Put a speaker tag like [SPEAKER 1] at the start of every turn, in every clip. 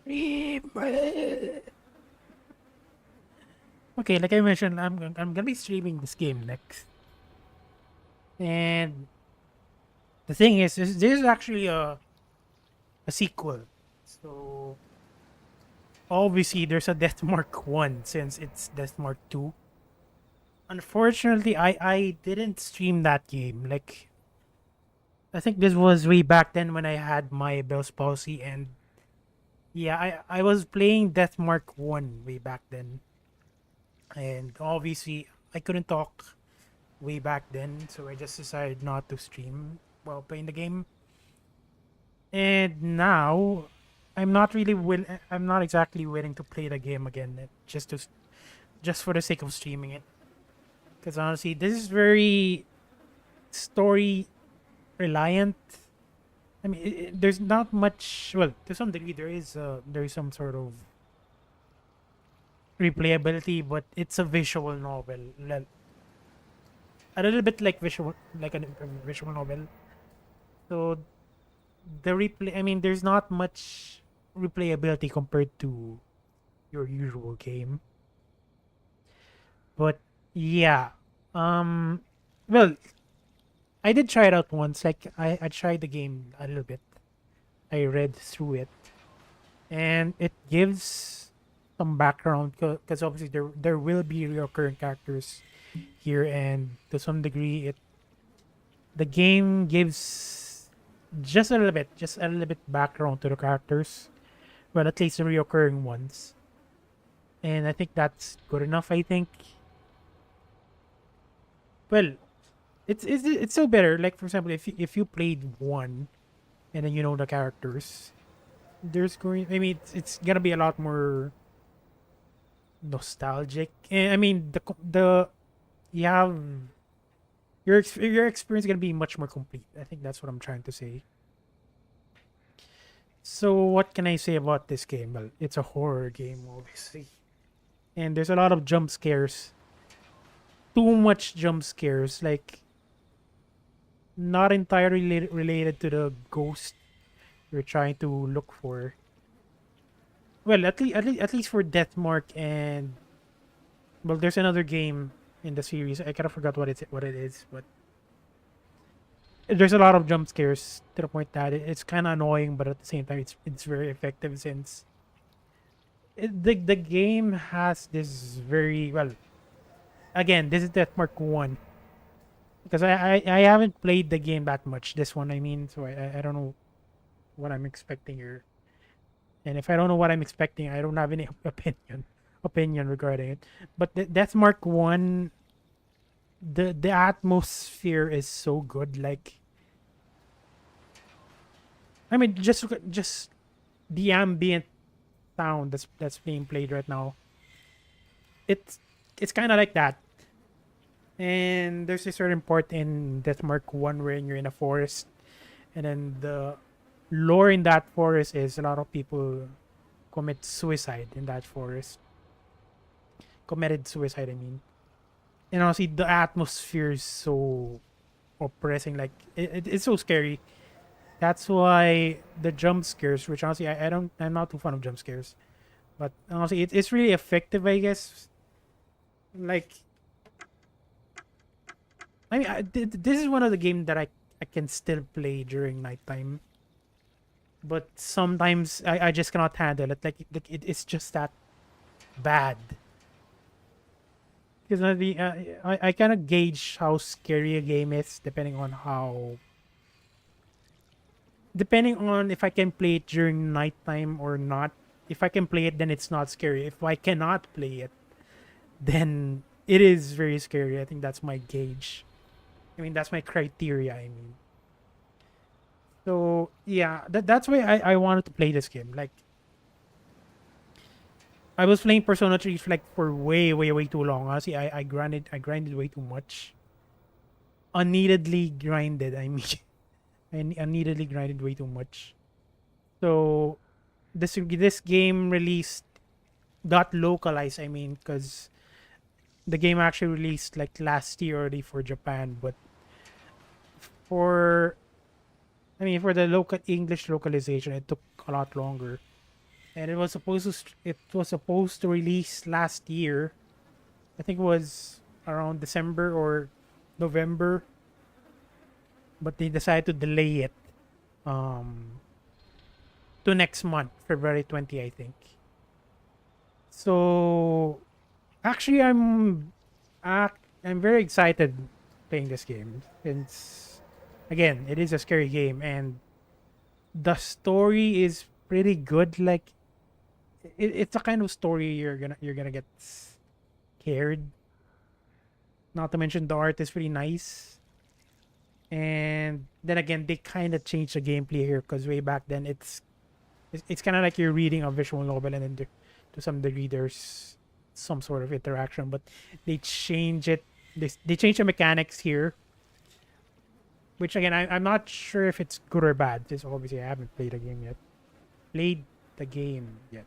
[SPEAKER 1] stream. Okay, like I mentioned, I'm gonna be streaming this game next, and the thing is, this is actually a sequel. So obviously, there's a Death Mark One since it's Death Mark Two. Unfortunately, I didn't stream that game. Like I think this was way back then when I had my Bell's palsy, and yeah, I was playing Death Mark One way back then, and obviously I couldn't talk way back then, so I just decided not to stream while playing the game. And now I'm not exactly willing to play the game again, just for the sake of streaming it. Because honestly, this is very story reliant. I mean, there's not much. Well, to some degree, there is some sort of replayability, but it's a visual novel, a little bit like a visual novel. So the replay. I mean, there's not much replayability compared to your usual game. But yeah, um, well, I did try it out once. Like I tried the game a little bit. I read through it, and it gives some background because obviously there will be recurring characters here, and to some degree, it the game gives just a little bit background to the characters. Well, at least the recurring ones, and I think that's good enough. I think. Well, it's still better. Like for example, if you played one and then you know the characters, there's going. I mean, it's gonna be a lot more nostalgic. And I mean, the you have your experience is gonna be much more complete. I think that's what I'm trying to say. So what can I say about this game? Well, it's a horror game, obviously, and there's a lot of jump scares. Too much jump scares, like not entirely related to the ghost you're trying to look for. Well, at least for Deathmark and well, there's another game in the series. I kind of forgot what it is, but there's a lot of jump scares to the point that it's kind of annoying, but at the same time, it's very effective since the game has this very well. Again, this is Deathmark One because I haven't played the game that much. This one, I mean, so I don't know what I'm expecting here. And if I don't know what I'm expecting, I don't have any opinion regarding it. But Death Mark One, the atmosphere is so good. Like, I mean, just the ambient sound that's being played right now. It's it's kind of like that. And there's a certain part in Death Mark One where you're in a forest, and then the lore in that forest is a lot of people commit suicide in that forest. Committed suicide, I mean. And honestly, the atmosphere is so oppressing. Like it's so scary. That's why the jump scares, which honestly I'm not too fond of jump scares, but honestly, it's really effective, I guess. Like I mean, this is one of the games that I can still play during nighttime, but sometimes I just cannot handle it. It's just that bad. Because I kind of gauge how scary a game is depending on if I can play it during nighttime or not. If I can play it, then it's not scary. If I cannot play it, then it is very scary. I think that's my gauge. I mean, that's my criteria. I mean, so yeah, that's why I wanted to play this game. Like, I was playing Persona 3 for way too long. Honestly, I grinded way too much. Unneededly grinded. I mean, I unneededly grinded way too much. So this game released got localized. I mean, because the game actually released like last year already for Japan, but for I mean for the local English localization, it took a lot longer. and it was supposed to release last year. I think it was around December or November, but they decided to delay it um to next month, February 20, I think. So actually, I'm very excited playing this game since again it is a scary game and the story is pretty good. Like it's a kind of story you're gonna get scared. Not to mention the art is pretty nice. And then again, they kind of changed the gameplay here because way back then it's kind of like you're reading a visual novel and then to some degree there's some sort of interaction, but they change it. They change the mechanics here, which again I'm not sure if it's good or bad. Since obviously I haven't played the game yet. Played the game yet.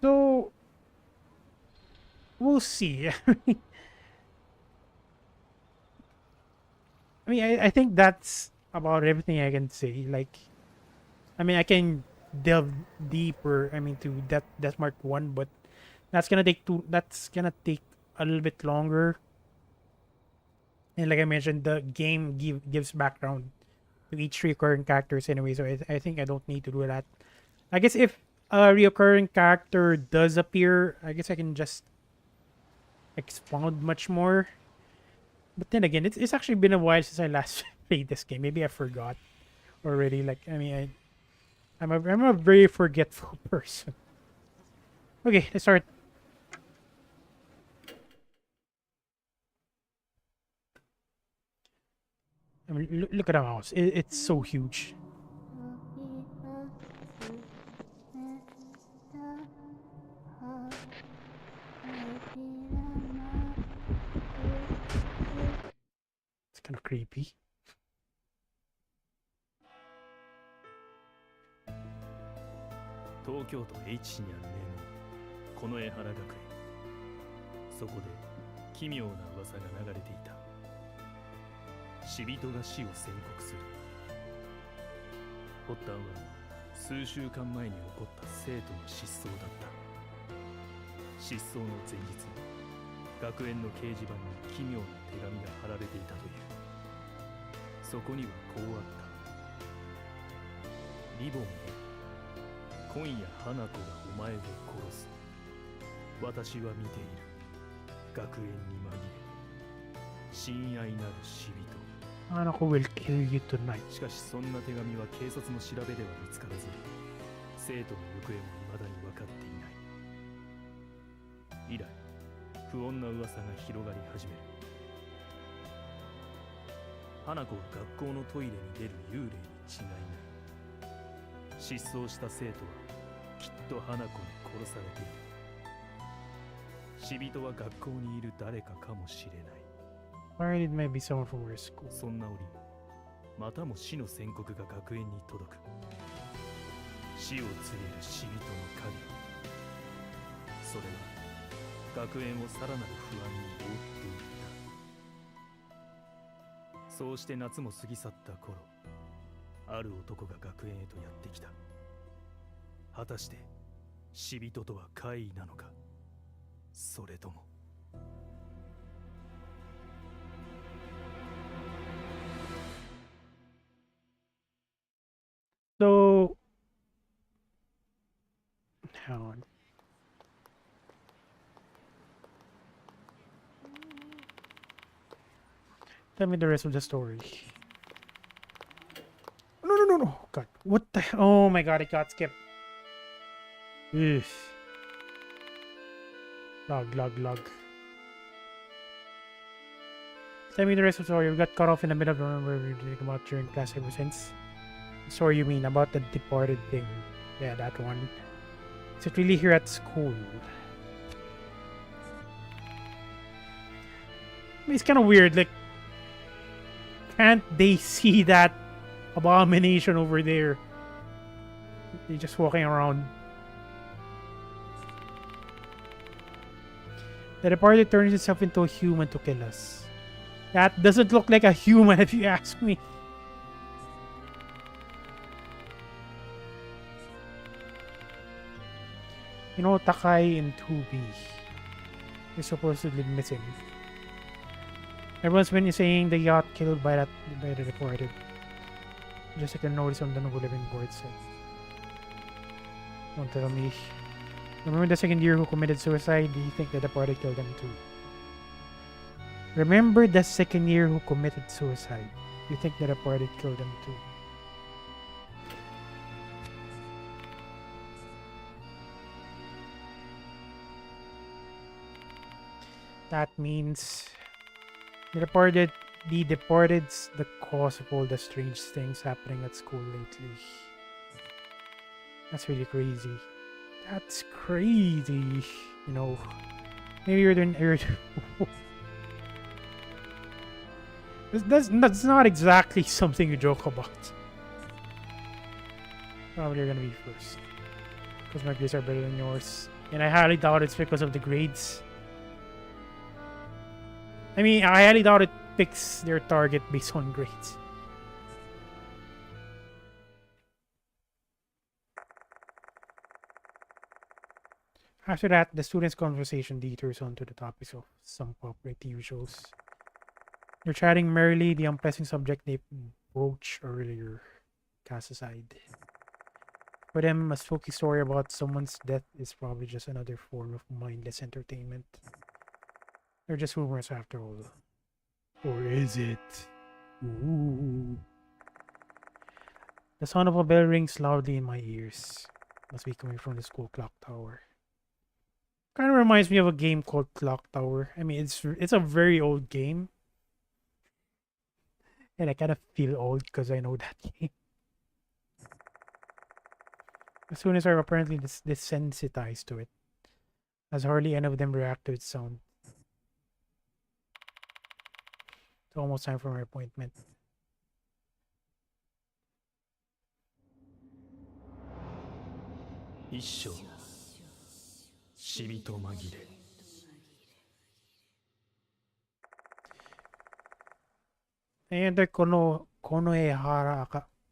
[SPEAKER 1] So we'll see. I think that's about everything I can say. Like, I can delve deeper. To Death Mark 1, but That's gonna take a little bit longer. And like I mentioned, the game gives background to each recurring characters anyway. So I think I don't need to do that. I guess if a recurring character does appear, I guess I can just expound much more. But then again, it's actually been a while since I last played this game. Maybe I forgot already. Like I'm a very forgetful person. Okay, let's start. Look at the mouse. It's so huge. It's kind of creepy.
[SPEAKER 2] 東京都 H 市にある名門この江原学園。そこで奇妙な噂が流れていた。死人が死を宣告する。発端は数週間前に起こった生徒の失踪だった。失踪の前日、学園の掲示板に奇妙な手紙が貼られていたという。そこにはこうあった。リボンへ。今夜花子がお前を殺す。私は見ている。学園に紛れ。親愛なる死人。
[SPEAKER 1] Hanako will kill you tonight.
[SPEAKER 2] しかしそんな手紙は警察の調べでは見つからず、生徒の行方も未だに分かっていない。以来、不穏な噂が広がり始める。花子が学校のトイレに出る幽霊に違いない。失踪した生徒はきっと花子に殺されている。死人は学校にいる誰かかもしれない。
[SPEAKER 1] Or it may be someone from your school.
[SPEAKER 2] そんな折、またも死の宣告が学園に届く。死を告げる死人の影。それは学園をさらなる不安に覆っていった。そうして夏も過ぎ去った頃、ある男が学園へとやってきた。果たして死人とは怪異なのか、それとも。
[SPEAKER 1] So, hang on. Tell me the rest of the story. No. God, what the? Oh my God, it got skipped. Ugh. Log. Tell me the rest of the story. We got cut off in the middle of remember we were talking about during class ever since. Story you mean about the departed thing? Yeah, that one. Is it really here at school? It's kind of weird. Like, can't they see that abomination over there? They're just walking around. The departed turns itself into a human to kill us. That doesn't look like a human if you ask me. You know, Takai and 2B is supposedly missing. Everyone's been saying the yacht killed by the deported. Just like a notice on the Noble Living board said. Don't tell me. Remember the second year who committed suicide? Do you think the deported killed them too? Remember the second year who committed suicide? You think the deported killed them too? That means the deported's the cause of all the strange things happening at school lately. That's really crazy. That's crazy. You know, maybe you're doing. That's not exactly something you joke about. Probably you're gonna be first. Because my grades are better than yours. And I highly doubt it's because of the grades. I mean, I highly doubt it picks their target based on grades. After that, the students' conversation detours onto the topics of some popular TV shows. They're chatting merrily, the unpleasant subject they broached earlier cast aside. For them, a spooky story about someone's death is probably just another form of mindless entertainment. They're just rumors after all. Or is it? Ooh. The sound of a bell rings loudly in my ears. Must be coming from the school clock tower. Kind of reminds me of a game called Clock Tower. I mean, it's a very old game. And I kind of feel old because I know that game. The students are apparently desensitized to it, as hardly any of them react to its sound. It's almost time for my appointment. I enter Konoehara.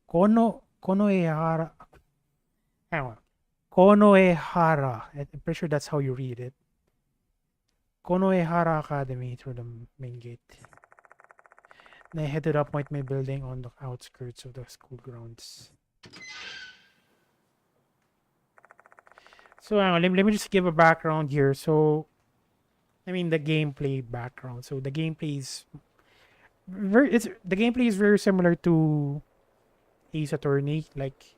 [SPEAKER 1] Konoehara. Hang on. Konoehara. I'm pretty sure that's how you read it. Konoehara Academy through the main gate. And I head to the appointment building on the outskirts of the school grounds. So let me just give a background here. So, I mean the gameplay background. So the gameplay is very similar to Ace Attorney, like,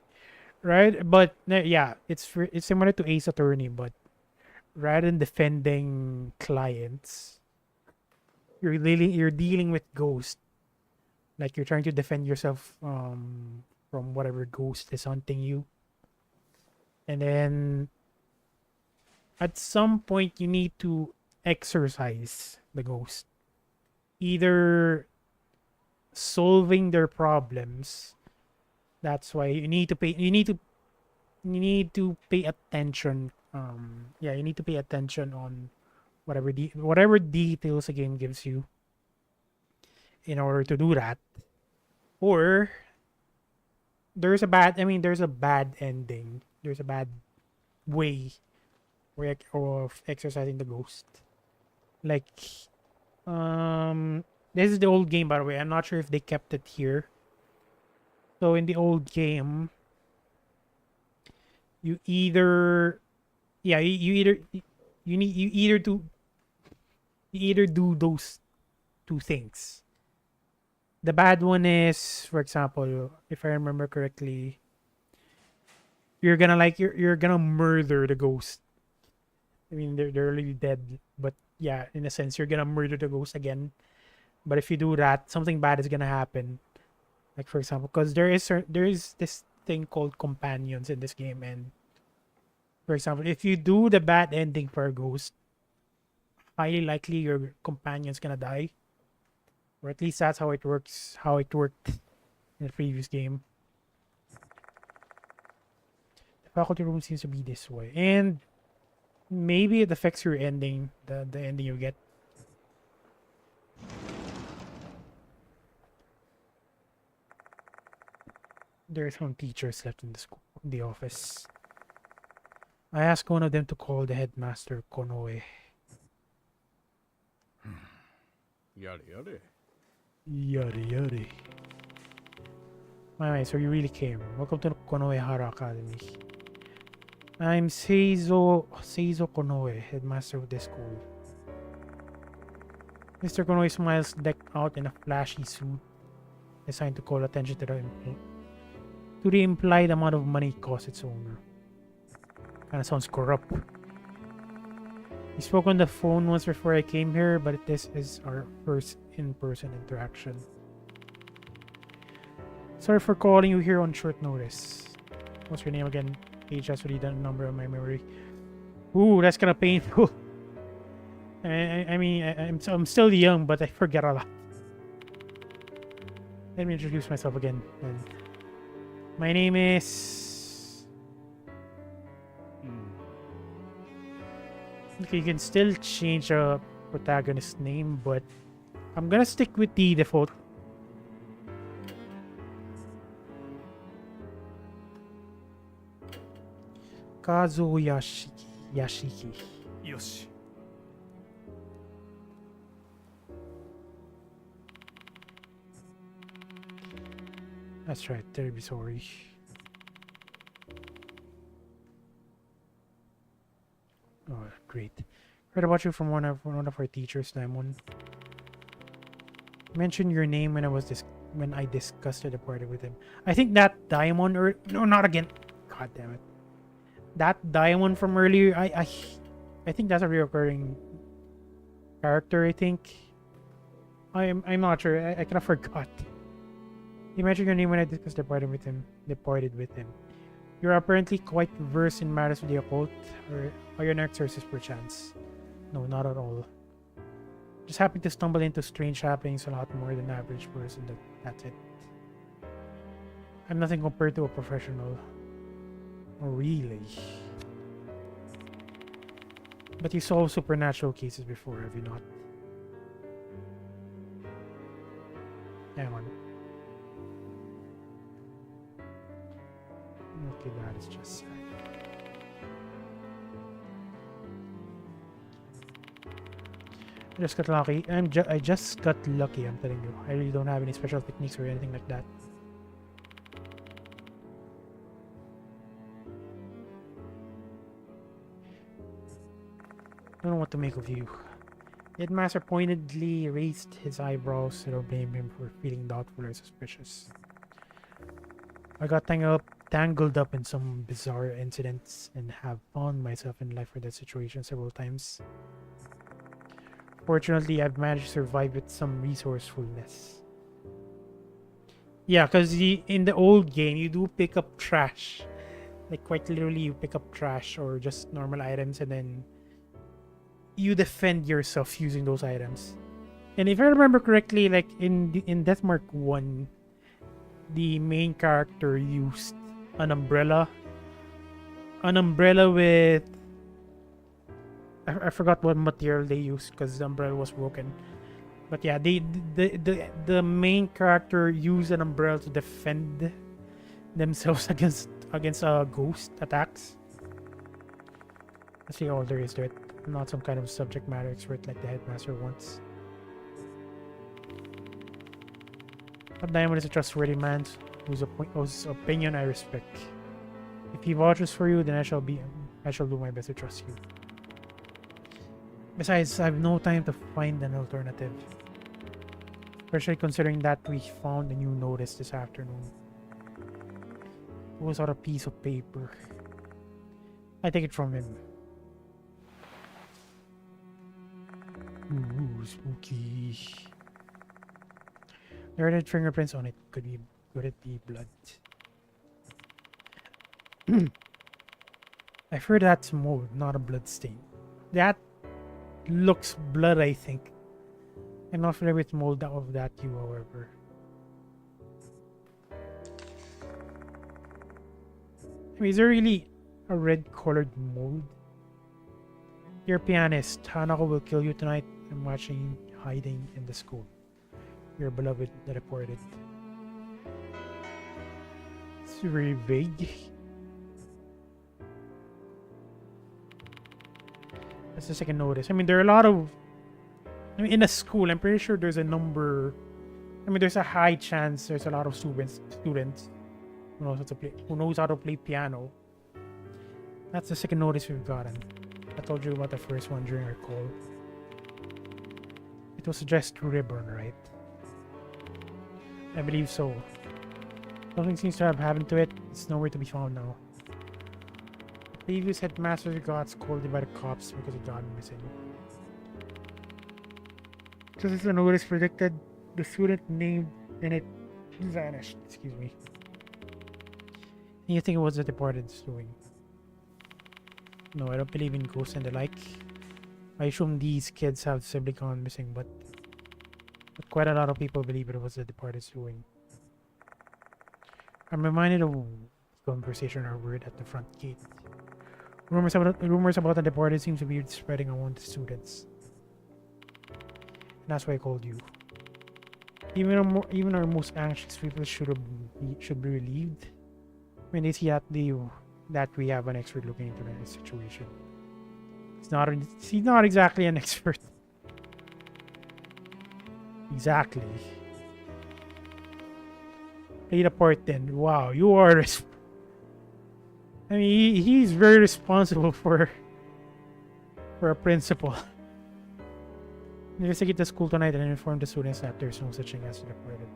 [SPEAKER 1] right? But yeah, it's similar to Ace Attorney, but rather than defending clients, you're dealing with ghosts. Like you're trying to defend yourself from whatever ghost is hunting you. And then at some point you need to exorcise the ghost. Either solving their problems. That's why you need to pay attention. You need to pay attention on whatever details a game gives you in order to do that. Or there's a bad ending. There's a bad way of exercising the ghost. Like this is the old game, by the way. I'm not sure if they kept it here. So in the old game, you either do those two things. The bad one is, for example, if I remember correctly, you're gonna murder the ghost. I mean, they're already dead, but yeah, in a sense, you're gonna murder the ghost again. But if you do that, something bad is gonna happen. Like for example, because there is this thing called companions in this game, and for example, if you do the bad ending for a ghost, highly likely your companion's gonna die. Or at least that's how it works. How it worked in the previous game. The faculty room seems to be this way, and maybe it affects your ending. The ending you get. There are some teachers left in the office. I asked one of them to call the headmaster, Konoe.
[SPEAKER 3] やれやれ。
[SPEAKER 1] Yari yari. So you really came. Welcome to Konoehara Academy. I'm Seizo Konoe, headmaster of this school. Mr. Konoe smiles, decked out in a flashy suit, designed to call attention to the implied amount of money it costs its owner. Kinda sounds corrupt. We spoke on the phone once before I came here, but this is our first in-person interaction. Sorry for calling you here on short notice. What's your name again? Page has already done a number on my memory. Ooh, that's kind of painful. I'm still young, but I forget a lot. Let me introduce myself again. My name is... Okay, you can still change a protagonist's name, but I'm gonna stick with the default. Kazuo Yashiki.
[SPEAKER 2] よし。
[SPEAKER 1] That's right, terribly sorry. Oh, great. Heard about you from one of our teachers, Diamond. Mentioned your name when I discussed it at the party with him. I think that Diamond, or no, not again. God damn it. That Diamond from earlier, I think that's a recurring character. I think. I'm not sure. I kind of forgot. You mentioned your name when I discussed departed with him. You're apparently quite versed in matters of the occult, or are you an exorcist perchance? No, not at all. Just happen to stumble into strange happenings a lot more than the average person. That's it. I'm nothing compared to a professional. Oh, really? But you solved supernatural cases before, have you not? Hang on. Okay, that is just sad. I just got lucky. I just got lucky, I'm telling you. I really don't have any special techniques or anything like that. I don't know what to make of you. The headmaster pointedly raised his eyebrows. I don't blame him for feeling doubtful or suspicious. I got tangled up in some bizarre incidents and have found myself in life for that situation several times. Fortunately, I've managed to survive with some resourcefulness. Yeah, because in the old game, you do pick up trash. Like, quite literally, you pick up trash or just normal items, and then you defend yourself using those items. And if I remember correctly, like in Deathmark 1, the main character used an umbrella with I forgot what material they used because the umbrella was broken. But yeah, the main character used an umbrella to defend themselves against ghost attacks. That's all there is to it. I'm not some kind of subject matter expert like the headmaster wants. But Diamond is a trustworthy man whose opinion I respect. If he vouches for you, then I shall do my best to trust you. Besides, I have no time to find an alternative. Especially considering that we found a new notice this afternoon. It was on a piece of paper. I take it from him. Ooh, spooky. There are fingerprints on it. Could it be blood? I've heard that's mold, not a blood stain. That looks blood, I think. I'm not familiar with mold of that hue, however. I mean, is there really a red-colored mold? Dear pianist, Hanako will kill you tonight. I'm watching you hiding in the school. Your beloved reported. It's very vague. That's the second notice. I mean, there are a lot of... I mean, in a school, I'm pretty sure there's a number... I mean, there's a high chance there's a lot of students who knows how to play piano. That's the second notice we've gotten. I told you about the first one during our call. It was just ribbon, right? I believe so. Something seems to have happened to it. It's nowhere to be found now. The previous headmaster got scolded by the cops because it got missing. Just as the notice predicted, the student named in it vanished. Excuse me. You think it was the departed's doing? No, I don't believe in ghosts and the like. I assume these kids have simply gone missing, but quite a lot of people believe it was the departed's doing. I'm reminded of conversation or word at the front gate. Rumors about the departed seem to be spreading among the students. And that's why I called you. Even our most anxious people should be relieved when they see that we have an expert looking into the situation. He's not exactly an expert. Exactly. Play the part then. Wow, you are. I mean, he's very responsible for a principal. Investigate the school tonight and inform the students that there's no such thing as reported.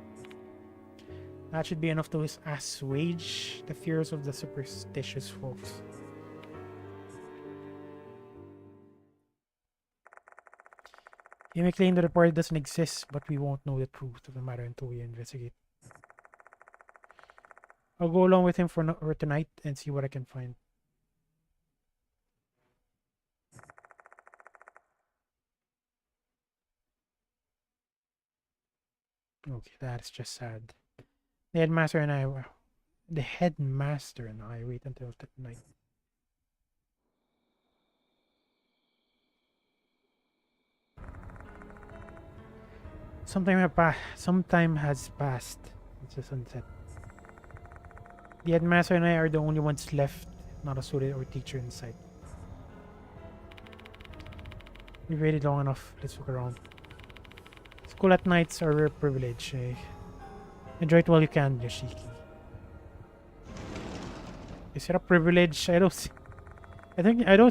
[SPEAKER 1] That should be enough to assuage the fears of the superstitious folks. You may claim the report doesn't exist, but we won't know the truth of the matter until we investigate. I'll go along with him for tonight and see what I can find. Okay, that's just sad. The headmaster and I wait until tonight. Some time has passed. It's the sunset. The headmaster and I are the only ones left, not a student or teacher in sight. We waited long enough. Let's look around. School at nights are a rare privilege. Enjoy it while you can, Yoshiki. Is it a privilege? I don't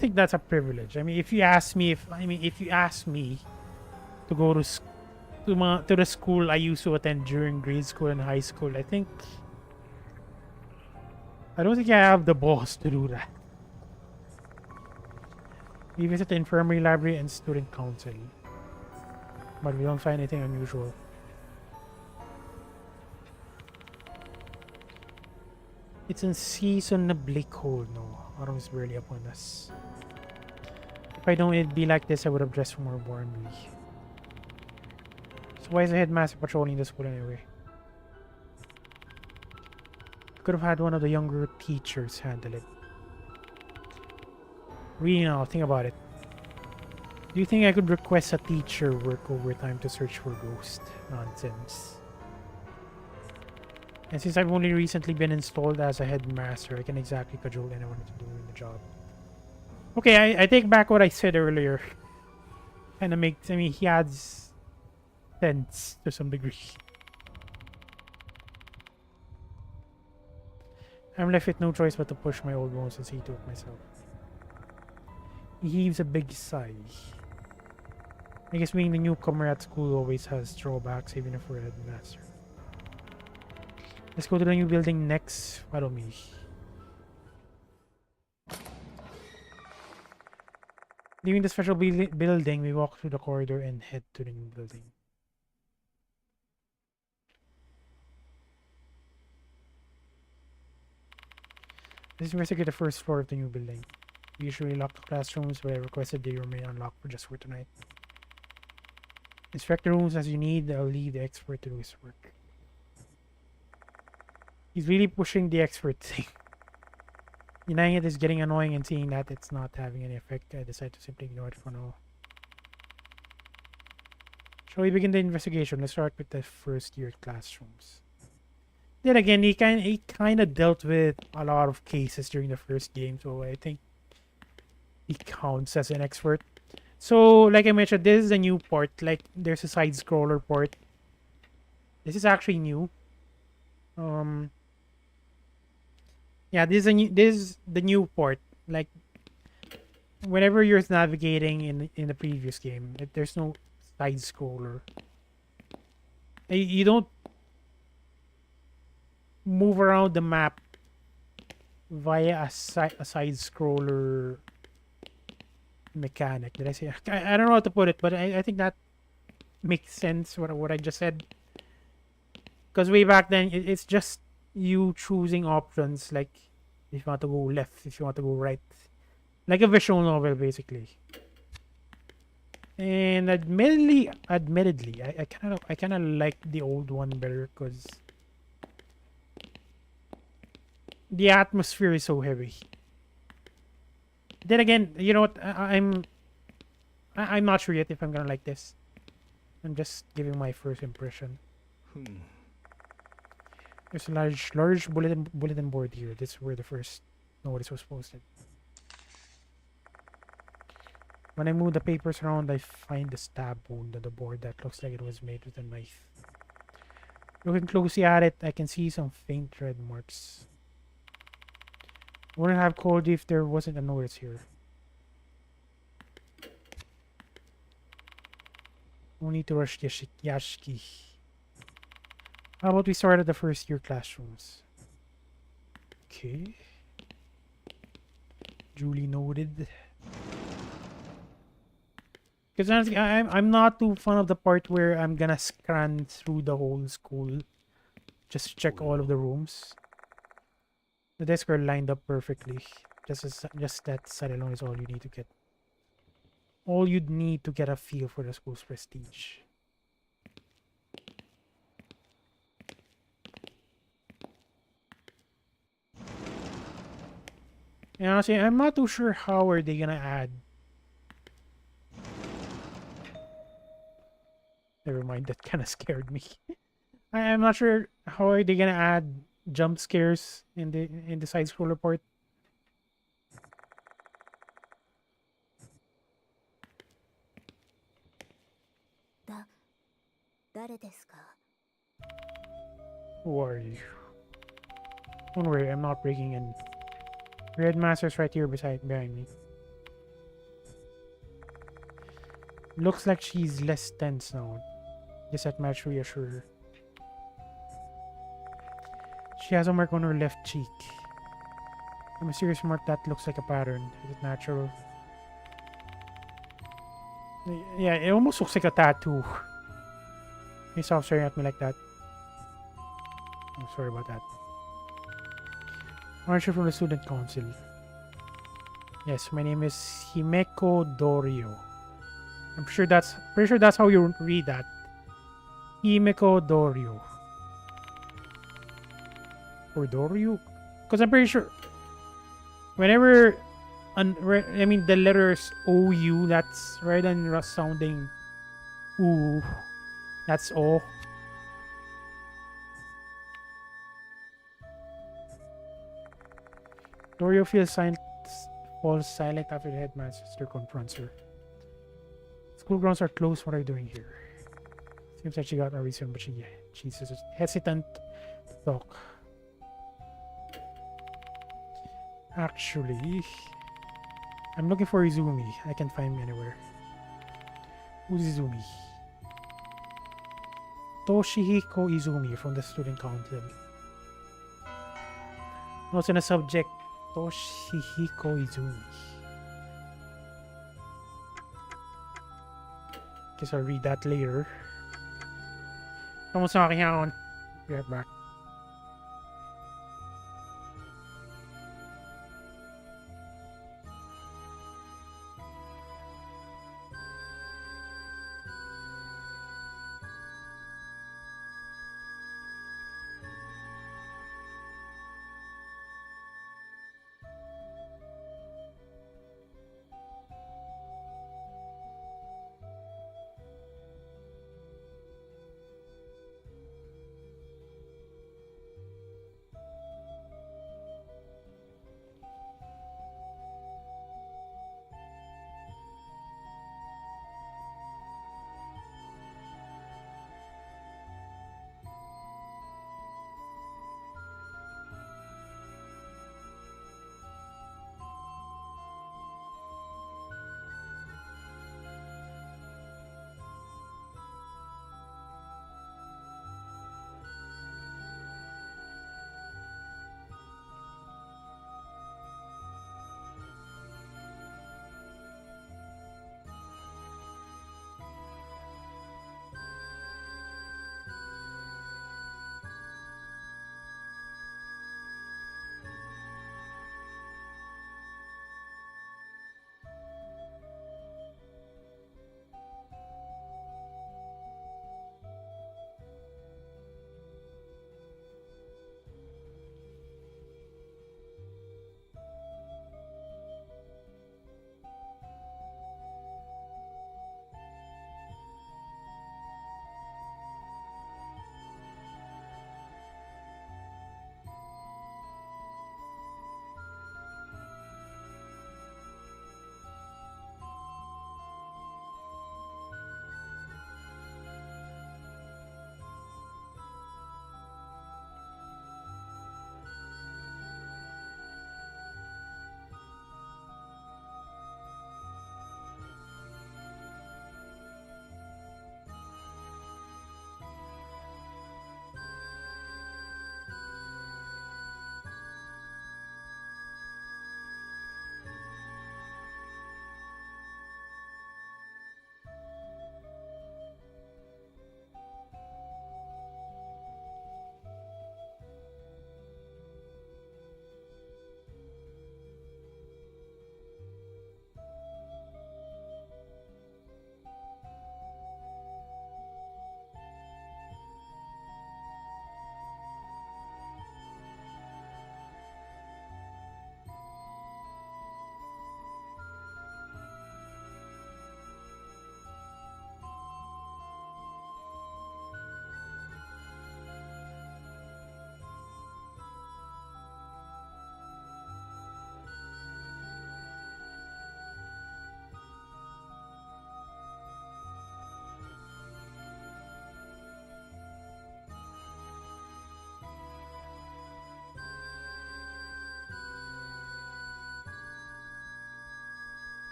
[SPEAKER 1] think that's a privilege. I mean, if you ask me to go to the school I used to attend during grade school and high school, I don't think I have the balls to do that. We visit the infirmary, library, and student council, but we don't find anything unusual. It's unseasonably cold. No, autumn is barely upon us. If I known it'd be like this, I would have dressed more warmly. So why is the headmaster patrolling the school anyway? Could have had one of the younger teachers handle it. Really now, think about it. Do you think I could request a teacher work overtime to search for ghosts? Nonsense. And since I've only recently been installed as a headmaster, I can exactly cajole anyone into doing the job. Okay, I take back what I said earlier. Kinda makes, I mean, he adds sense to some degree. I'm left with no choice but to push my old bones and see to it myself. He heaves a big sigh. I guess being the newcomer at school always has drawbacks, even if we're a headmaster. Let's go to the new building next. Follow me. Leaving the special building, we walk through the corridor and head to the new building. Let's investigate the first floor of the new building. We usually lock the classrooms, but I requested they remain unlocked just for tonight. Inspect the rooms as you need. I'll leave the expert to do his work. He's really pushing the expert thing. Denying it is getting annoying, and seeing that it's not having any effect, I decide to simply ignore it for now. Shall we begin the investigation? Let's start with the first year classrooms. Then again, he kind of dealt with a lot of cases during the first game, so I think he counts as an expert. So, like I mentioned, this is a new port. Like, there's a side scroller port. This is actually new. Um, yeah, this is the new port. Like, whenever you're navigating in the previous game, there's no side scroller. You don't move around the map via a side scroller mechanic. Did I say? I don't know how to put it, but I think that makes sense. What I just said. Because way back then, it's just you choosing options, like if you want to go left, if you want to go right, like a visual novel basically. And admittedly, I kind of like the old one better because the atmosphere is so heavy. Then again, you know what? I'm not sure yet if I'm gonna like this. I'm just giving my first impression. There's a large bulletin board here. This is where the first notice was posted. When I move the papers around, I find a stab wound on the board that looks like it was made with a knife. Looking closely at it, I can see some faint red marks. Wouldn't have called you if there wasn't a notice here. No need to rush Yashiki. How about we start at the first year classrooms? Okay. Duly noted. Because honestly, I'm not too fond of the part where I'm gonna scan through the whole school just to check all of the rooms. The desks are lined up perfectly. Just that side alone is all you need to get. All you'd need to get a feel for the school's prestige. And honestly, I'm not too sure how are they gonna add. Never mind, that kind of scared me. I'm not sure how are they gonna add jump scares in the side scroller part.
[SPEAKER 4] 誰ですか?
[SPEAKER 1] Who are you? Don't worry, I'm not breaking in. Your headmaster's right here behind me. Looks like she's less tense now. Guess that match reassure her. She has a mark on her left cheek. A mysterious mark that looks like a pattern. Is it natural? Yeah, it almost looks like a tattoo. Can you stop staring at me like that? I'm sorry about that. Aren't you from the student council? Yes, my name is Himeko Dorio. I'm pretty sure that's how you read that. Himeko Dorio. Or Dorio? Because I'm pretty sure whenever the letters OU, that's right and sounding ooh. That's O. Dorio falls silent after the headmaster confronts her. School grounds are closed. What are you doing here? Seems like she got a reason, but she's hesitant to talk. Actually, I'm looking for Izumi. I can't find him anywhere. Who's Izumi? Toshihiko Izumi from the student council. Notes in the subject, Toshihiko Izumi. Guess I'll read that later. Kamusta aking hakon? Be right back.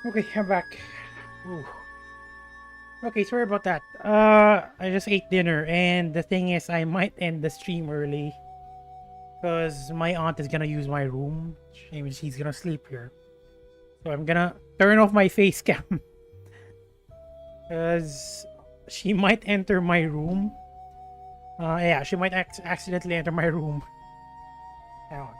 [SPEAKER 1] Okay, I'm back. Ooh. Okay, sorry about that. I just ate dinner, and the thing is, I might end the stream early because my aunt is gonna use my room. I mean, she's gonna sleep here, so I'm gonna turn off my face cam because she might enter my room. Yeah, she might accidentally enter my room. Hang on.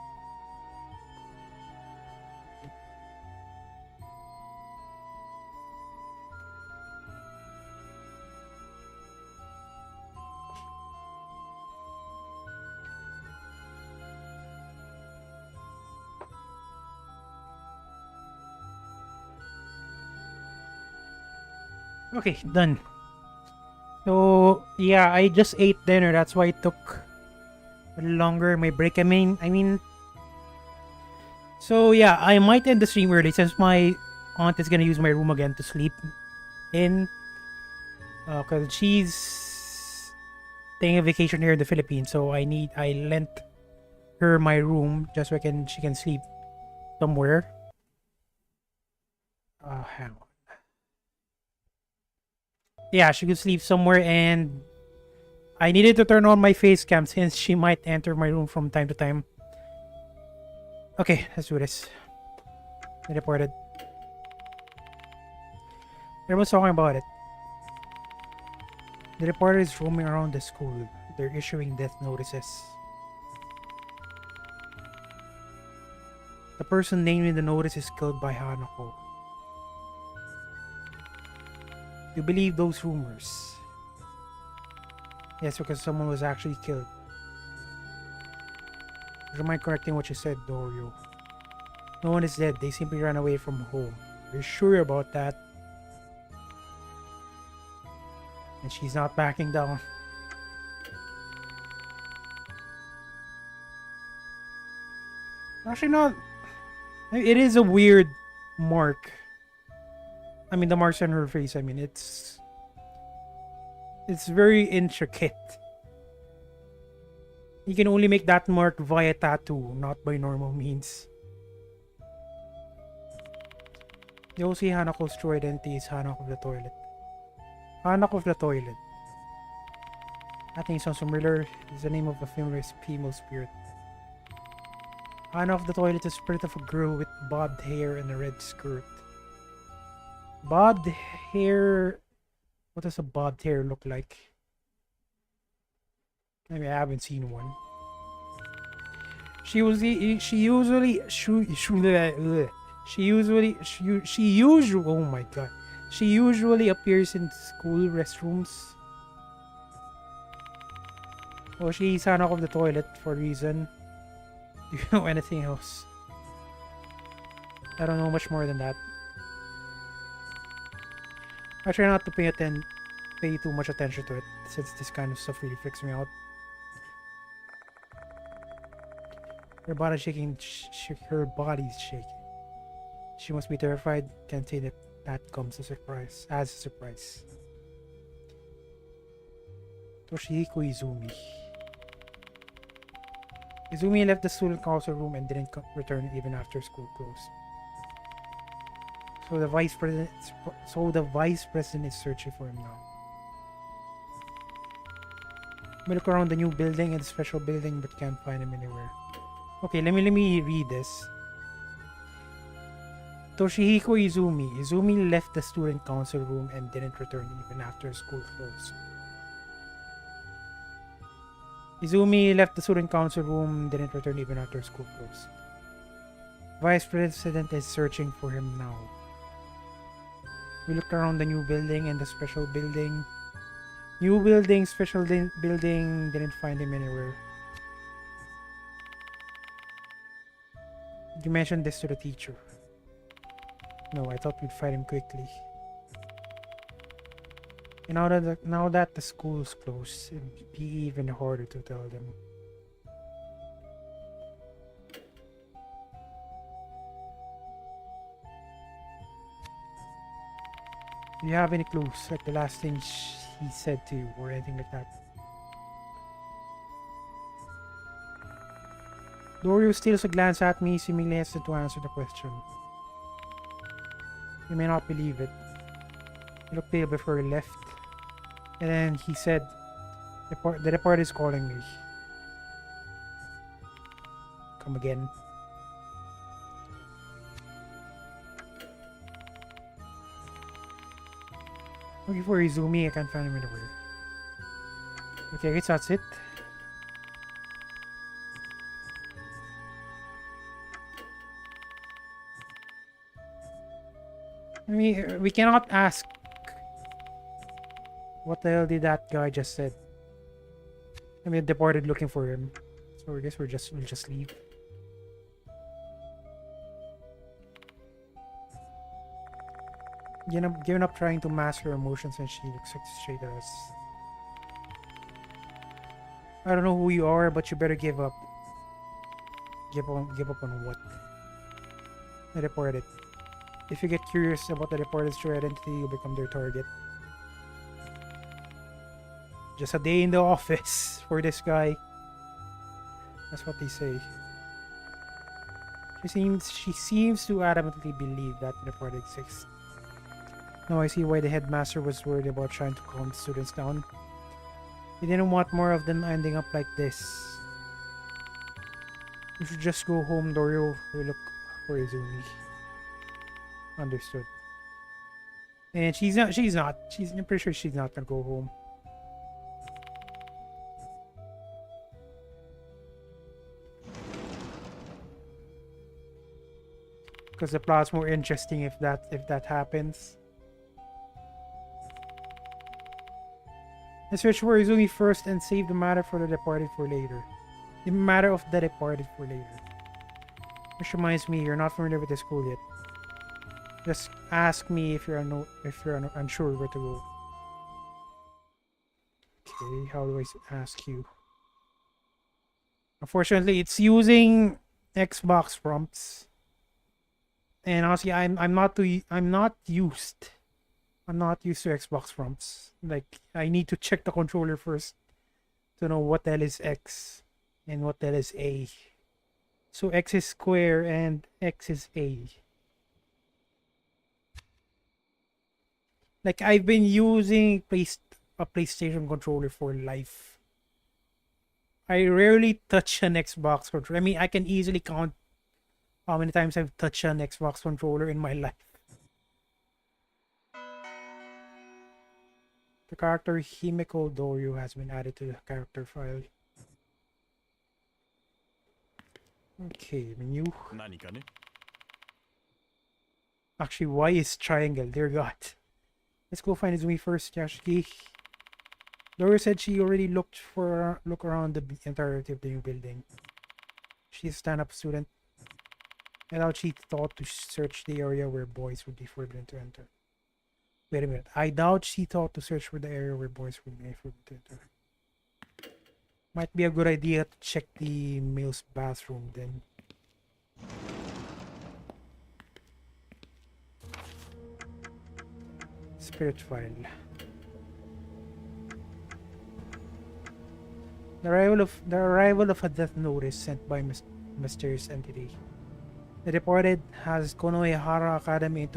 [SPEAKER 1] Okay, done. So yeah, I just ate dinner. That's why it took a little longer. My break. I mean. So yeah, I might end the stream early since my aunt is gonna use my room again to sleep in. Cause she's taking a vacation here in the Philippines, so I lent her my room just so she can sleep somewhere. Hang on. Yeah, she could sleep somewhere, and I needed to turn on my face cam since she might enter my room from time to time. Okay, let's do this. I reported. Everyone's talking about it. The reporter is roaming around the school. They're issuing death notices. The person named in the notice is killed by Hanako. You believe those rumors? Yes, because someone was actually killed. Would you mind correcting what you said, Dorio? No one is dead. They simply ran away from home. Are you sure about that? And she's not backing down. Actually, not. It is a weird mark. I mean, the marks on her face. I mean, it's very intricate. You can only make that mark via tattoo, not by normal means. You will see Hanako's true identity is Hanako of the toilet. Hanako of the toilet. That name sounds familiar. It's the name of a famous female spirit. Hanako of the toilet is the spirit of a girl with bobbed hair and a red skirt. Bobbed hair. What does a bobbed hair look like? I mean, I haven't seen one. She usually oh my god. She usually appears in school restrooms. Oh, she's Hanako of the toilet for a reason. Do you know anything else? I don't know much more than that. I try not to pay too much attention to it, since this kind of stuff really freaks me out. Her body's shaking. Her body's shaking. She must be terrified. Can't say that comes as a surprise. Toshihiko Izumi. Izumi left the student council room and didn't return even after school closed. So the vice president is searching for him now. We look around the new building and the special building, but can't find him anywhere. Okay, let me read this. Toshihiko Izumi. Izumi left the student council room and didn't return even after school closed. Izumi left the student council room, didn't return even after school closed. Vice President is searching for him now. We looked around the new building and the special building. New building, special building, didn't find him anywhere. You mentioned this to the teacher. No, I thought we'd find him quickly. And now that the school's closed, it'd be even harder to tell them. Do you have any clues, like the last thing he said to you or anything like that? Dorio steals a glance at me, seemingly hesitant to answer the question. You may not believe it. He looked pale before he left. And then he said, the report is calling me. Come again. Looking for Izumi, I can't find him anywhere. Okay, I guess that's it. I mean, we cannot ask. What the hell did that guy just said? I mean, departed looking for him. So I guess we'll just leave. Giving up trying to mask her emotions, and she looks straight at us. I don't know who you are, but you better give up. Give up on what? I reported. If you get curious about the reported's true identity, you'll become their target. Just a day in the office for this guy. That's what they say. She seems to adamantly believe that the report exists. Now I see why the headmaster was worried about trying to calm the students down. He didn't want more of them ending up like this. You should just go home, Dorio. We look for Izumi. Understood. And I'm pretty sure she's not gonna go home. Because the plot's more interesting if that happens. Let's search for Izumi first and save the matter for the departed for later. The matter of the departed for later. Which reminds me, you're not familiar with the school yet. Just ask me if you're unsure where to go. Okay, how do I ask you? Unfortunately, it's using Xbox prompts. And honestly, I'm not used to Xbox prompts. Like, I need to check the controller first to know what the hell is X and what the hell is A. So X is square and X is A. Like, I've been using a PlayStation controller for life. I rarely touch an Xbox controller. I mean, I can easily count how many times I've touched an Xbox controller in my life. The character Himeko Doryu has been added to the character file. Okay, menu. Actually, why is triangle? Dear God. Let's go find Izumi first, Yashiki. Laura said she already look around the entirety of the new building. She's a stand-up student. I doubt she thought to search the area where boys would be forbidden to enter. Wait a minute. I doubt she thought to search for the area where boys would be forbidden to enter. Might be a good idea to check the male's bathroom then. Spirit file. The arrival of a death notice sent by mysterious entity. The departed has Konoehara Academy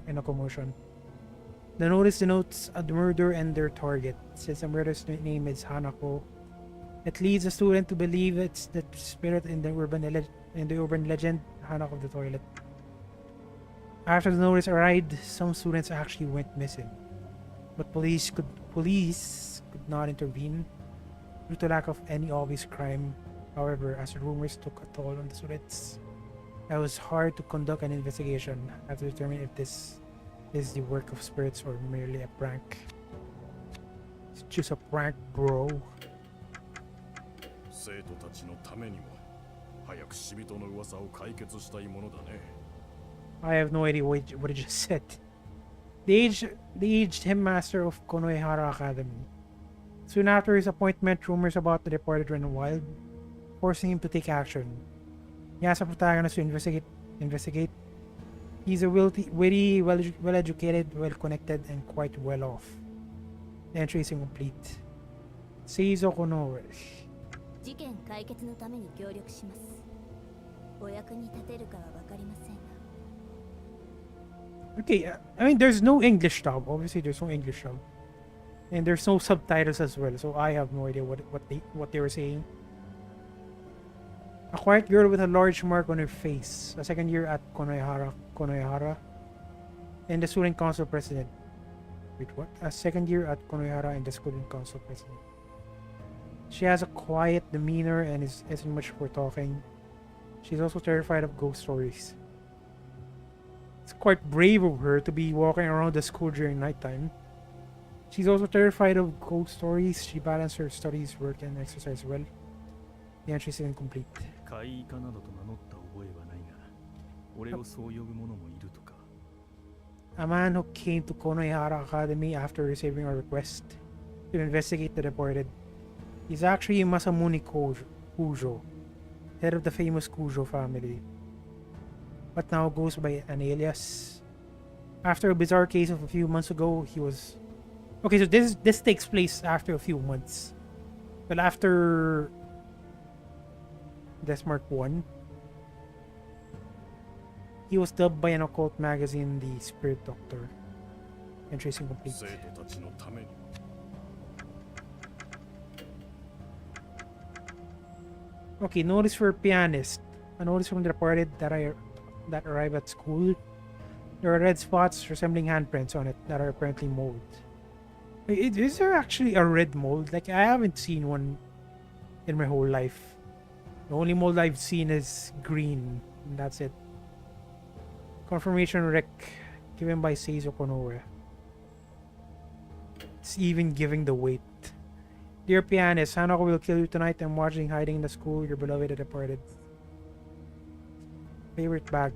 [SPEAKER 1] in a commotion. The notice denotes a murder and their target. Since the murder's name is Hanako, it leads a student to believe it's the spirit in the urban legend Hanako of the toilet. After the notice arrived, some students actually went missing, but police could not intervene due to lack of any obvious crime. However, as rumors took a toll on the students, it was hard to conduct an investigation. I have to determine if this is the work of spirits or merely a prank. It's just a prank, bro. I have no idea what it just said. The aged headmaster of Konoehara Academy. Soon after his appointment, rumors about the departed ran wild, forcing him to take action. He asked the protagonist to investigate. He's a witty, well-educated, well-connected, and quite well-off. The entry is incomplete. Seizo Konoe.
[SPEAKER 4] 事件解決のために協力します。お役に立てるかは分かりませんが。
[SPEAKER 1] Okay, I mean, there's no English dub. Obviously, there's no English dub, and there's no subtitles as well. So I have no idea what they were saying. A quiet girl with a large mark on her face. A second year at Konohara, and the student council president. Wait, what? A second year at Konohara and the student council president. She has a quiet demeanor and isn't much for talking. She's also terrified of ghost stories. It's quite brave of her to be walking around the school during nighttime. She's also terrified of ghost stories. She balances her studies, work, and exercise well. The entry is incomplete.
[SPEAKER 2] 会科などと名乗った覚えはないが、俺をそう呼ぶ者もいるとか。
[SPEAKER 1] A man who came to Konohara Academy after receiving a request to investigate the reported. He's actually Masamune Kujo, head of the famous Kujo family, but now goes by an alias. After a bizarre case of a few months ago, he was... Okay, so this takes place after a few months. But after Deathmark 1, he was dubbed by an occult magazine the Spirit Doctor. Entry is incomplete.
[SPEAKER 3] 生徒たちのために
[SPEAKER 1] Okay, notice for pianist. A notice from the reported that arrive at school. There are red spots resembling handprints on it that are apparently mold. Wait, is there actually a red mold? Like, I haven't seen one in my whole life. The only mold I've seen is green, and that's it. Confirmation rec given by Seizo Konoe. It's even giving the weight. Dear pianist, Hanako will kill you tonight. I'm watching hiding in the school. Your beloved departed. Favorite bag.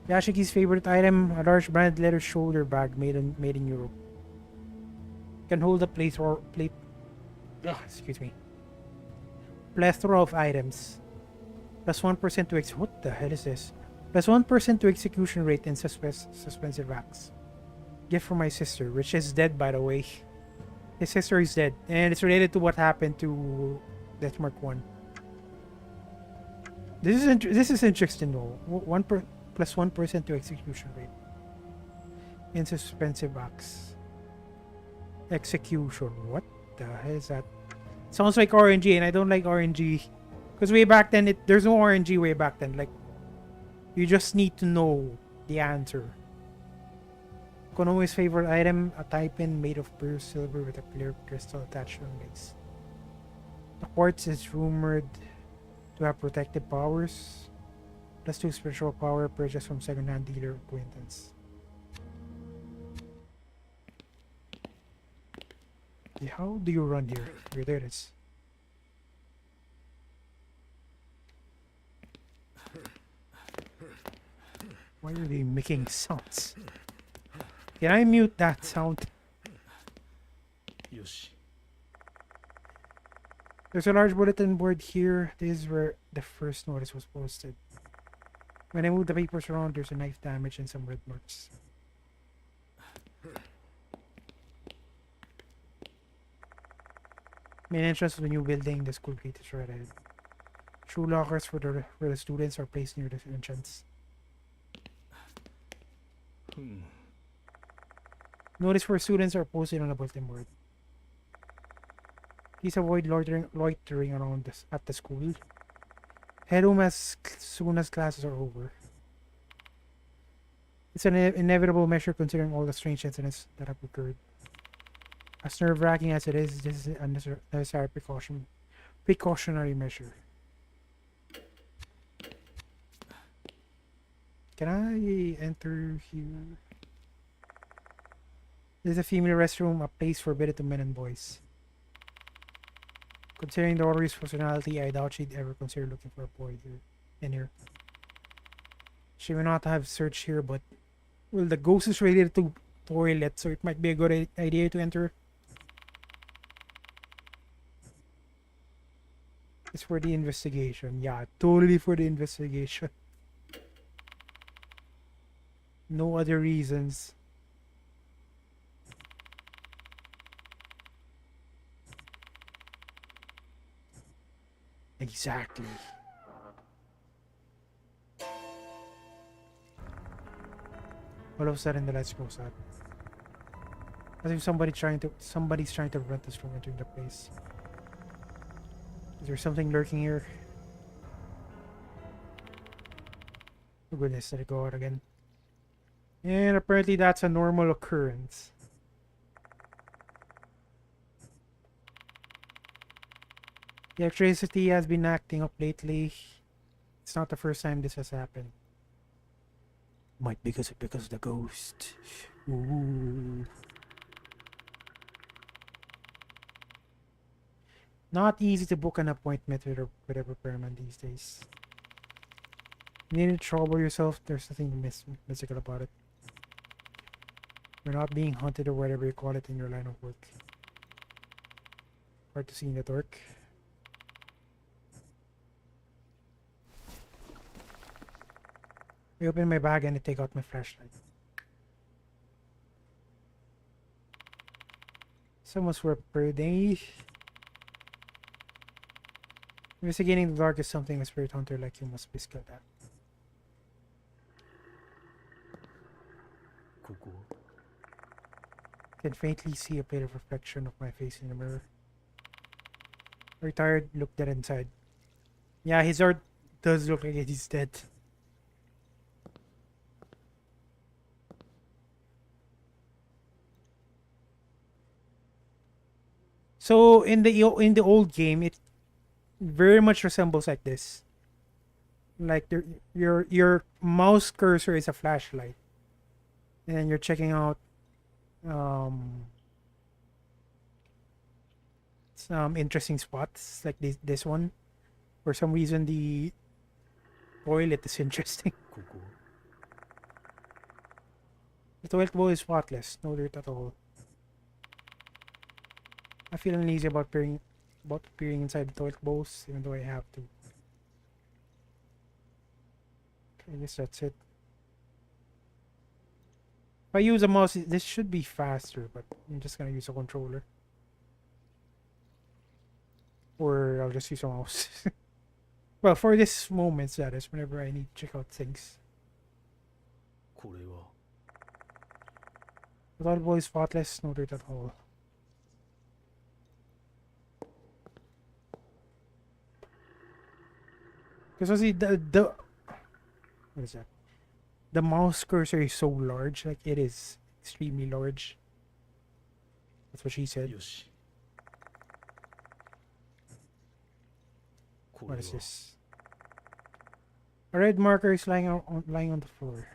[SPEAKER 1] Yashiki's favorite item, a large branded leather shoulder bag made in Europe. Can hold a excuse me. Plethora of items. Plus 1% to what the hell is this? Plus 1% to execution rate in suspensive acts. Gift from my sister, which is dead by the way. His sister is dead, and it's related to what happened to Deathmark 1. This is interesting though. Plus 1% to execution rate in suspensive acts. Execution. What the hell is that? Sounds like RNG, and I don't like RNG. Because way back then, there's no RNG way back then. Like, you just need to know the answer. Konoe's favorite item, a tie pin made of pure silver with a clear crystal attached to the base. The quartz is rumored to have protective powers. Plus 2 spiritual power purchased from second-hand dealer acquaintance. Yeah, how do you run here? Here, there it is. Why are they making sounds? Can I mute that sound?
[SPEAKER 2] Yoshi.
[SPEAKER 1] There's a large bulletin board here. This is where the first notice was posted. When I move the papers around, there's a knife damage and some red marks. Main entrance to the new building. The school gate is right ahead. Shoe lockers for the students are placed near the entrance. Notice for students are posted on the bulletin board. Please avoid loitering around at the school. Head home as soon as classes are over. It's an inevitable measure considering all the strange incidents that have occurred. As nerve-wracking as it is, this is a necessary precautionary measure. Can I enter here? This is a female restroom, a place forbidden to men and boys. Considering the Orrery's personality, I doubt she'd ever consider looking for a boy in here. She may not have searched here, but well, the ghost is related to toilet, so it might be a good idea to enter. It's for the investigation. Yeah, totally for the investigation. No other reasons. Exactly. All of a sudden the lights goes out. As if somebody's trying to prevent us from entering the place. Is there something lurking here? Oh goodness, did it go out again? And apparently that's a normal occurrence. The electricity has been acting up lately. It's not the first time this has happened. Might because of the ghost. Ooh. Not easy to book an appointment with a repairman these days. You need to trouble yourself. There's nothing mystical about it. You're not being hunted or whatever you call it in your line of work. Hard to see in the dark. I open my bag and I take out my flashlight. Someone's work per day. Investigating the dark is something a spirit hunter like you must be skilled at.
[SPEAKER 2] ここ
[SPEAKER 1] Can faintly see a bit of reflection of my face in the mirror. Retired, look dead inside. Yeah, his art does look like he's dead. So in the old game, it very much resembles like this. Like your mouse cursor is a flashlight, and you're checking out some interesting spots like this one. For some reason, the toilet is interesting.
[SPEAKER 2] ここ
[SPEAKER 1] The toilet bowl is spotless, no dirt at all. I feel uneasy about peering inside the toilet bowls, even though I have to. I guess that's it. If I use a mouse, this should be faster, but I'm just gonna use a controller. Or I'll just use a mouse. Well, for this moment, that is whenever I need to check out things.
[SPEAKER 2] これは
[SPEAKER 1] The toilet bowl is spotless, no dirt at all. Because see the what is that? The mouse cursor is so large, like it is extremely large. That's what she said.
[SPEAKER 2] よし これ
[SPEAKER 1] What
[SPEAKER 2] は
[SPEAKER 1] is this? A red marker is lying on the floor.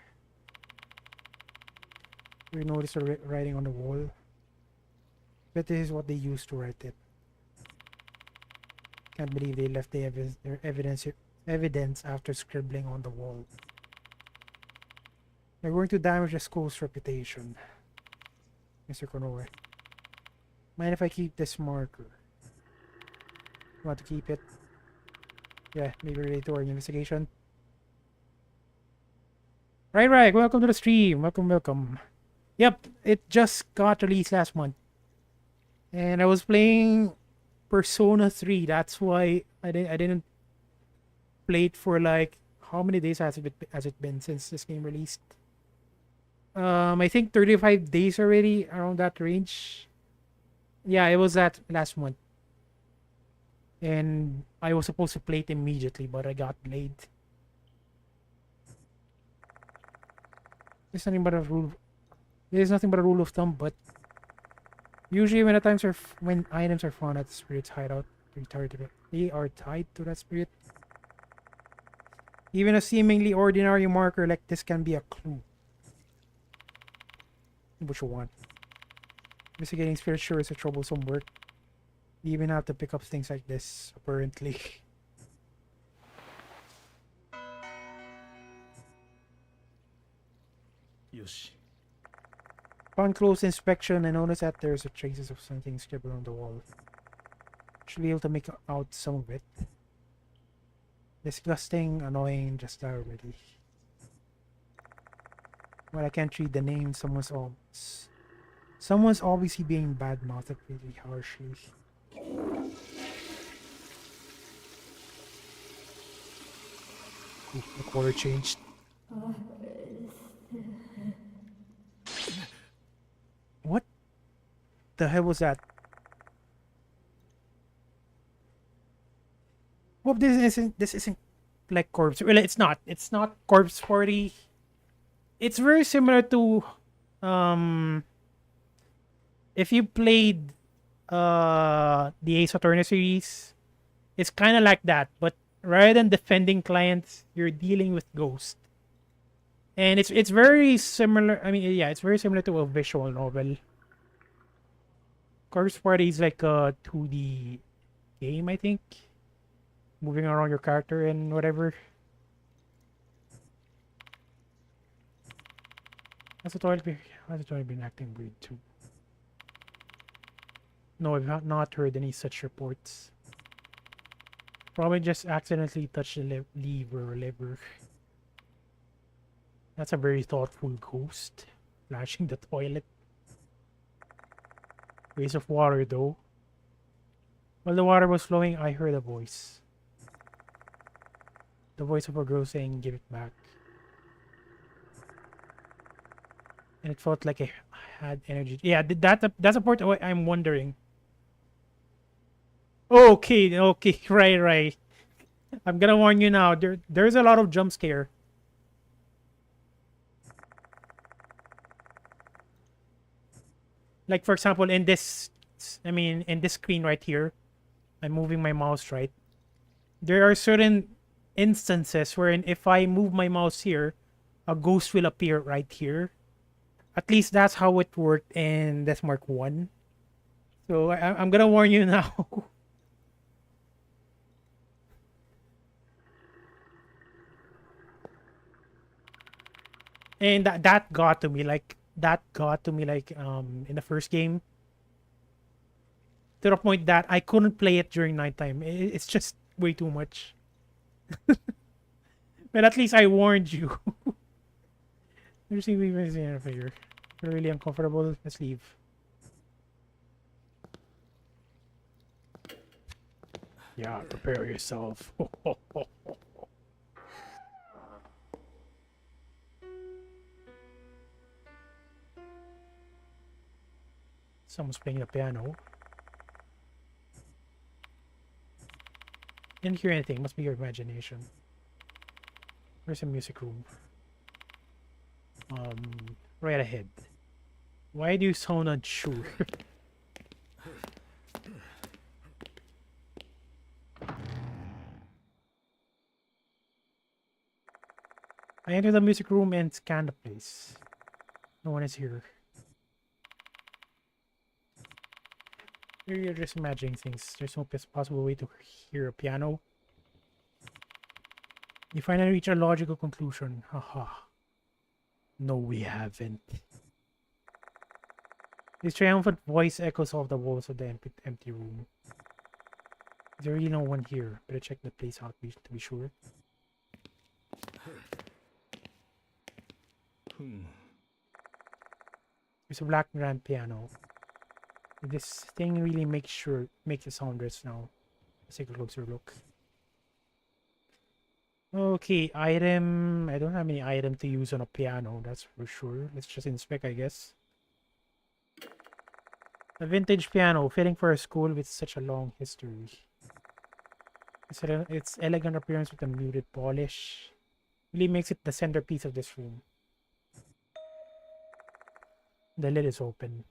[SPEAKER 1] You notice the writing on the wall. But this is what they used to write it. Can't believe they left the evidence after scribbling on the wall. They're going to damage the school's reputation. Mr. Konoe. Mind if I keep this marker? You want to keep it? Yeah, maybe related to our investigation. Right, welcome to the stream. Welcome. Yep, it just got released last month. And I was playing Persona 3. That's why I didn't play it for like how many days has it been since this game released? I think 35 days already, around that range. Yeah, it was that last month. And I was supposed to play it immediately, but I got delayed. There's nothing but a rule of thumb, but usually when items are found at the spirit's hideout, they are tied to that spirit. Even a seemingly ordinary marker like this can be a clue. What you want. Investigating spirit sure is a troublesome work. You even have to pick up things like this, apparently.
[SPEAKER 2] Yoshi.
[SPEAKER 1] Upon close inspection, I noticed that there's traces of something scribbled on the wall. Should be able to make out some of it. Disgusting, annoying, just that already. Well, I can't read the name. Someone's obviously being bad-mouthed really harshly. Ooh, the color changed. the hell was that? Hope this isn't like Corpse. Well, it's not. It's not Corpse Party. It's very similar to if you played the Ace Attorney series, it's kind of like that, but rather than defending clients, you're dealing with ghosts. And it's very similar. I mean, yeah, it's very similar to a visual novel. Corpse Party is like a 2D game, I think. Moving around your character and whatever. Has the toilet been acting weird too? No, I've not heard any such reports. Probably just accidentally touched the lever or lever. That's a very thoughtful ghost. Flashing the toilet. Waste of water though. While the water was flowing, I heard a voice. The voice of a girl saying, "Give it back." And it felt like I had energy. Yeah, that's a part I'm wondering. Okay, right. I'm gonna warn you now. There's a lot of jump scare. Like for example, in this screen right here, I'm moving my mouse, right? There are certain instances wherein if I move my mouse here, a ghost will appear right here. At least that's how it worked in Deathmark 1. So I'm gonna warn you now. And that got to me like in the first game, to the point that I couldn't play it during nighttime. It's just way too much. But at least I warned you. There's even a figure. If you're really uncomfortable, let's leave. Yeah, prepare yourself. Someone's playing the piano. Didn't hear anything. Must be your imagination. Where's the music room? Right ahead. Why do you sound unsure? I enter the music room and scan the place. No one is here. You're just imagining things. There's no possible way to hear a piano. You finally reach a logical conclusion. Haha. No, we haven't. This triumphant voice echoes off the walls of the empty room. Is there really no one here? Better check the place out to be sure. There's a black grand piano. This thing really makes a sound rest now. Let's take a closer look. Okay, item. I don't have any item to use on a piano, that's for sure. Let's just inspect, I guess. A vintage piano, fitting for a school with such a long history. Its elegant appearance with a muted polish really makes it the centerpiece of this room. The lid is open.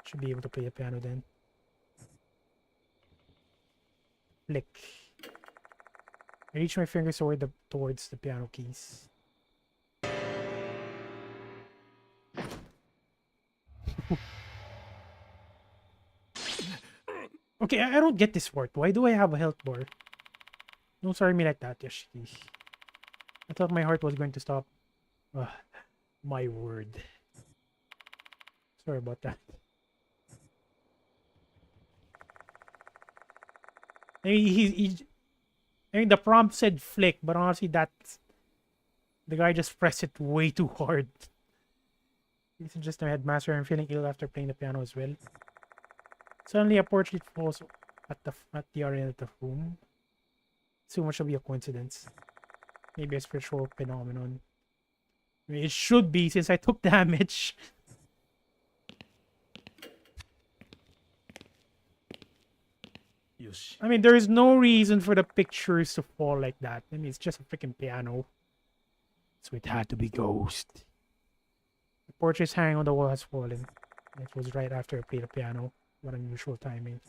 [SPEAKER 1] Should be able to play a piano then. Flick. I reach my fingers towards the piano keys. Okay, I don't get this part. Why do I have a health bar? Don't sorry me like that, Yoshiki. I thought my heart was going to stop. My word. Sorry about that. I mean, the prompt said flick, but honestly, the guy just pressed it way too hard. This is just a headmaster. I'm feeling ill after playing the piano as well. Suddenly, a portrait falls at the other end of the room. Too much will be a coincidence. Maybe a spiritual phenomenon. I mean, it should be since I took damage.
[SPEAKER 2] よし。
[SPEAKER 1] I mean, there is no reason for the pictures to fall like that. I mean, it's just a freaking piano. So it had to be Ghost. The portraits hanging on the wall has fallen. It was right after I played the piano. What unusual timing.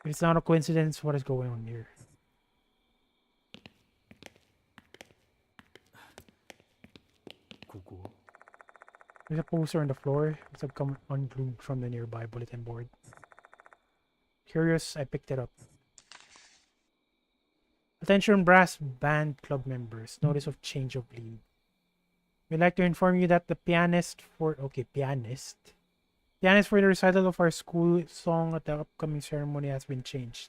[SPEAKER 1] If it's not a coincidence, what is going on here?
[SPEAKER 2] ここ
[SPEAKER 1] There's a poster on the floor. It's unglued from the nearby bulletin board. Curious, I picked it up. Attention brass band club members. Notice of change of lead. We'd like to inform you that the pianist for the recital of our school song at the upcoming ceremony has been changed.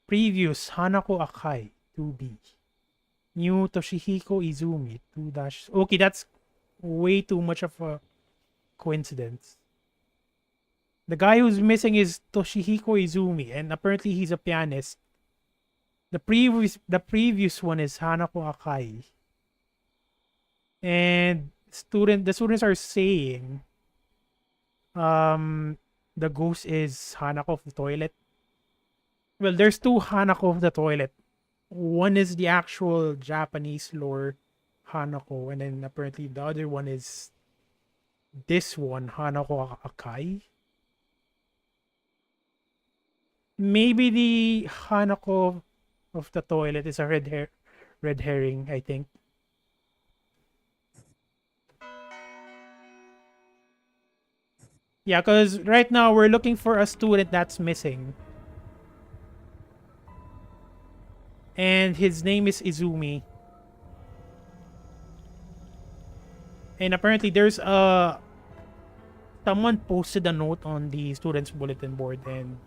[SPEAKER 1] Previous Hanako Akai 2B. New Toshihiko Izumi 2-. Okay, that's way too much of a coincidence. The guy who's missing is Toshihiko Izumi, and apparently he's a pianist. The previous one is Hanako Akai. And the students are saying the ghost is Hanako of the toilet. Well, there's two Hanako of the toilet. One is the actual Japanese lore Hanako, and then apparently the other one is this one, Hanako Akai. Maybe the Hanako of the toilet is a red herring, I think. Yeah, because right now we're looking for a student that's missing. And his name is Izumi. And apparently there's someone posted a note on the students' bulletin board, and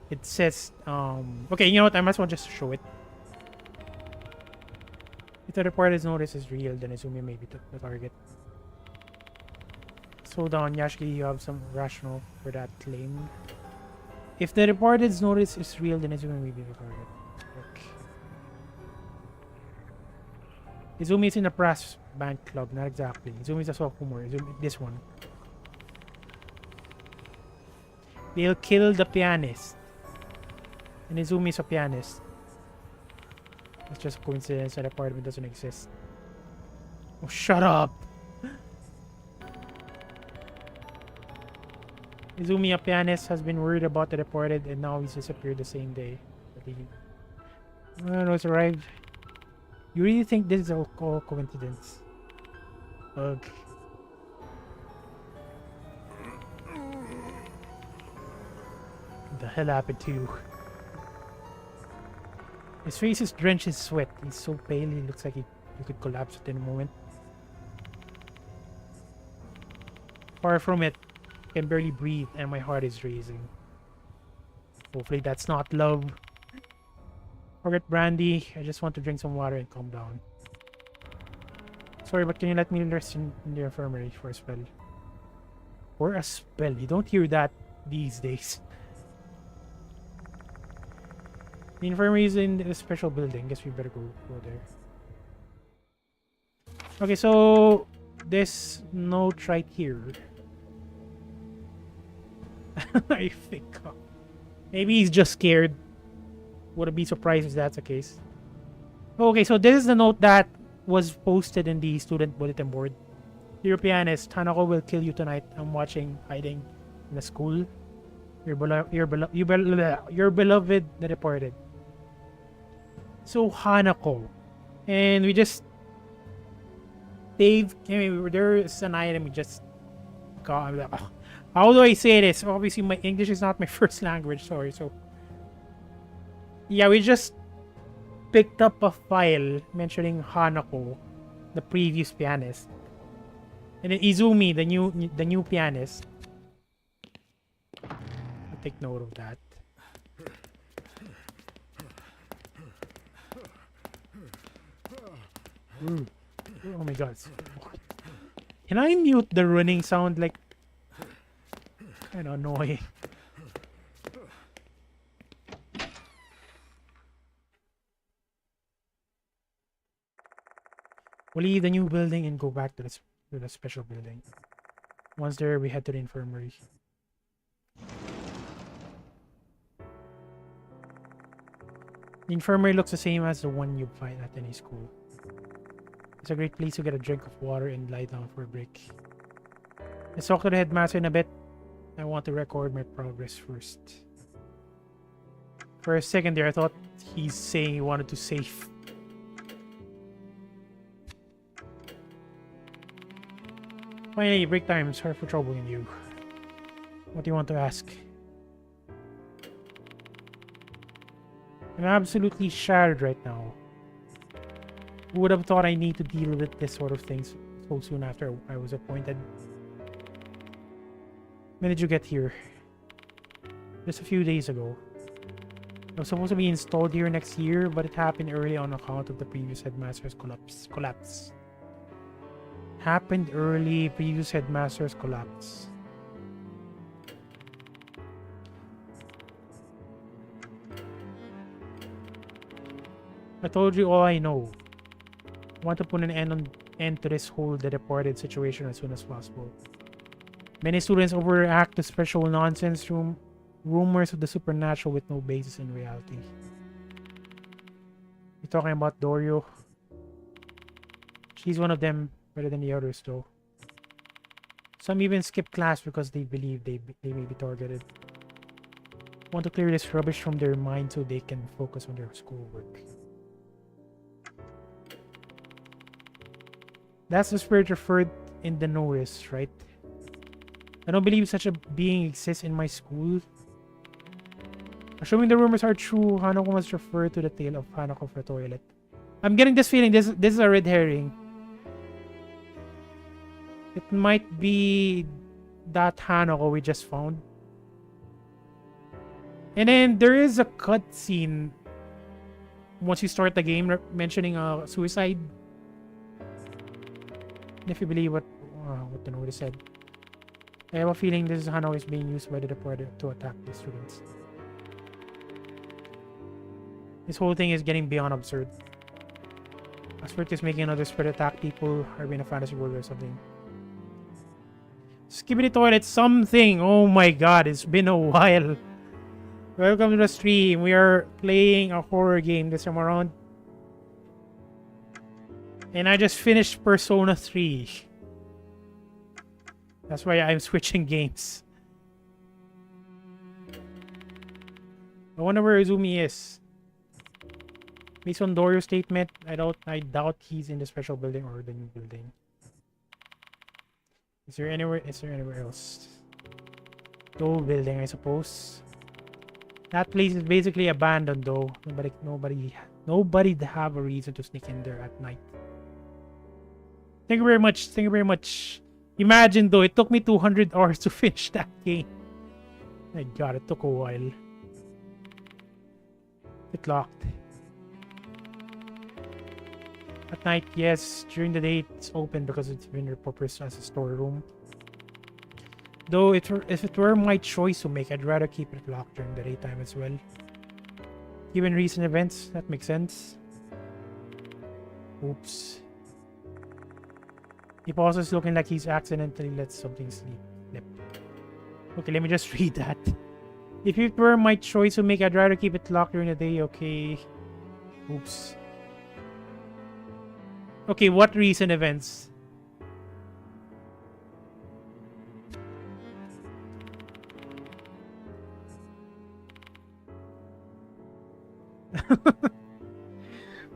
[SPEAKER 1] it says, okay, you know what? I might as well just show it. If the reporter's notice is real, then Izumi may be the target. So down, Yashiki, you have some rationale for that claim. If the reporter's notice is real, then Izumi may be the target. Okay. Izumi is in a brass band club, not exactly. Izumi is a sophomore. Izumi, this one. They'll kill the pianist. And Izumi is a pianist. It's just a coincidence that apartment doesn't exist. Oh, shut up! Izumi, a pianist, has been worried about the reported, and now he's disappeared the same day. When was arrived. You really think this is all coincidence? Ugh. What the hell happened to you? His face is drenched in sweat. He's so pale, he looks like he could collapse at any moment. Far from it. I can barely breathe and my heart is racing. Hopefully that's not love. Forget brandy. I just want to drink some water and calm down. Sorry, but can you let me rest in the infirmary for a spell? For a spell? You don't hear that these days. The infirmary is in a special building. Guess we better go there. Okay, so this note right here. I think maybe he's just scared. Wouldn't be surprised if that's the case. Okay, so this is the note that was posted in the student bulletin board. Dear pianist, Hanako will kill you tonight. I'm watching, hiding in the school. Your beloved, the reported. So Hanako, and we just saved. I mean, there is an item we just got. How do I say this? Obviously, my English is not my first language. Sorry. So, yeah, we just picked up a file mentioning Hanako, the previous pianist, and then Izumi, the new pianist. I'll take note of that. Ooh. Oh my god! Can I mute the running sound? Like, kind of annoying. We'll leave the new building and go back to the special building. Once there, we head to the infirmary. The infirmary looks the same as the one you find at any school. It's a great place to get a drink of water and lie down for a break. Let's talk to the headmaster in a bit. I want to record my progress first. For a second there, I thought he's saying he wanted to save. Finally, break time. Sorry for troubling you. What do you want to ask? I'm absolutely shattered right now. Who would have thought I need to deal with this sort of things so soon after I was appointed? When did you get here? Just a few days ago. I was supposed to be installed here next year, but it happened early on account of the previous headmaster's collapse. Happened early, previous headmaster's collapse. I told you all I know. I want to put an end to this whole departed situation as soon as possible. Many students overact to special nonsense rumors of the supernatural with no basis in reality. You're talking about Dorio? She's one of them, better than the others though. Some even skip class because they believe they may be targeted. Want to clear this rubbish from their mind so they can focus on their schoolwork. That's the spirit referred in the notice, right? I don't believe such a being exists in my school. Assuming the rumors are true, Hanako must refer to the tale of Hanako for the toilet. I'm getting this feeling this is a red herring. It might be that Hanako we just found. And then there is a cutscene once you start the game mentioning a suicide. If you believe what the notice said. I have a feeling this is Hanako is being used by the departed to attack the students. This whole thing is getting beyond absurd. A spirit is making another spirit attack people or in a fantasy world or something. Skibbity toilet something! Oh my god, it's been a while. Welcome to the stream. We are playing a horror game this time around. And I just finished Persona 3. That's why I'm switching games. I wonder where Izumi is. Based on Dorio's statement, I doubt he's in the special building or the new building. Is there anywhere else? The old building, I suppose. That place is basically abandoned though. Nobody have a reason to sneak in there at night. Thank you very much. Thank you very much. Imagine though, it took me 200 hours to finish that game. My god, it took a while. It locked. At night, yes. During the day, it's open because it's been repurposed as a storeroom. Though, if it were my choice to make, I'd rather keep it locked during the daytime as well. Given recent events, that makes sense. Oops. He pauses, looking like he's accidentally let something slip. Okay, let me just read that. If it were my choice to make, I'd rather keep it locked during the day. Okay. Oops. Okay, what recent events?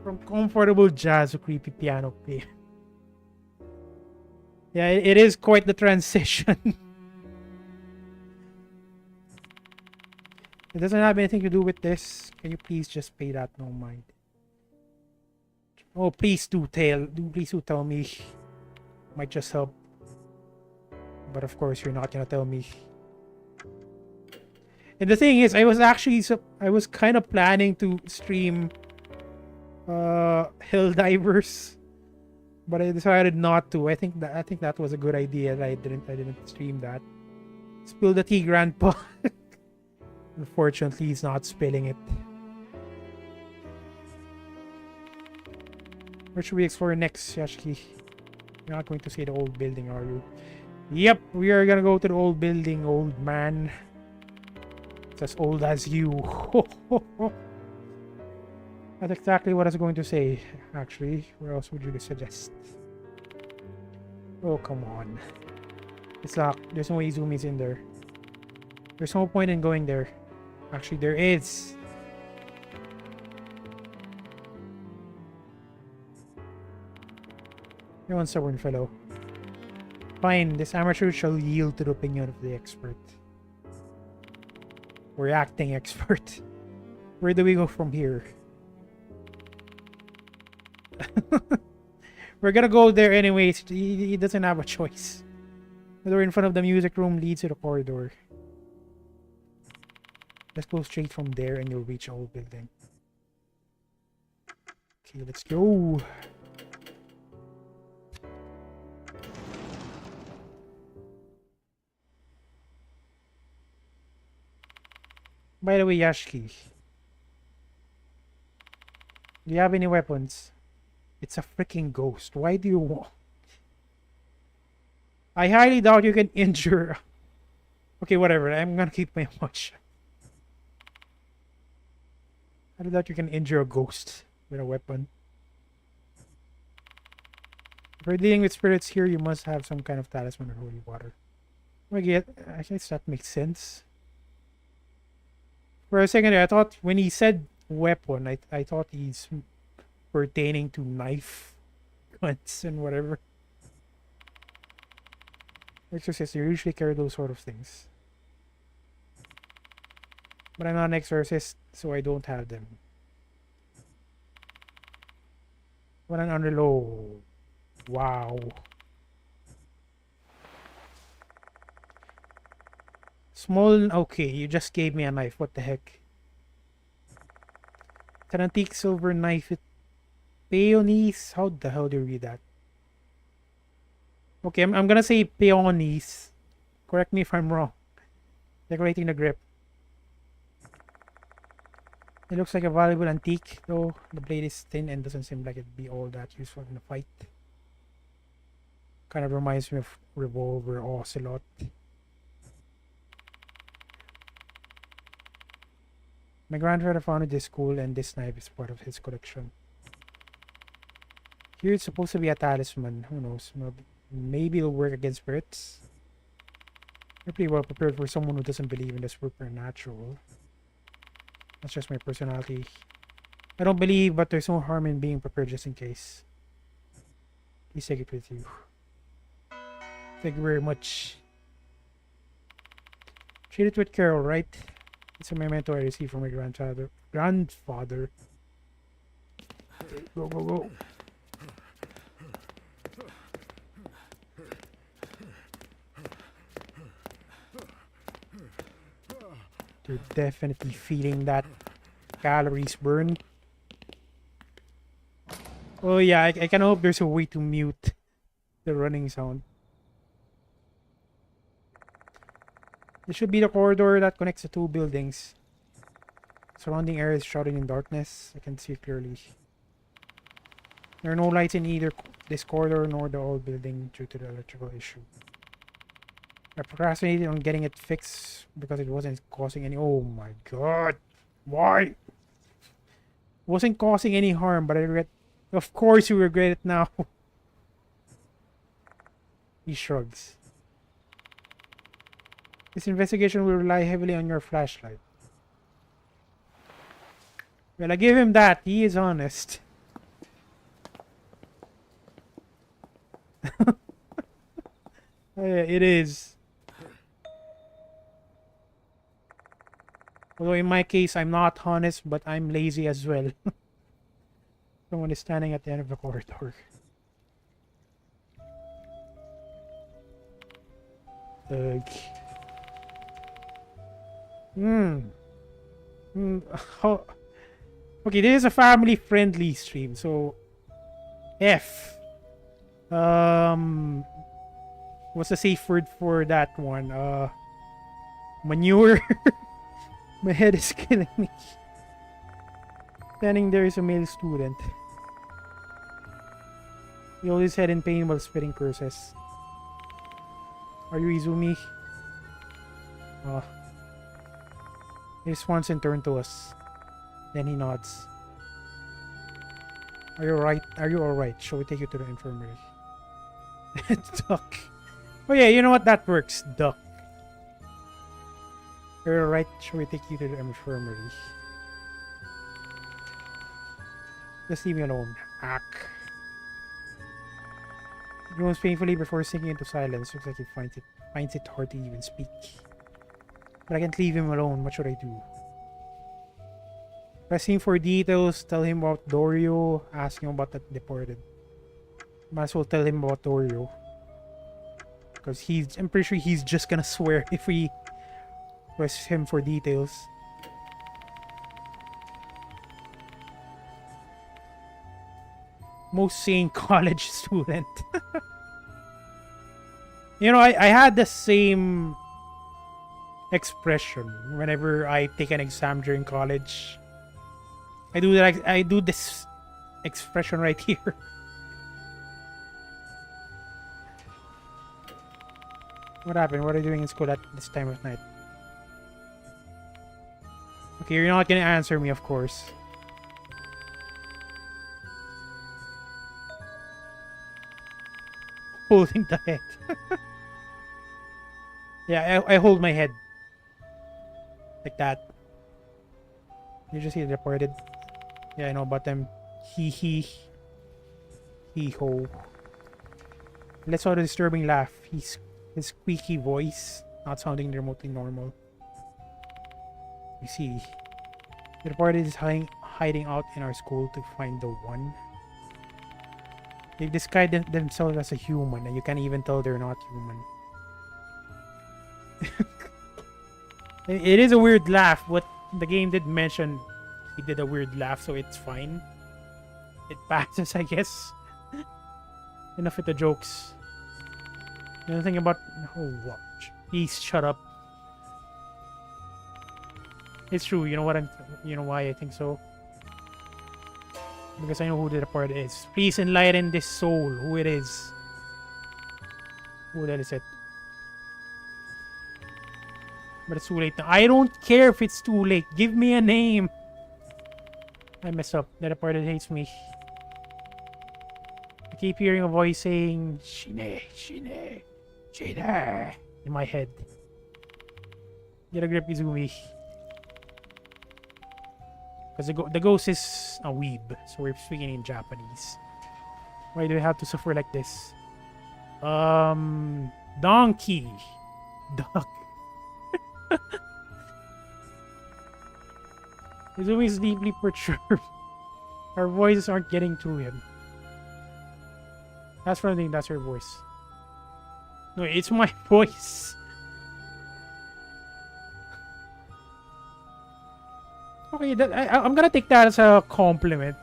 [SPEAKER 1] From comfortable jazz to creepy piano play. Yeah, it is quite the transition. It doesn't have anything to do with this. Can you please just pay that no mind? Oh, please do tell me. Might just help. But of course, you're not gonna tell me. And the thing is, I was kind of planning to stream Helldivers, but I decided not to. I think that was a good idea. That I didn't stream that. Spill the tea, Grandpa. Unfortunately, he's not spilling it. Where should we explore next, Yashiki? You're not going to say the old building, are you? Yep, we are gonna go to the old building, old man. It's as old as you. That's exactly what I was going to say, actually. Where else would you suggest? Oh, come on. It's locked. There's no Izumi's in there. There's no point in going there. Actually, there is. You're one stubborn fellow. Fine, this amateur shall yield to the opinion of the expert. Or acting expert. Where do we go from here? We're gonna go there anyways. He doesn't have a choice. The door in front of the music room leads to the corridor. Let's go straight from there and you'll reach the old building. Okay, let's go. By the way, Yashiki, do you have any weapons? It's a freaking ghost. Why do you want... I highly doubt you can injure... Okay, whatever. I'm gonna keep my watch. I doubt you can injure a ghost with a weapon. If you're dealing with spirits here, you must have some kind of talisman or holy water. I guess that makes sense. For a second there, I thought when he said weapon, I thought he's pertaining to knife, guns, and whatever. Exorcists, you usually carry those sort of things. But I'm not an exorcist, so I don't have them. What an underload. Wow. Small, okay, you just gave me a knife. What the heck? It's an antique silver knife with peonies. How the hell do you read that? Okay, I'm gonna say peonies. Correct me if I'm wrong. Decorating the grip. It looks like a valuable antique, though the blade is thin and doesn't seem like it'd be all that useful in a fight. Kind of reminds me of Revolver Ocelot. My grandfather founded this school and this knife is part of his collection. Here it's supposed to be a talisman. Who knows? Maybe it'll work against spirits. You're pretty well prepared for someone who doesn't believe in the supernatural. That's just my personality. I don't believe, but there's no harm in being prepared just in case. Please take it with you. Thank you very much. Treat it with care, alright? It's a memento I received from my grandfather. Go, go, go. You're definitely feeling that calories burn. Oh yeah, I can hope there's a way to mute the running sound. This should be the corridor that connects the two buildings. Surrounding area is shrouded in darkness. I can see it clearly. There are no lights in either this corridor nor the old building due to the electrical issue. I procrastinated on getting it fixed because it wasn't causing any... Oh my god! Why? It wasn't causing any harm, but I regret... Of course you regret it now. He shrugs. This investigation will rely heavily on your flashlight. Well, I give him that. He is honest. Oh, yeah, it is. Although in my case, I'm not honest, but I'm lazy as well. Someone is standing at the end of the corridor. How... Okay, this is a family-friendly stream, so... F. What's the safe word for that one? Manure? My head is killing me. Standing there is a male student. He holds his head in pain while spitting curses. Are you Izumi? He responds in turn to us. Then he nods. Are you right? Are you alright? Shall we take you to the infirmary? Duck. Oh yeah, you know what? That works. Duck. Are you alright? Shall we take you to the infirmary? Just leave me alone. Ack. He moans painfully before sinking into silence. Looks like he finds it hard to even speak. But I can't leave him alone. What should I do? Press him for details. Tell him about Dorio. Ask him about that deported. Might as well tell him about Dorio. Because I'm pretty sure he's just gonna swear if we press him for details. Most sane college student. You know, I had the same expression whenever I take an exam during college. I do this expression right here. What happened? What are you doing in school at this time of night? Okay, you're not gonna answer me, of course. Holding the head. Yeah, I hold my head. Like that. You just see the deported. Yeah, I know about them. He ho. Let's saw the disturbing laugh. His squeaky voice, not sounding remotely normal. You see, the deported is hiding out in our school to find the one. They've described themselves as a human, and you can't even tell they're not human. It is a weird laugh, but the game did mention he did a weird laugh, so it's fine. It passes, I guess. Enough with the jokes. You know, think about... Oh, watch. Please shut up. It's true, you know what you know why I think so? Because I know who the part is. Please enlighten this soul, who it is. Who that is it? But it's too late now. I don't care if it's too late. Give me a name. I messed up. The departed hates me. I keep hearing a voice saying Shine, Shine, Shine in my head. Get a grip, Izumi. Because the ghost is a weeb, so we're speaking in Japanese. Why do we have to suffer like this? Donkey. Duck. Izumi is deeply perturbed. Our voices aren't getting to him. That's one thing, that's her voice. No, it's my voice. Okay, I'm gonna take that as a compliment.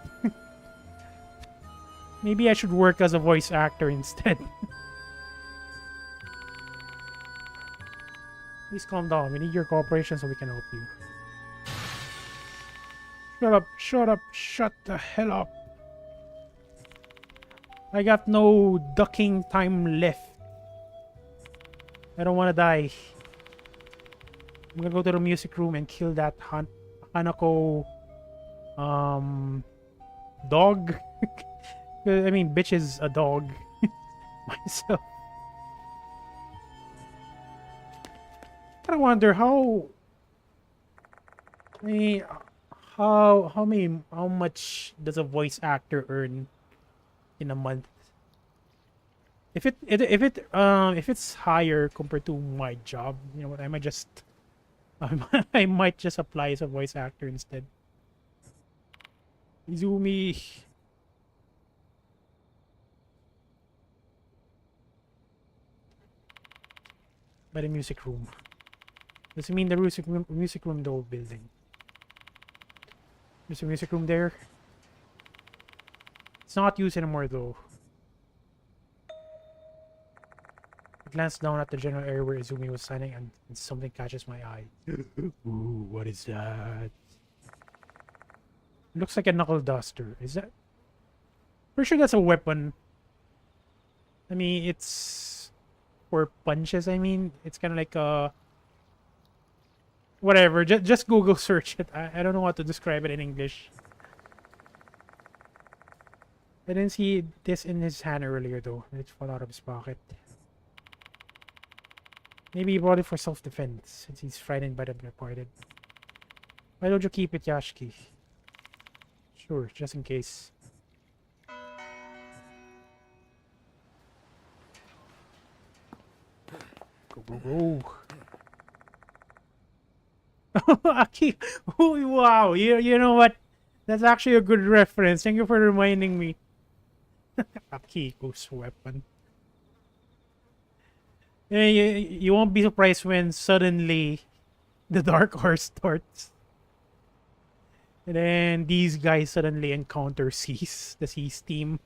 [SPEAKER 1] Maybe I should work as a voice actor instead. Please calm down. We need your cooperation so we can help you. Shut up, shut up, shut the hell up. I got no ducking time left. I don't want to die. I'm gonna go to the music room and kill that Hanako dog. I mean, bitch is a dog. Myself. I wonder how. I mean, how much does a voice actor earn in a month? If it's higher compared to my job, you know what? I might just apply as a voice actor instead. Izumi. By the music room. Does it mean the music room, the old building? There's a music room there. It's not used anymore though. I glance down at the general area where Izumi was signing and something catches my eye. Ooh, what is that? Looks like a knuckle duster. Is that? Pretty sure that's a weapon. I mean, it's for punches. I mean, it's kind of like a... Whatever, just Google search it. I don't know how to describe it in English. I didn't see this in his hand earlier though. It fell out of his pocket. Maybe he brought it for self-defense since he's frightened by the departed. Why don't you keep it, Yashiki? Sure, just in case. Go, go, go. Aki, oh, wow, you know what? That's actually a good reference. Thank you for reminding me. Akiko's weapon. You won't be surprised when suddenly the Dark Horse starts. And then these guys suddenly encounter Cease, the Cease team.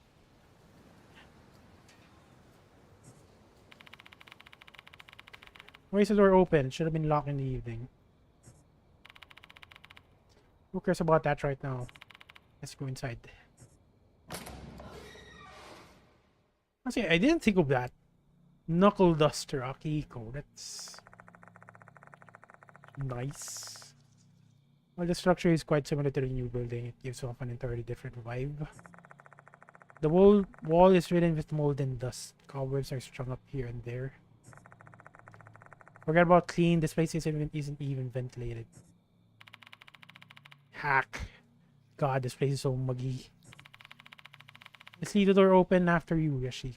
[SPEAKER 1] Why is the door open? It should have been locked in the evening. Who cares about that right now? Let's go inside. Actually, I didn't think of that. Knuckle Duster Akiko. That's nice. While the structure is quite similar to the new building, it gives off an entirely different vibe. The wall is ridden with mold and dust. Cobwebs are strung up here and there. Forget about clean. This place isn't even ventilated. Hack. God, this place is so muggy. Let's leave the door open after you, Yashi.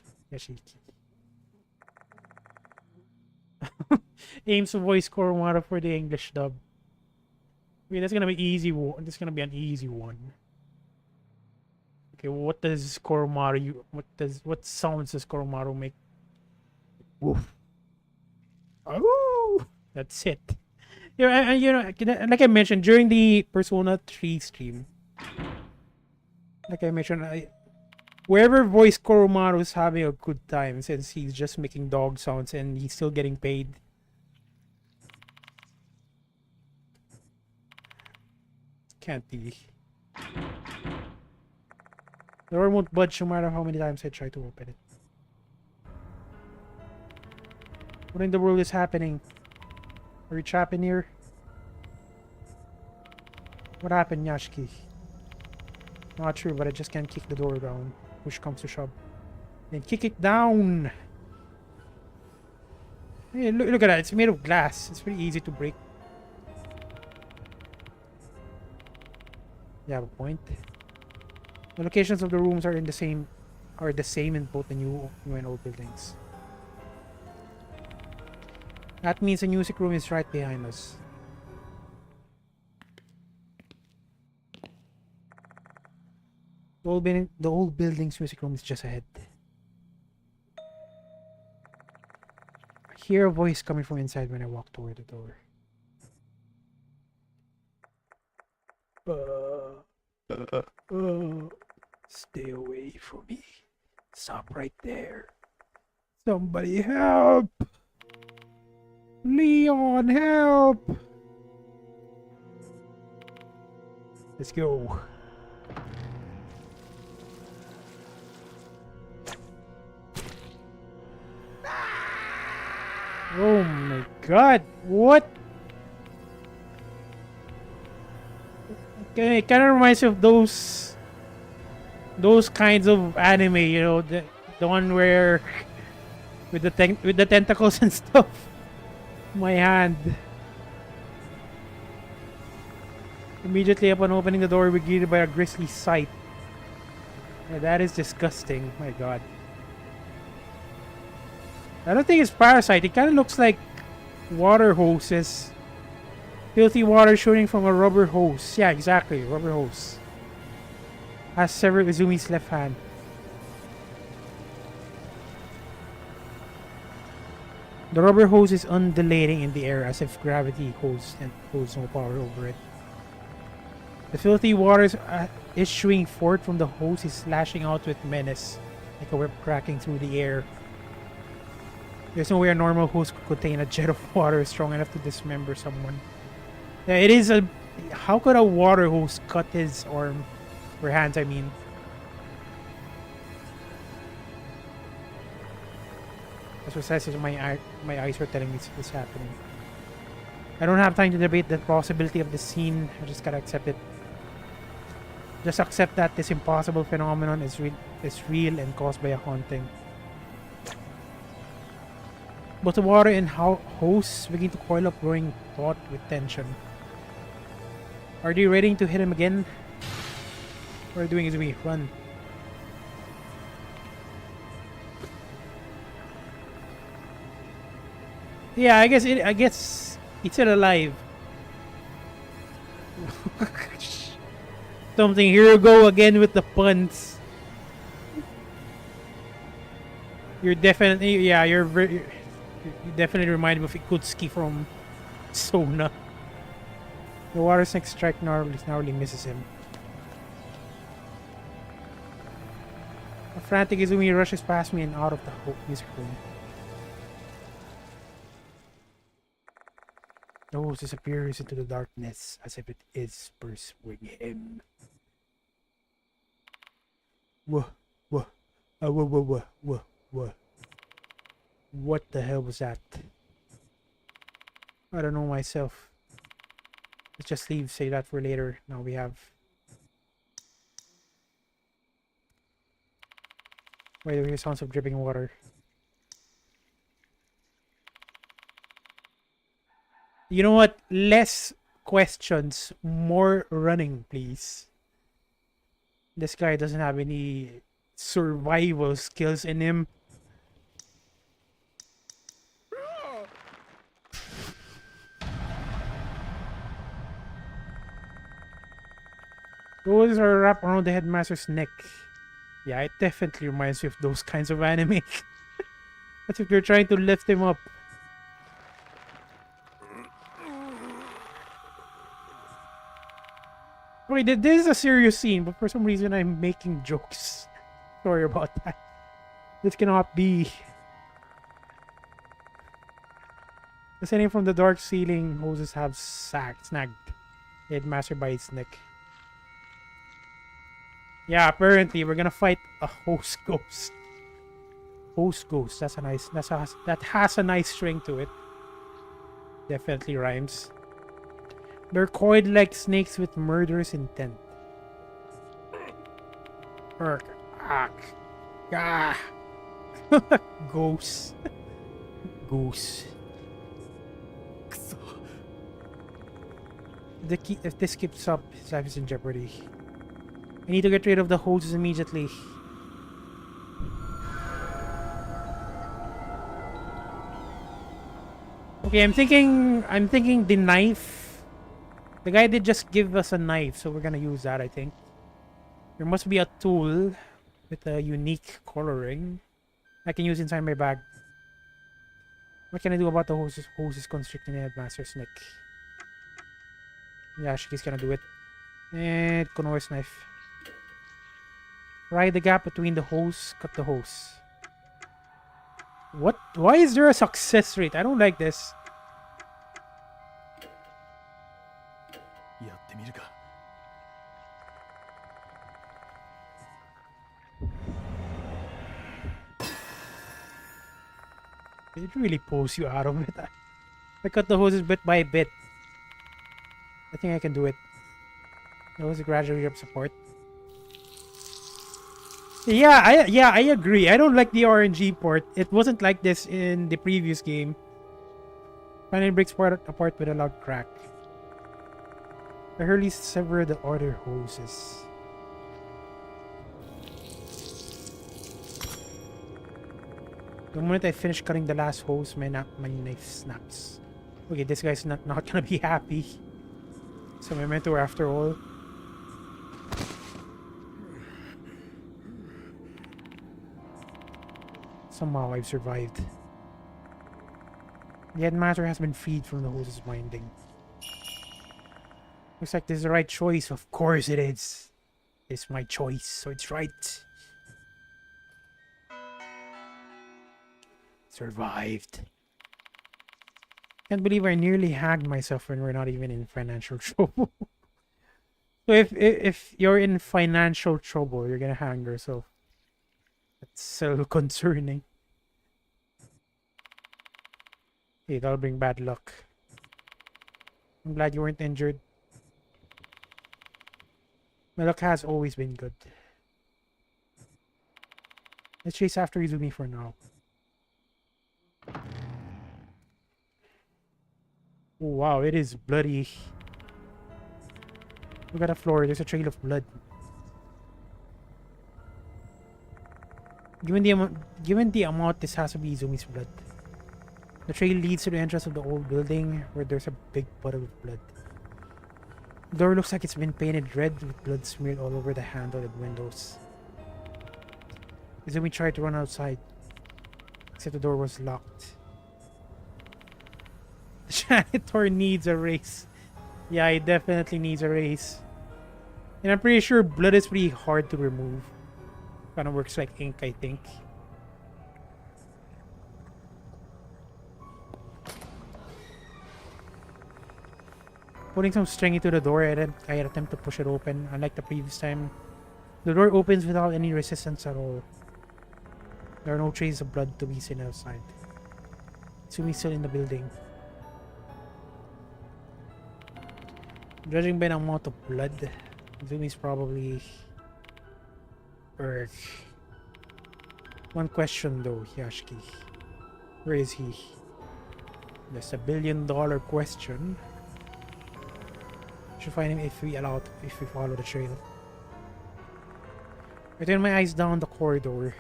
[SPEAKER 1] Aims to voice Koromaru for the English dub. Wait, that's gonna be easy. That's gonna be an easy one. Okay, what does Koromaru? What sounds does Koromaru make? Woof. Oh, that's it. You know, like I mentioned during the Persona 3 stream. Like I mentioned, wherever voice Koromaru is having a good time since he's just making dog sounds and he's still getting paid. Can't be. The door won't budge no matter how many times I try to open it. What in the world is happening? Are we trapped in here? What happened, Yashiki? Not true, but I just can't kick the door down. Push comes to shove. Then kick it down! Hey, look at that. It's made of glass. It's pretty easy to break. You have a point. The locations of the rooms are the same in both the new and old buildings. That means the music room is right behind us. The old building's music room is just ahead. I hear a voice coming from inside when I walk toward the door. Stay away from me. Stop right there. Somebody help! Leon, help! Let's go. Oh my god, what? Okay, it kind of reminds me of those kinds of anime, you know, the one where with the tentacles and stuff. My hand. Immediately upon opening the door, we're greeted by a grisly sight. Yeah, that is disgusting. My god. I don't think it's parasite. It kind of looks like water hoses. Filthy water shooting from a rubber hose. Yeah, exactly. Rubber hose. Has severed Izumi's left hand. The rubber hose is undulating in the air as if gravity holds no power over it. The filthy water issuing forth from the hose is lashing out with menace, like a whip cracking through the air. There's no way a normal hose could contain a jet of water strong enough to dismember someone. Yeah, it is a... How could a water hose cut his arm? Or hands, I mean. That's precisely my eyes were telling me this happening. I don't have time to debate the plausibility of the scene. I just gotta accept it. Just accept that this impossible phenomenon is real and caused by a haunting. But the water in hose begin to coil up, growing taut with tension. Are they ready to hit him again? What are we doing is we run. Yeah, I guess it's still alive. Something. Here you go again with the puns. You're definitely, yeah, you definitely remind me of Ikutsuki from Sona. The water snake strike narrowly misses him. A frantic Izumi rushes past me and out of the music room. The hose disappears into the darkness as if it is pursuing him. Whoa, whoa, whoa, whoa, whoa, whoa, whoa. What the hell was that? I don't know myself. Let's just leave, say that for later. Now we have... Wait, we hear sounds of dripping water. You know what? Less questions, more running, please. This guy doesn't have any survival skills in him. Those are wrapped around the headmaster's neck. Yeah, it definitely reminds me of those kinds of anime. That's if you're trying to lift him up. Wait, this is a serious scene, but for some reason I'm making jokes. Sorry about that. This cannot be. Descending from the dark ceiling, hoses have snagged the headmaster by its neck. Yeah, apparently we're gonna fight a host ghost. Host ghost. That has a nice string to it. Definitely rhymes. They're coiled like snakes with murderous intent. Ghost. Goose. If this keeps up, his life is in jeopardy. I need to get rid of the hoses immediately. Okay, I'm thinking the knife. The guy did just give us a knife, so we're gonna use that, I think. There must be a tool with a unique coloring I can use inside my bag. What can I do about the hoses constricting the headmaster's neck? Yeah, she's gonna do it. And Konoe's knife. Pry the gap between the hose, cut the hose. What? Why is there a success rate? I don't like this. It really pulls you out of it. I cut the hoses bit by bit. I think I can do it. The hose gradually up support. Yeah, I agree. I don't like the RNG port. It wasn't like this in the previous game. Finally breaks apart with a loud crack. I hurriedly sever the other hoses. The moment I finish cutting the last hose, my knife snaps. Okay, this guy's not gonna be happy. So my mentor after all. Somehow I've survived. The headmaster has been freed from the hoses binding. Looks like this is the right choice. Of course it is. It's my choice, so it's right. Survived. Can't believe I nearly hanged myself when we're not even in financial trouble. So if you're in financial trouble, you're gonna hang yourself. That's so concerning. Hey, that'll bring bad luck. I'm glad you weren't injured. My luck has always been good. Let's chase after Izumi for now. Oh, wow, it is bloody. Look at the floor. There's a trail of blood. Given the amount, this has to be Izumi's blood. The trail leads to the entrance of the old building, where there's a big puddle of blood. The door looks like it's been painted red, with blood smeared all over the handle and windows. Izumi tried to run outside, except the door was locked. The janitor needs a race. Yeah, he definitely needs a race. And I'm pretty sure blood is pretty hard to remove. Kind of works like ink, I think. Putting some string into the door, I attempt to push it open. Unlike the previous time, the door opens without any resistance at all. There are no traces of blood to be seen outside. Sumi's still in the building. Judging by the amount of blood, Zumi's probably... One question though, Yashiki. Where is he? That's a $1 billion question. Should find him if we follow the trail. I turn my eyes down the corridor.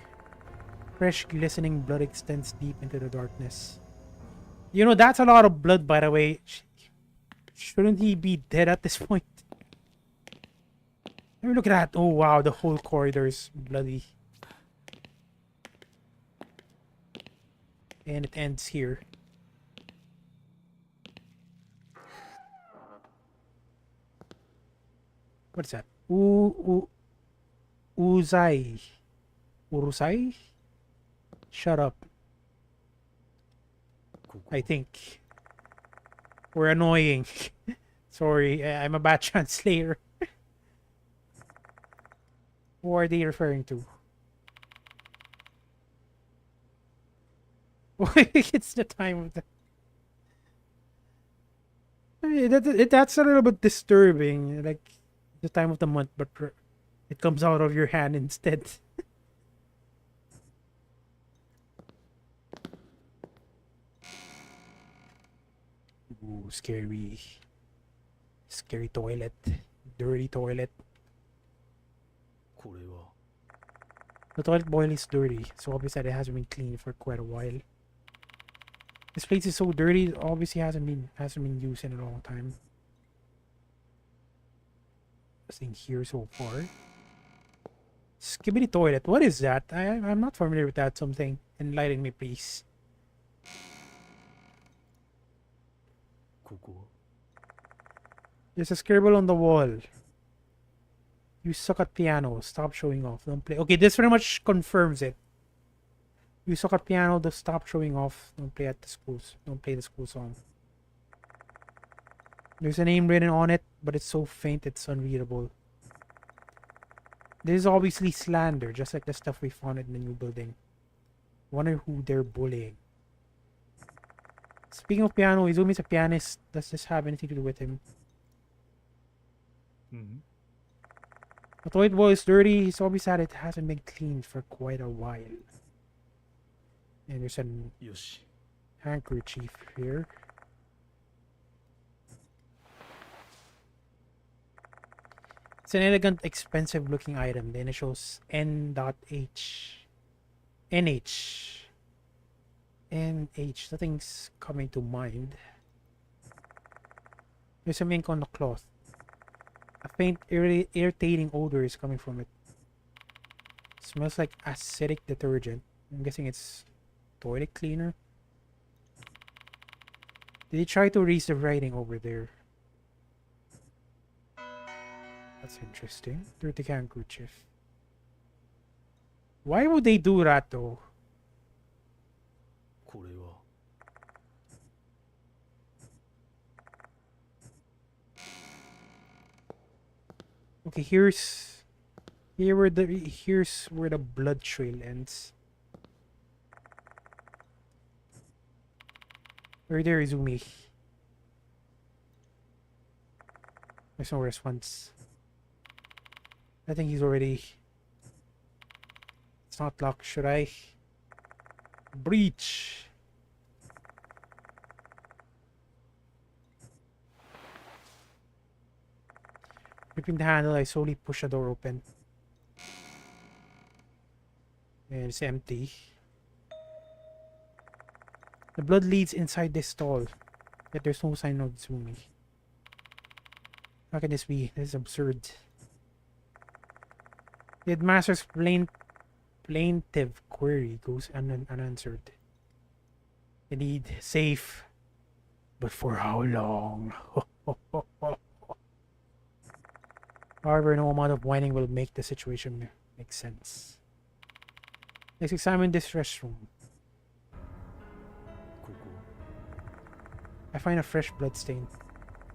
[SPEAKER 1] Fresh glistening blood extends deep into the darkness. You know, that's a lot of blood, by the way. Shouldn't he be dead at this point? Let me look at that. Oh wow, the whole corridor is bloody. And it ends here. What's that? Uzai. Urusai? Shut up. I think. We're annoying. Sorry, I'm a bad translator. Who are they referring to? It's the time of the... I mean, that's a little bit disturbing. Like, the time of the month, but it comes out of your hand instead. Ooh, scary. Scary toilet. Dirty toilet. The toilet bowl is dirty, so obviously it hasn't been cleaned for quite a while. This place is so dirty, it obviously hasn't been used in a long time. Nothing here so far. Skibidi toilet. What is that? I'm not familiar with that something. Enlighten me, please. There's a scribble on the wall. You suck at piano. Stop showing off. Don't play. Okay, this very much confirms it. You suck at piano. Stop showing off. Don't play at the schools. Don't play the school song. There's a name written on it, but it's so faint it's unreadable. This is obviously slander, just like the stuff we found in the new building. Wonder who they're bullying. Speaking of piano, Izumi's a pianist. Does this have anything to do with him? The toilet bowl is dirty. It's obvious that it hasn't been cleaned for quite a while. And there's an handkerchief here. It's an elegant, expensive looking item. The initials N.H. NH. NH. Nothing's coming to mind. There's some ink on the cloth. A faint, irritating odor is coming from it. Smells like acidic detergent. I'm guessing it's toilet cleaner. Did he try to erase the writing over there? That's interesting. Dirty handkerchief. Why would they do that though? Okay, here's where the blood trail ends. Right there, Izumi. There's no response. I think he's already... It's not locked. Should I? Breach. Gripping the handle, I slowly push the door open. And it's empty. The blood leads inside this stall, yet there's no sign of Zumi. How can this be? This is absurd. The headmaster's plaintive query goes unanswered. Indeed, safe. But for how long? However, no amount of whining will make the situation make sense. Let's examine this restroom. I find a fresh blood stain.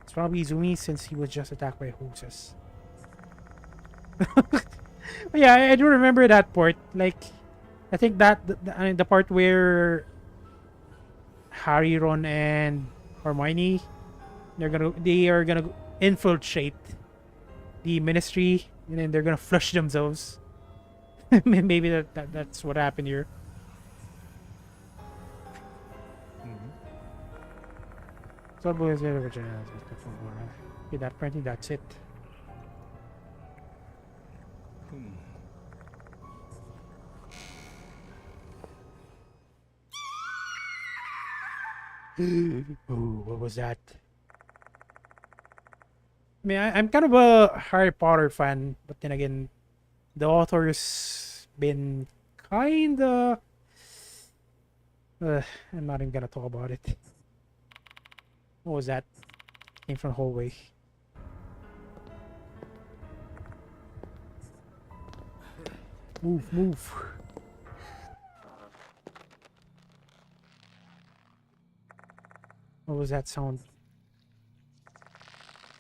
[SPEAKER 1] It's probably Izumi since he was just attacked by hoses. Yeah, I do remember that part. Like, I think that the part where Harry, Ron, and Hermione they are gonna infiltrate the ministry, and then they're gonna flush themselves. Maybe that's what happened here. So okay, that apparently that's it. Ooh, what was that? I mean, I'm kind of a Harry Potter fan, but then again, the author's been kinda... I'm not even gonna talk about it. What was that? Came from the hallway. Move, move. What was that sound?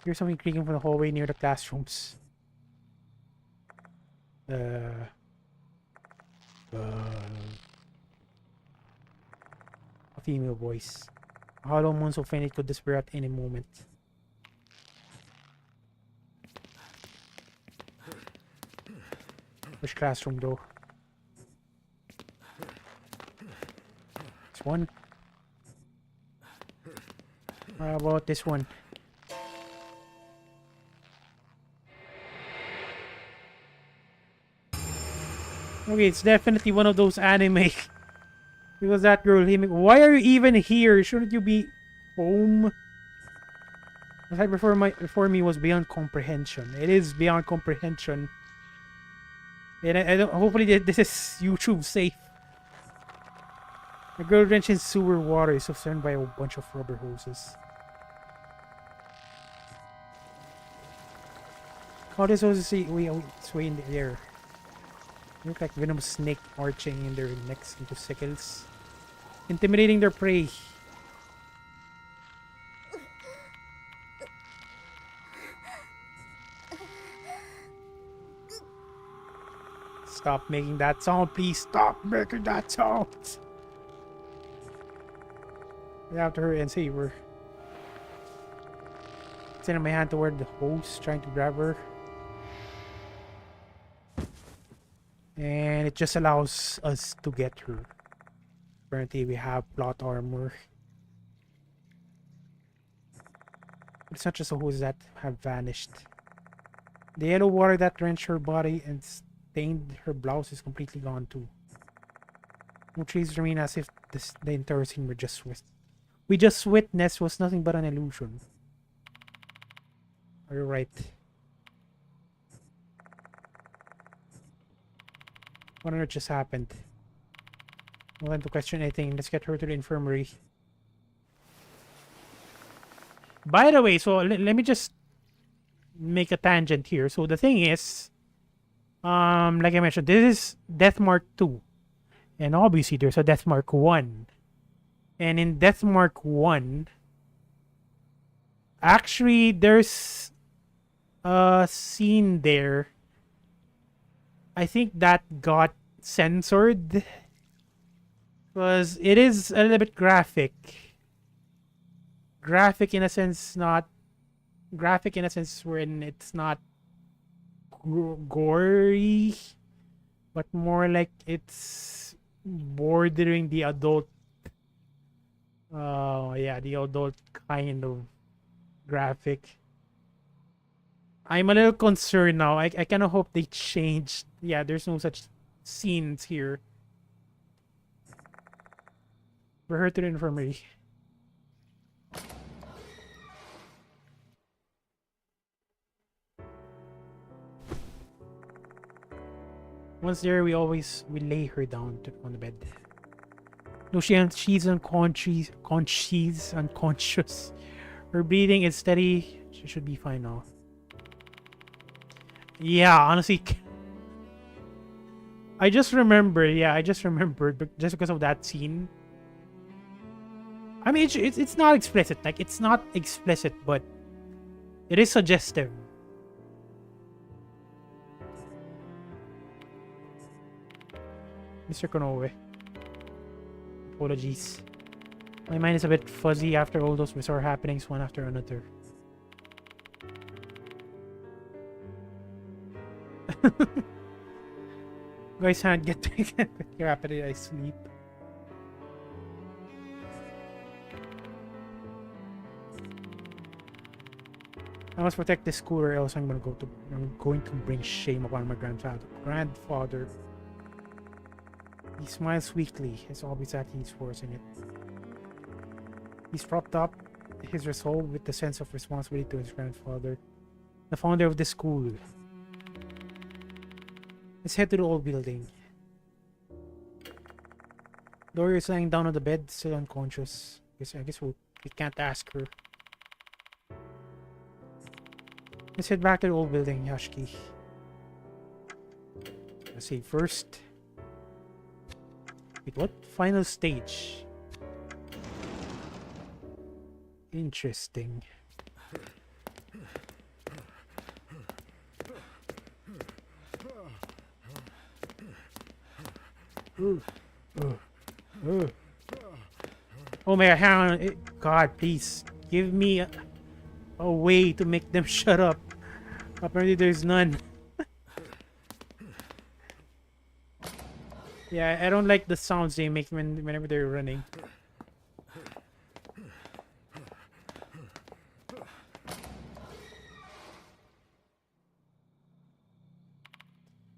[SPEAKER 1] Here's something creaking from the hallway near the classrooms. A female voice. A hollow moon so faint it could disappear at any moment. Which classroom though? This one? How about this one? Okay, it's definitely one of those anime. Because that girl, why are you even here? Shouldn't you be home? The sight before me was beyond comprehension. It is beyond comprehension. And I don't, hopefully this is YouTube safe. The girl drenched in sewer water is surrounded by a bunch of rubber hoses. How does hoses sway in the air? They look like venomous snake arching in their necks into sickles, intimidating their prey. Stop making that sound, please. Stop making that sound. I have to hurry and save her. Extending my hand toward the hose, trying to grab her. And it just allows us to get her. Apparently we have plot armor. It's not just the hoses that have vanished. The yellow water that drenched her body and stained her blouse is completely gone too. No traces remain, as if the entire scene we just witnessed was nothing but an illusion. Are you right? What on earth just happened? No time to question anything. Let's get her to the infirmary. By the way, so let me just make a tangent here. So the thing is, like I mentioned, this is Death Mark 2. And obviously there's a Death Mark 1. And in Death Mark 1, actually there's a scene there, I think, that got censored because it is a little bit graphic. Graphic in a sense wherein it's not gory, but more like it's bordering the adult. Yeah, the adult kind of graphic. I'm a little concerned now. I kind of hope they changed. Yeah, there's no such scenes here. We're her to the infirmary. Once there, we lay her down on the bed. No, she's unconscious. Her breathing is steady. She should be fine now. Yeah, honestly, I just remembered. Yeah, I just remembered, but just because of that scene. I mean, it's not explicit. Like, it's not explicit, but it is suggestive. Mr. Konoe. Apologies. My mind is a bit fuzzy after all those bizarre happenings, one after another. Guys, can't get rapidly. I sleep. I must protect this school, or else I'm going to bring shame upon my grandfather. He smiles weakly. It's obvious that he's forcing it. He's propped up his resolve with the sense of responsibility to his grandfather, the founder of the school. Let's head to the old building. Dory is lying down on the bed, still unconscious. I guess we can't ask her. Let's head back to the old building, Yashiki. Let's see first. Wait, what? Final stage. Interesting. Oh my god, hang on. God, please. Give me a way to make them shut up. Apparently there's none. Yeah, I don't like the sounds they make whenever they're running.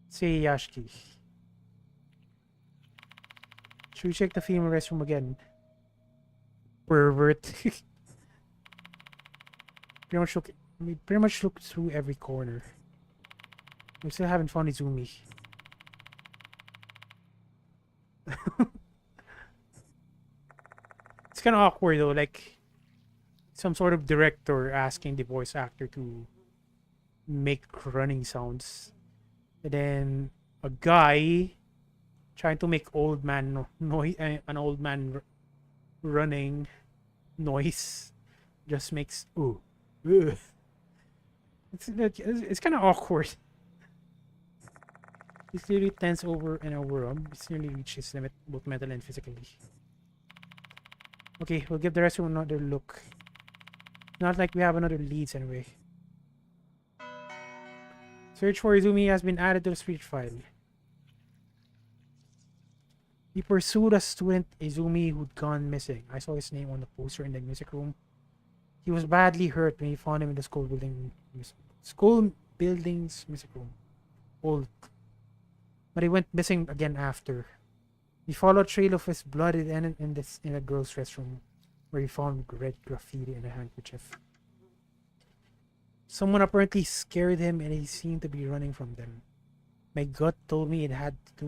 [SPEAKER 1] Say Yashiki. Should we check the female restroom again? Pervert. pretty much look through every corner. We still haven't found Izumi. It's kind of awkward though, like some sort of director asking the voice actor to make running sounds, and then a guy trying to make old man noise, an old man running noise, just makes ooh. Ugh. It's kind of awkward. He's clearly tense over and over. He's nearly reached his limit, both mentally and physically. Okay, we'll give the rest of them another look. Not like we have another leads anyway. Search for Izumi has been added to the street file. We pursued a student, Izumi, who'd gone missing. I saw his name on the poster in the music room. He was badly hurt when we found him in the school building's music room. Old. But he went missing again after. We followed a trail of his blood and ended in a girl's restroom, where he found red graffiti and a handkerchief. Someone apparently scared him, and he seemed to be running from them. My gut told me it had to do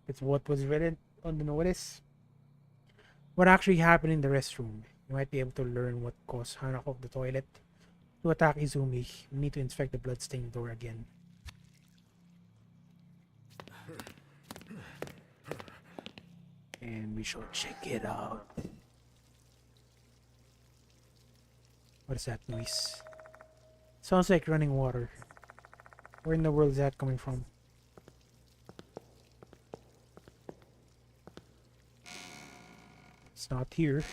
[SPEAKER 1] with what was written on the notice. What actually happened in the restroom? You might be able to learn what caused Hanako of the toilet to attack Izumi. We need to inspect the bloodstained door again. And we shall check it out. What is that noise? Sounds like running water. Where in the world is that coming from? It's not here.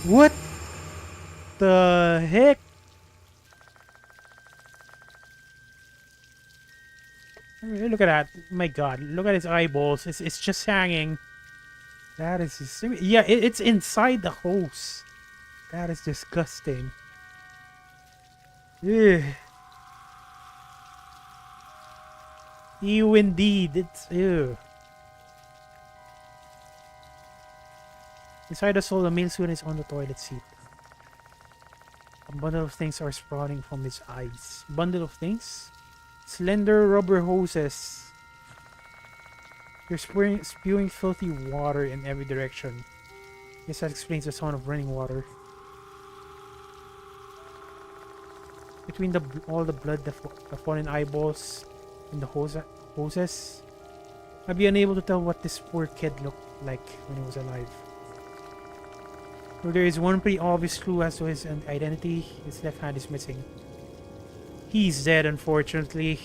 [SPEAKER 1] What the heck? Look at that. My god, look at his eyeballs. It's just hanging. That is just, yeah, it's inside the hose. That is disgusting. Ugh. Ew, indeed. It's ew. Inside the soul, the male student is on the toilet seat. A bundle of things are sprouting from his eyes. Bundle of things? Slender rubber hoses. They're spewing filthy water in every direction. Yes, that explains the sound of running water. Between all the blood, the fallen eyeballs, and the hoses, I'd be unable to tell what this poor kid looked like when he was alive. Though there is one pretty obvious clue as to his identity, his left hand is missing. He's dead, unfortunately.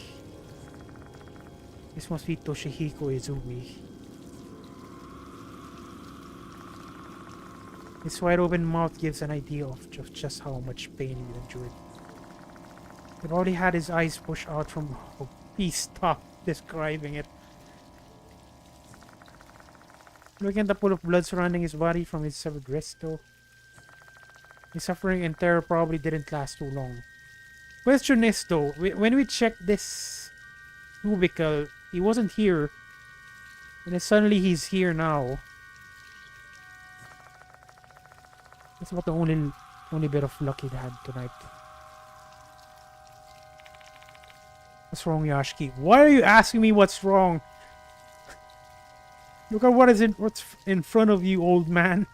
[SPEAKER 1] This must be Toshihiko Izumi. His wide open mouth gives an idea of just how much pain he endured. He already had his eyes pushed out from... Oh, please stop describing it. Looking at the pool of blood surrounding his body from his severed wrist, though. His suffering and terror probably didn't last too long. Question is, though, when we checked this cubicle, he wasn't here. And then suddenly he's here now. That's about the only bit of luck he had tonight. What's wrong, Yashiki? Why are you asking me what's wrong? Look at what's in front of you, old man.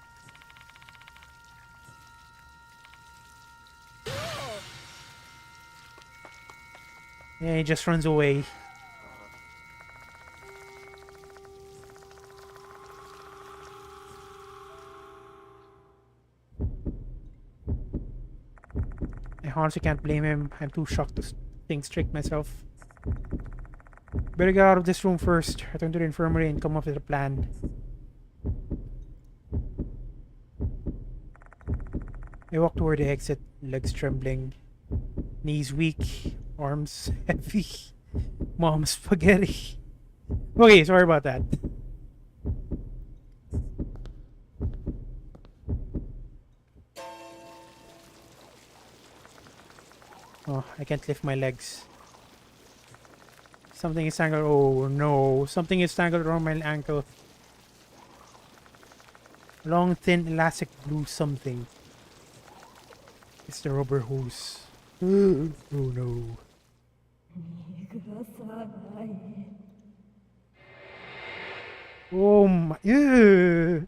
[SPEAKER 1] Yeah, he just runs away. I honestly can't blame him. I'm too shocked to think straight myself. Better get out of this room first. Return to the infirmary and come up with a plan. I walk toward the exit, legs trembling, knees weak, arms heavy, mom spaghetti. Okay, sorry about that. Oh, I can't lift my legs. Something is tangled. Oh no, something is tangled around my ankle. Long, thin, elastic blue something. It's the rubber hose. Oh no. Oh my. Ew.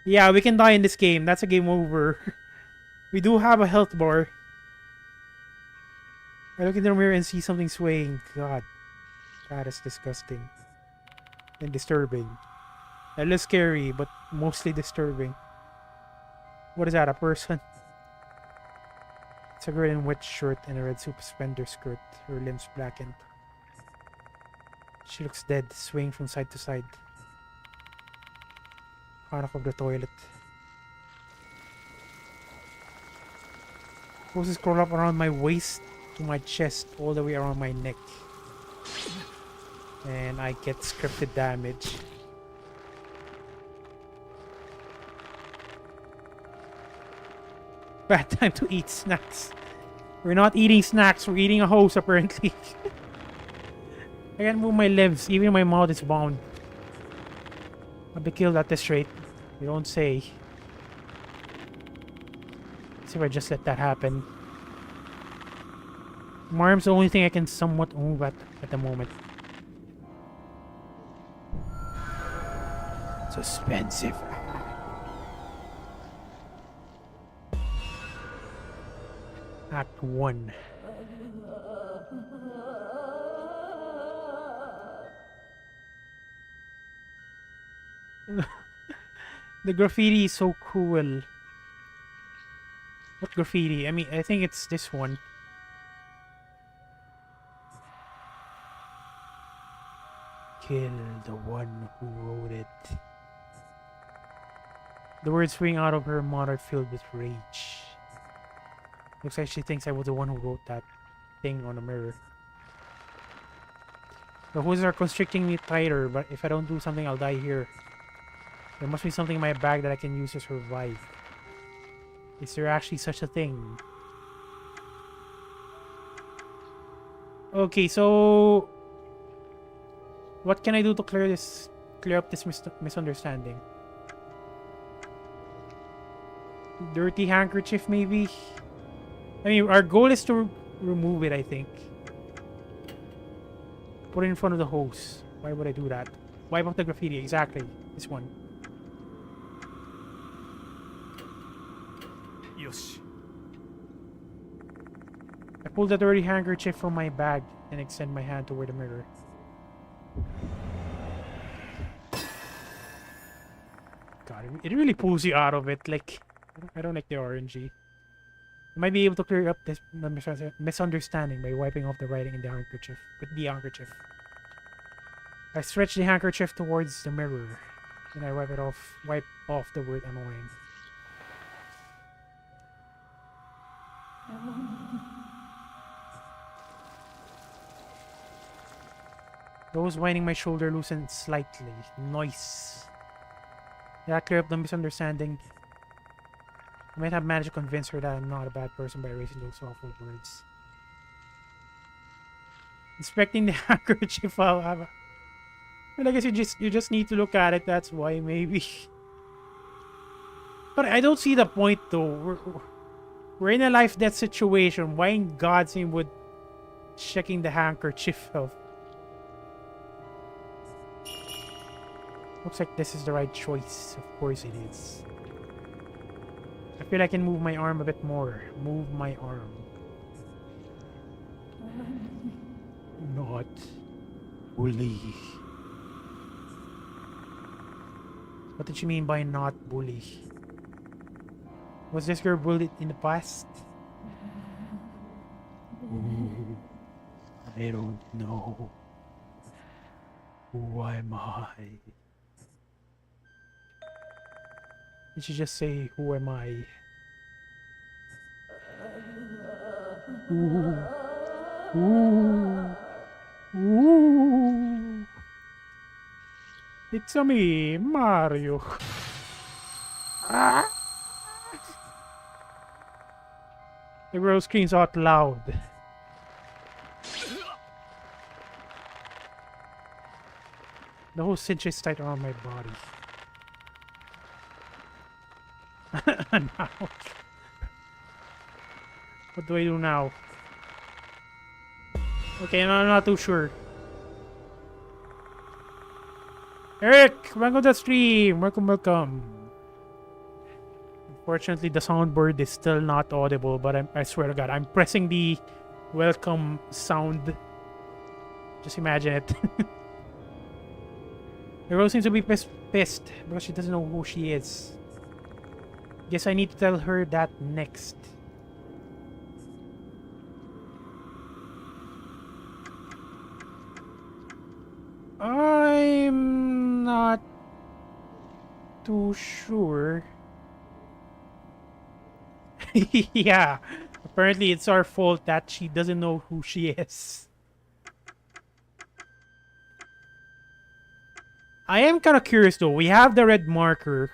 [SPEAKER 1] Yeah, we can die in this game. That's a game over. We do have a health bar. I look in the mirror and see something swaying. God. That is disgusting. And disturbing. A little scary, but mostly disturbing. What is that, a person? It's a girl in a wet shirt and a red suspender skirt. Her limbs blackened. She looks dead, swaying from side to side. Product of the toilet. Hoses crawl up around my waist to my chest, all the way around my neck. And I get scripted damage. Bad time to eat snacks. We're not eating snacks, we're eating a hose apparently. I can't move my limbs, even my mouth is bound. I'll be killed at this rate. You don't say. Let's see if I just let that happen. My arm's the only thing I can somewhat move at the moment. Suspensive. Act 1. The graffiti is so cruel. What graffiti? I mean, I think it's this one. Kill the one who wrote it. The words spring out of her mouth are filled with rage. Looks like she thinks I was the one who wrote that thing on the mirror. The hoses are constricting me tighter, but if I don't do something, I'll die here. There must be something in my bag that I can use to survive. Is there actually such a thing? Okay, so what can I do to clear up this misunderstanding? Dirty handkerchief, maybe? I mean, our goal is to remove it, I think. Put it in front of the hose. Why would I do that? Wipe off the graffiti, exactly. This one.
[SPEAKER 2] Yoshi.
[SPEAKER 1] I pull the dirty handkerchief from my bag and extend my hand toward the mirror. God, it really pulls you out of it. Like, I don't like the orangey. I might be able to clear up this misunderstanding by wiping off the writing in the handkerchief. With the handkerchief. I stretch the handkerchief towards the mirror. Then I wipe off the word annoying. Those winding my shoulder loosened slightly. Nice. Did that clear up the misunderstanding? I might have managed to convince her that I'm not a bad person by erasing those awful words. Inspecting the handkerchief, I'll have a... Well, I guess you just need to look at it. That's why, maybe. But I don't see the point, though. We're in a life-death situation. Why in God's name would checking the handkerchief help? Looks like this is the right choice. Of course it is. I feel I can move my arm a bit more. Move my arm. Not bully. What did you mean by not bully? Was this girl bullied in the past? Ooh, I don't know. Who am I? Did she just say, who am I? Ooh. Ooh. Ooh. It's me, Mario. Ah. The girl screams out loud. The whole cinch is tight around my body. Now. What do I do now? Okay, I'm not too sure. Eric, welcome to the stream. Welcome. Unfortunately, the soundboard is still not audible, but I swear to God, I'm pressing the welcome sound. Just imagine it. The girl seems to be pissed because she doesn't know who she is. Guess I need to tell her that next. I'm not too sure. Yeah, apparently it's our fault that she doesn't know who she is. I am kind of curious though. We have the red marker.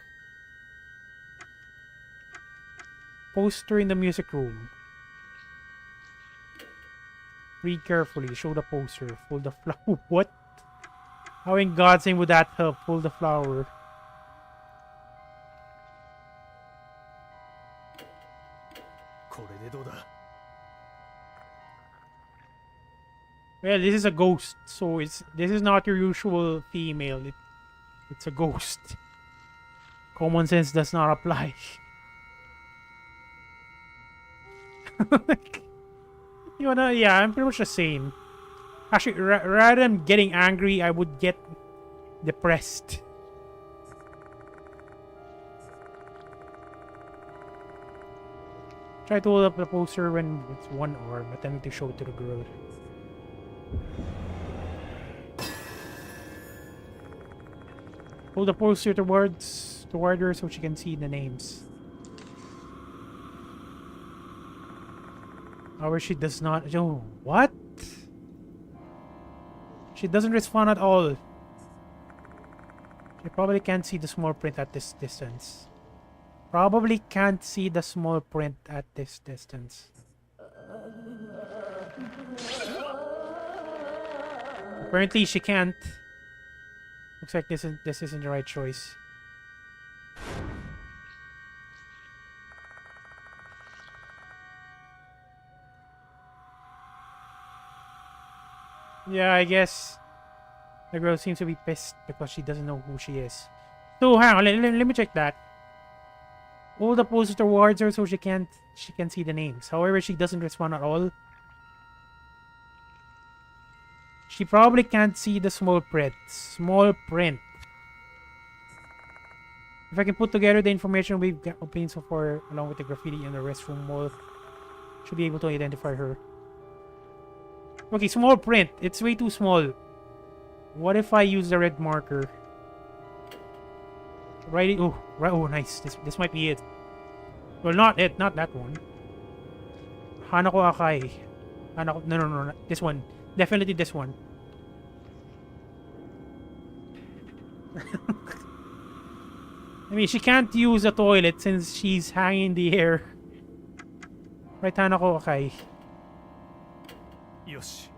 [SPEAKER 1] Poster in the music room. Read carefully. Show the poster. Pull the flower. What? How in God's name would that help? Pull the flower. Well, this is a ghost, so this is not your usual female. It's a ghost. Common sense does not apply. Yeah, I'm pretty much the same. Actually, rather than getting angry, I would get depressed. Try to hold up the poster when it's one arm, attempting to show it to the girl. Hold the poster towards toward her so she can see the names. However, she does not. Oh, what? She doesn't respond at all. She probably can't see the small print at this distance. Probably can't see the small print at this distance. Apparently she can't. Looks like this isn't the right choice. Yeah, I guess the girl seems to be pissed because she doesn't know who she is. So hang on, let me check that. All the poses towards her so she can see the names. However, she doesn't respond at all. She probably can't see the small print. Small print. If I can put together the information we've obtained so far, along with the graffiti in the restroom wall, should be able to identify her. Okay, small print. It's way too small. What if I use the red marker? Right. Oh, right. Oh, nice. This might be it. Well, not it. Not that one. Hanako Akai. Hanako. No. This one. Definitely this one. I mean, she can't use the toilet since she's hanging in the air. Right, Hanako Akai.
[SPEAKER 2] Yoshi.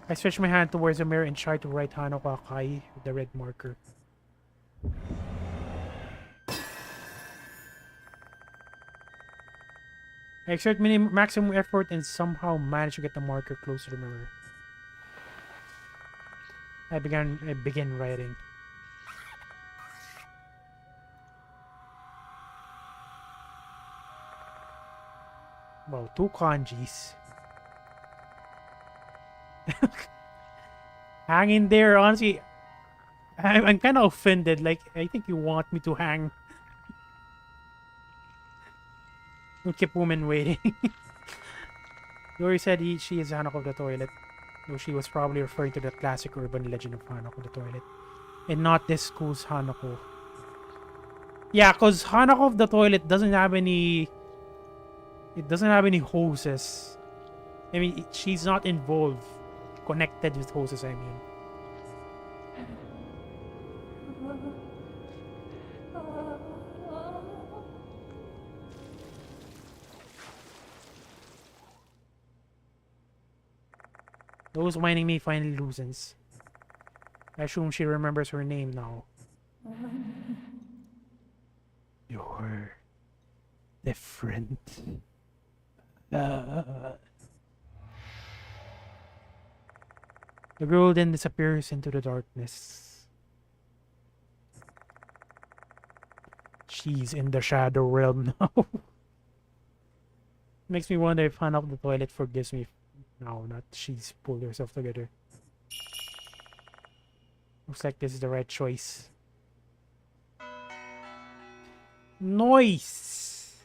[SPEAKER 1] I stretch my hand towards the mirror and try to write Hanako Akai with the red marker. I exert maximum effort and somehow manage to get the marker close to the mirror. I begin writing. Wow, 2 kanjis. Hang in there, honestly. I'm kind of offended. Like, I think you want me to hang. Don't keep women waiting. Yori said she is Hanako of the toilet. Though she was probably referring to the classic urban legend of Hanako the toilet. And not this school's Hanako. Yeah, because Hanako of the toilet doesn't have any... It doesn't have any hoses. I mean, she's not involved. Connected with hoses, I mean. Those whining me finally loosens. I assume she remembers her name now. You're different. The girl then disappears into the darkness. She's in the shadow realm now. Makes me wonder if Hana of the toilet forgives me. No, not she's pulled herself together. Looks like this is the right choice. Noise!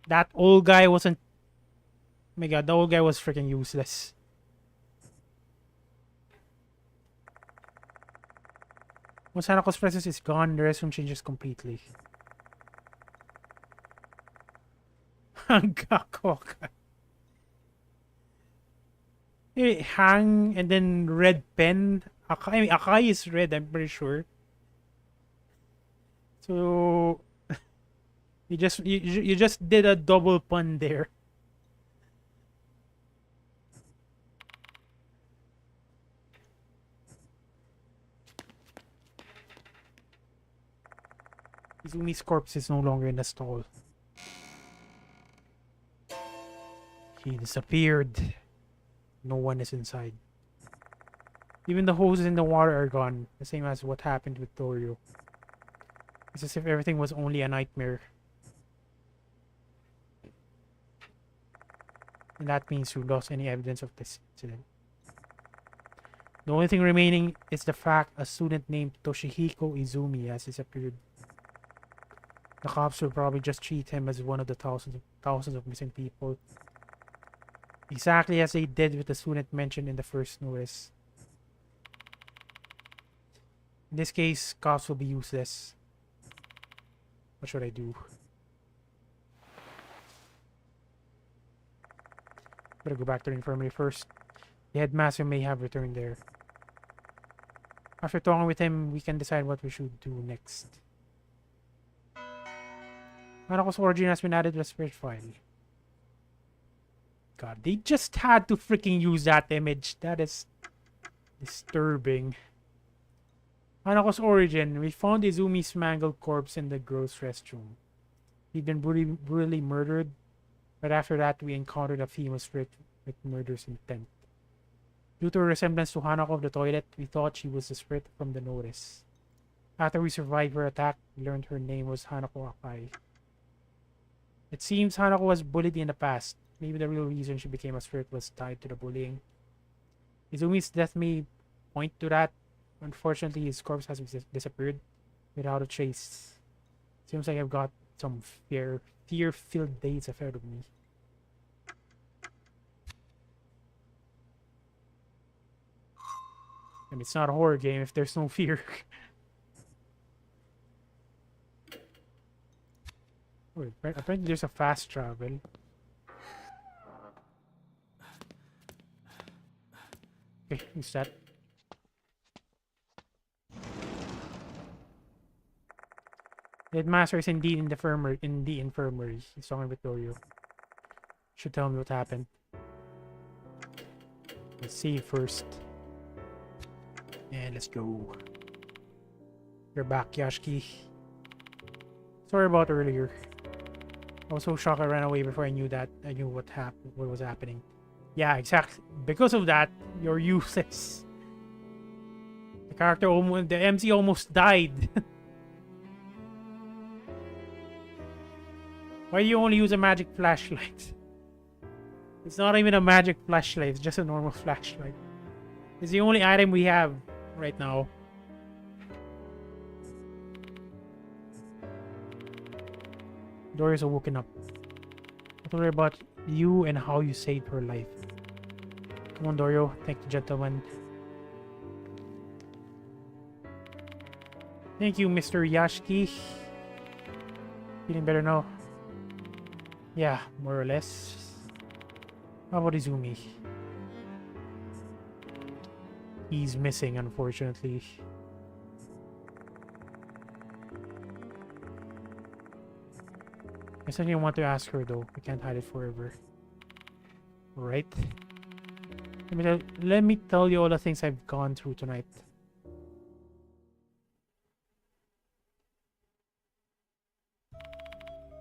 [SPEAKER 1] That old guy wasn't... Oh my god, the old guy was freaking useless. Once Hanako's presence is gone, the restroom changes completely. Hangako. Hang and then red pen. Akai, I mean, Akai is red, I'm pretty sure. So you just did a double pun there. Izumi's corpse is no longer in the stall. He disappeared. No one is inside. Even the hoses in the water are gone, the same as what happened with Torio. It's as if everything was only a nightmare. And that means we lost any evidence of this incident. The only thing remaining is the fact a student named Toshihiko Izumi has disappeared. The cops will probably just treat him as one of the thousands of missing people. Exactly as they did with the student mentioned in the first notice. In this case, cops will be useless. What should I do? Better go back to the infirmary first. The headmaster may have returned there. After talking with him, we can decide what we should do next. Hanako's origin has been added to the spirit file. God, they just had to freaking use that image. That is disturbing. Hanako's origin. We found Izumi's mangled corpse in the girls' restroom. He'd been brutally murdered, but after that we encountered a female spirit with murderous intent. Due to her resemblance to Hanako of the toilet, we thought she was the spirit from the notice. After we survived her attack, we learned her name was Hanako Akai. It seems Hanako was bullied in the past. Maybe the real reason she became a spirit was tied to the bullying. Izumi's death may point to that. Unfortunately, his corpse has disappeared without a trace. Seems like I've got some fear-filled days ahead of me. And it's not a horror game if there's no fear. Wait, apparently there's a fast travel. Okay, who's that? The headmaster is indeed in the infirmary. He's talking with Dorio. Should tell me what happened. Let's see first. And let's go. You're back, Yashiki. Sorry about earlier. I was so shocked I ran away before I knew what was happening. Yeah, exactly. Because of that, you're useless. The MC almost died. Why do you only use a magic flashlight? It's not even a magic flashlight, it's just a normal flashlight. It's the only item we have right now. Dorio's woken up. I told her about you and how you saved her life. Come on, Dorio. Thank the gentleman. Thank you, Mr. Yashiki. Feeling better now? Yeah, more or less. How about Izumi? He's missing, unfortunately. I certainly want to ask her, though. I can't hide it forever. Right? Let me tell you all the things I've gone through tonight.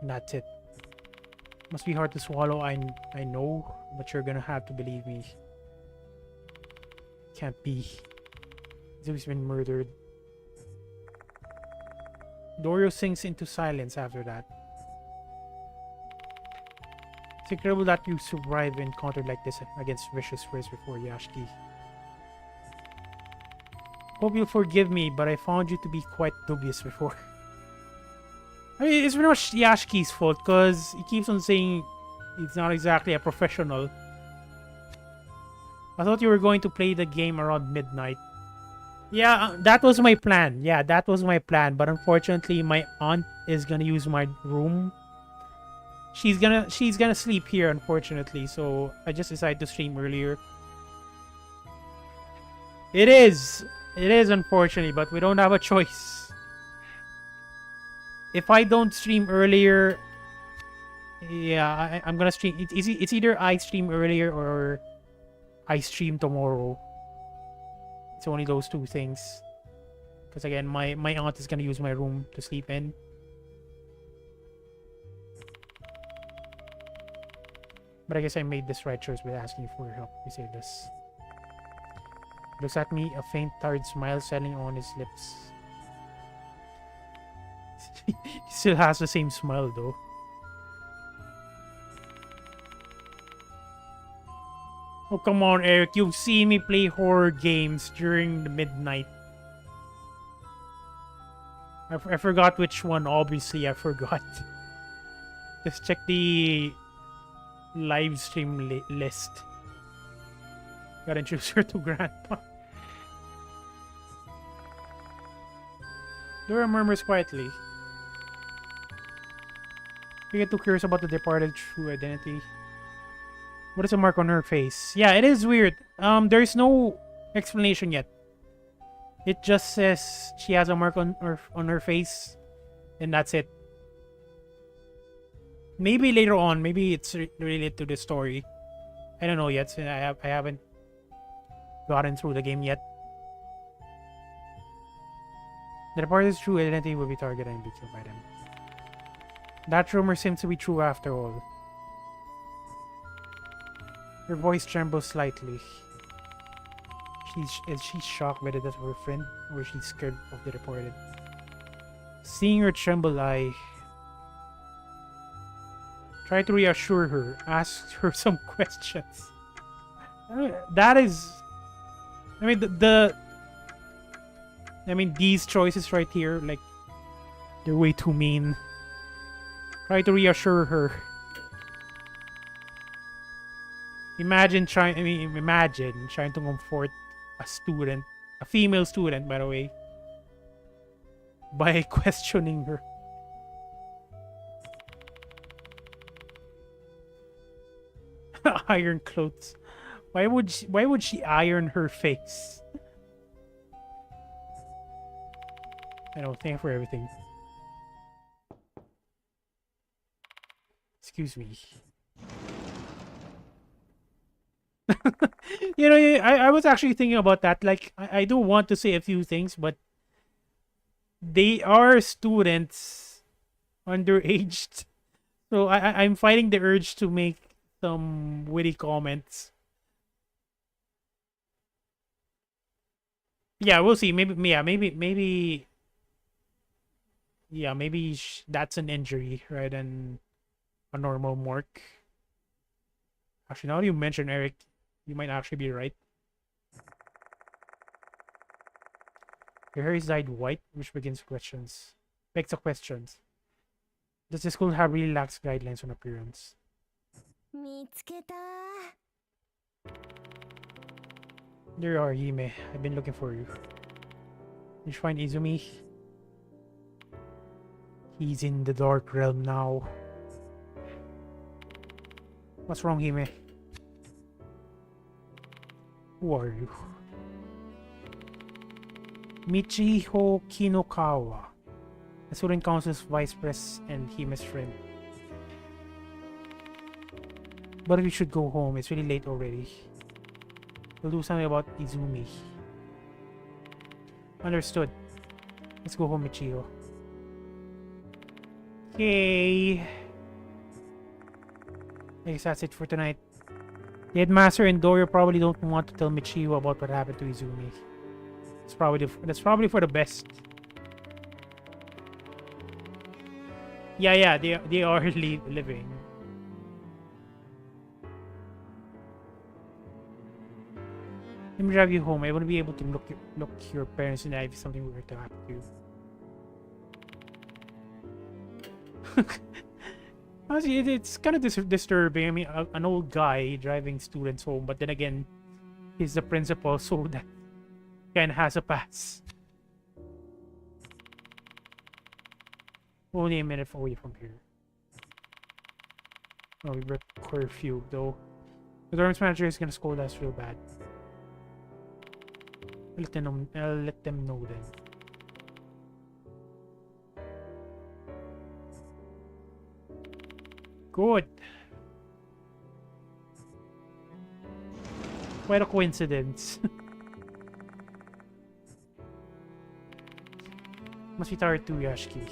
[SPEAKER 1] And that's it. Must be hard to swallow, I know, but you're gonna have to believe me. Can't be. Zumi's been murdered. Dorio sinks into silence after that. It's incredible that you survived an encounter like this against vicious spirits before, Yashiki. Hope you'll forgive me, but I found you to be quite dubious before. I mean, it's pretty much Yashiki's fault, because he keeps on saying he's not exactly a professional. I thought you were going to play the game around midnight. Yeah, that was my plan. Yeah, that was my plan. But unfortunately, my aunt is gonna use my room. She's gonna sleep here, unfortunately. So I just decided to stream earlier. It is unfortunately, but we don't have a choice. If I don't stream earlier, yeah, I'm gonna stream. It's either I stream earlier or I stream tomorrow. It's only those two things. Because again, my aunt is gonna use my room to sleep in. But I guess I made this right choice with asking for your help. We say this. Looks at me, a faint, tired smile settling on his lips. He still has the same smile though. Oh, come on, Eric. You've seen me play horror games during the midnight. I forgot which one. Obviously, I forgot. Just check the live stream list. Gotta introduce her to Grandpa. Dora murmurs quietly. You get too curious about the departed true identity. What is a mark on her face? Yeah, it is weird. There's no explanation yet. It just says she has a mark on her face, and that's it. Maybe later on, maybe it's related to the story. I don't know yet. So I haven't gotten through the game yet. The departed's true identity will be targeted and be killed by them. That rumor seems to be true after all. Her voice trembles slightly. Is she shocked by the death of her friend, or is she scared of the departed? Seeing her tremble, I try to reassure her, ask her some questions. That is, I mean, these choices right here, like, they're way too mean. Try to reassure her. Imagine trying to comfort a student, a female student, by the way, by questioning her. Iron clothes. Why would she iron her face? I don't thank you for everything. Excuse me. You know, I was actually thinking about that. Like, I do want to say a few things, but they are students, underaged. So I'm fighting the urge to make some witty comments. Yeah, we'll see. Maybe. Yeah, maybe that's an injury, right? And a normal mark. Actually, now that you mention Eric, you might actually be right. Your hair is dyed white, which begs questions. Does the school have really lax guidelines on appearance?
[SPEAKER 4] 見つけた。
[SPEAKER 1] There you are, Hime. I've been looking for you. Did you find Izumi? He's in the dark realm now. What's wrong, Hime? Who are you? Michiho Kinokawa, the student council's vice president and Hime's friend. But we should go home. It's really late already. We'll do something about Izumi. Understood. Let's go home, Michiho. Okay. I guess that's it for tonight. The headmaster and Dorio probably don't want to tell Michiho about what happened to Izumi. That's probably for the best. Yeah, they are living. Let me drive you home. I want to be able to look your parents in the eye if something were to happen to you. Honestly, it's kind of disturbing. I mean, an old guy driving students home, but then again, he's the principal, so that kind of has a pass. Only a minute away from here. Oh, we broke curfew, though. The dorms manager is gonna scold us real bad. I'll let them know then. Good. Quite a coincidence. Must be tired too, Yashiki.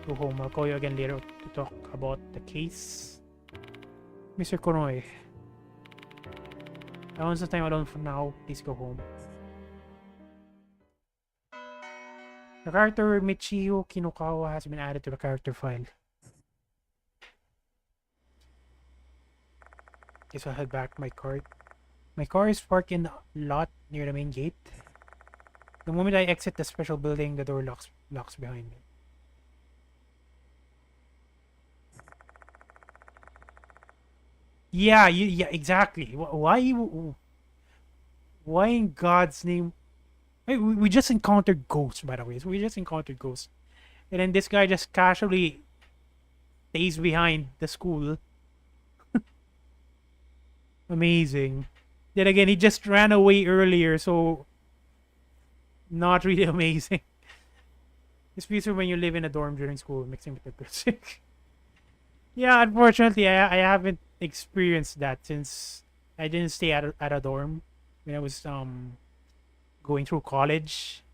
[SPEAKER 1] Go home. I'll call you again later to talk about the case. Mr. Konoe. I want some time alone for now. Please go home. The character Michiho Kinokawa has been added to the character file. Guess I'll head back to my car. My car is parked in the lot near the main gate. The moment I exit the special building, the door locks behind me. Yeah, exactly. Why in God's name? Hey, we just encountered ghosts, by the way. So we just encountered ghosts. And then this guy just casually stays behind the school. Amazing. Then again, he just ran away earlier, so not really amazing. It's peaceful when you live in a dorm during school, mixing with the girls. Yeah, unfortunately, I haven't experienced that since I didn't stay at a dorm when I was going through college.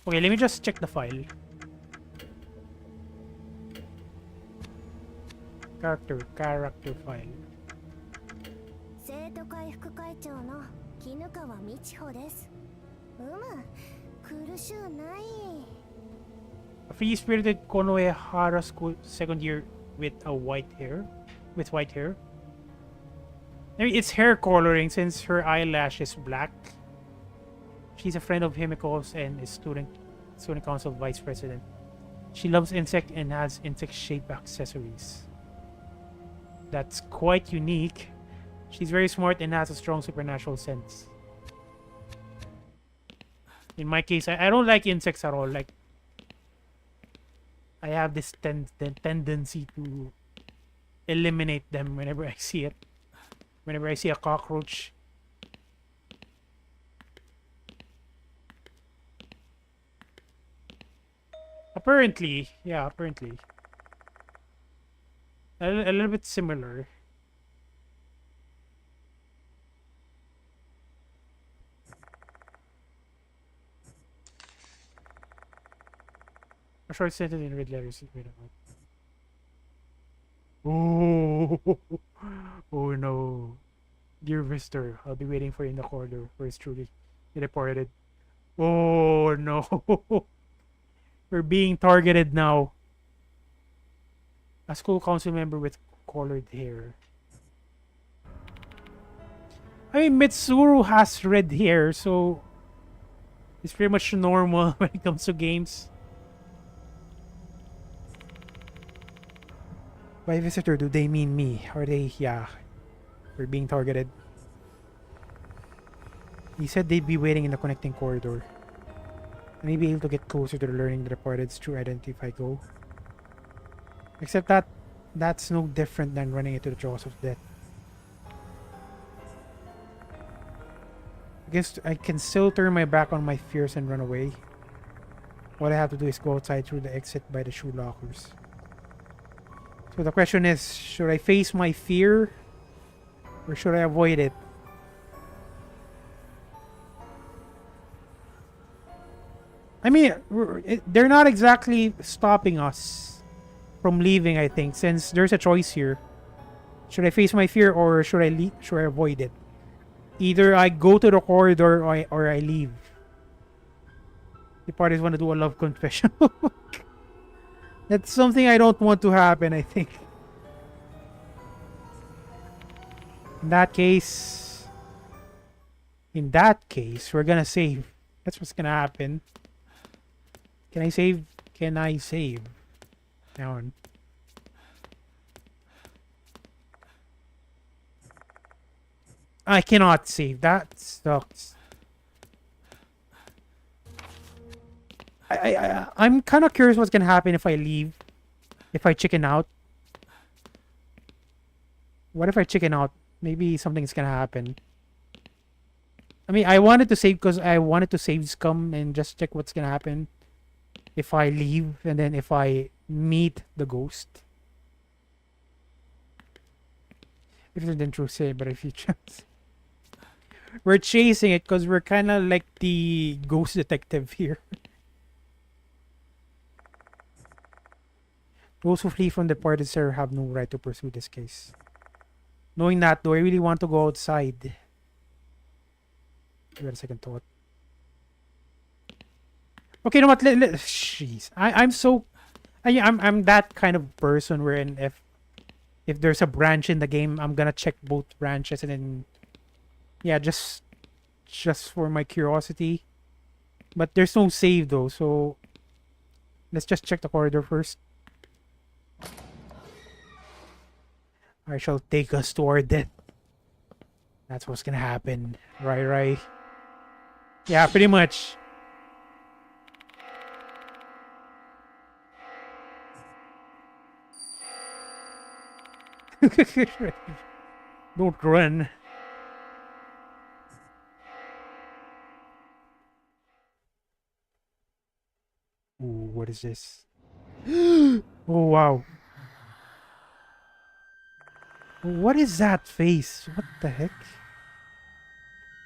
[SPEAKER 1] Okay, let me just check the file. Character file.
[SPEAKER 4] 生徒会副会長の絹川美千穂です。苦しゅうない。
[SPEAKER 1] A free-spirited Konoehara school second year with white hair. I mean, it's hair coloring since her eyelash is black. She's a friend of Himiko's and is student council vice president. She loves insect and has insect-shaped accessories. That's quite unique. She's very smart and has a strong supernatural sense. In my case, I don't like insects at all. Like, I have this tendency to eliminate them whenever I see it. Whenever I see a cockroach. Apparently, yeah, apparently. A little bit similar. A short sentence in red letters. Wait a minute. Oh, oh no. Dear visitor, I'll be waiting for you in the corridor where it's truly reported. Oh no. We're being targeted now. A school council member with colored hair. I mean, Mitsuru has red hair, so it's pretty much normal when it comes to games. By visitor, do they mean me? Are they, yeah, we're being targeted. He said they'd be waiting in the connecting corridor. I may be able to get closer to the learning the reported's true identity if I go. Except that that's no different than running into the jaws of death. I guess I can still turn my back on my fears and run away. All I have to do is go outside through the exit by the shoe lockers. So the question is, should I face my fear or should I avoid it? I mean, they're not exactly stopping us from leaving, I think, since there's a choice here. Should I face my fear or should I avoid it? Either I go to the corridor or I leave. The parties want to do a love confession. That's something I don't want to happen, I think. In that case, we're gonna save. That's what's gonna happen. Can I save? Can I save? Now on. I cannot save. That sucks. I'm kind of curious what's gonna happen if I leave. If I chicken out. What if I chicken out? Maybe something's gonna happen. I mean, I wanted to save because I wanted to save Scum and just check what's gonna happen if I leave and then if I meet the ghost. If it didn't true say, but if you chance. We're chasing it because we're kind of like the ghost detective here. Those who flee from the party, sir, have no right to pursue this case. Knowing that, do I really want to go outside? Give it a second thought. Okay, you know what? Jeez, I'm that kind of person wherein if there's a branch in the game, I'm gonna check both branches and then yeah, just for my curiosity. But there's no save though, so let's just check the corridor first. I shall take us to our death. That's what's gonna happen. Right. Yeah, pretty much. Don't run. Ooh, what is this? Oh, wow. What is that face? What the heck?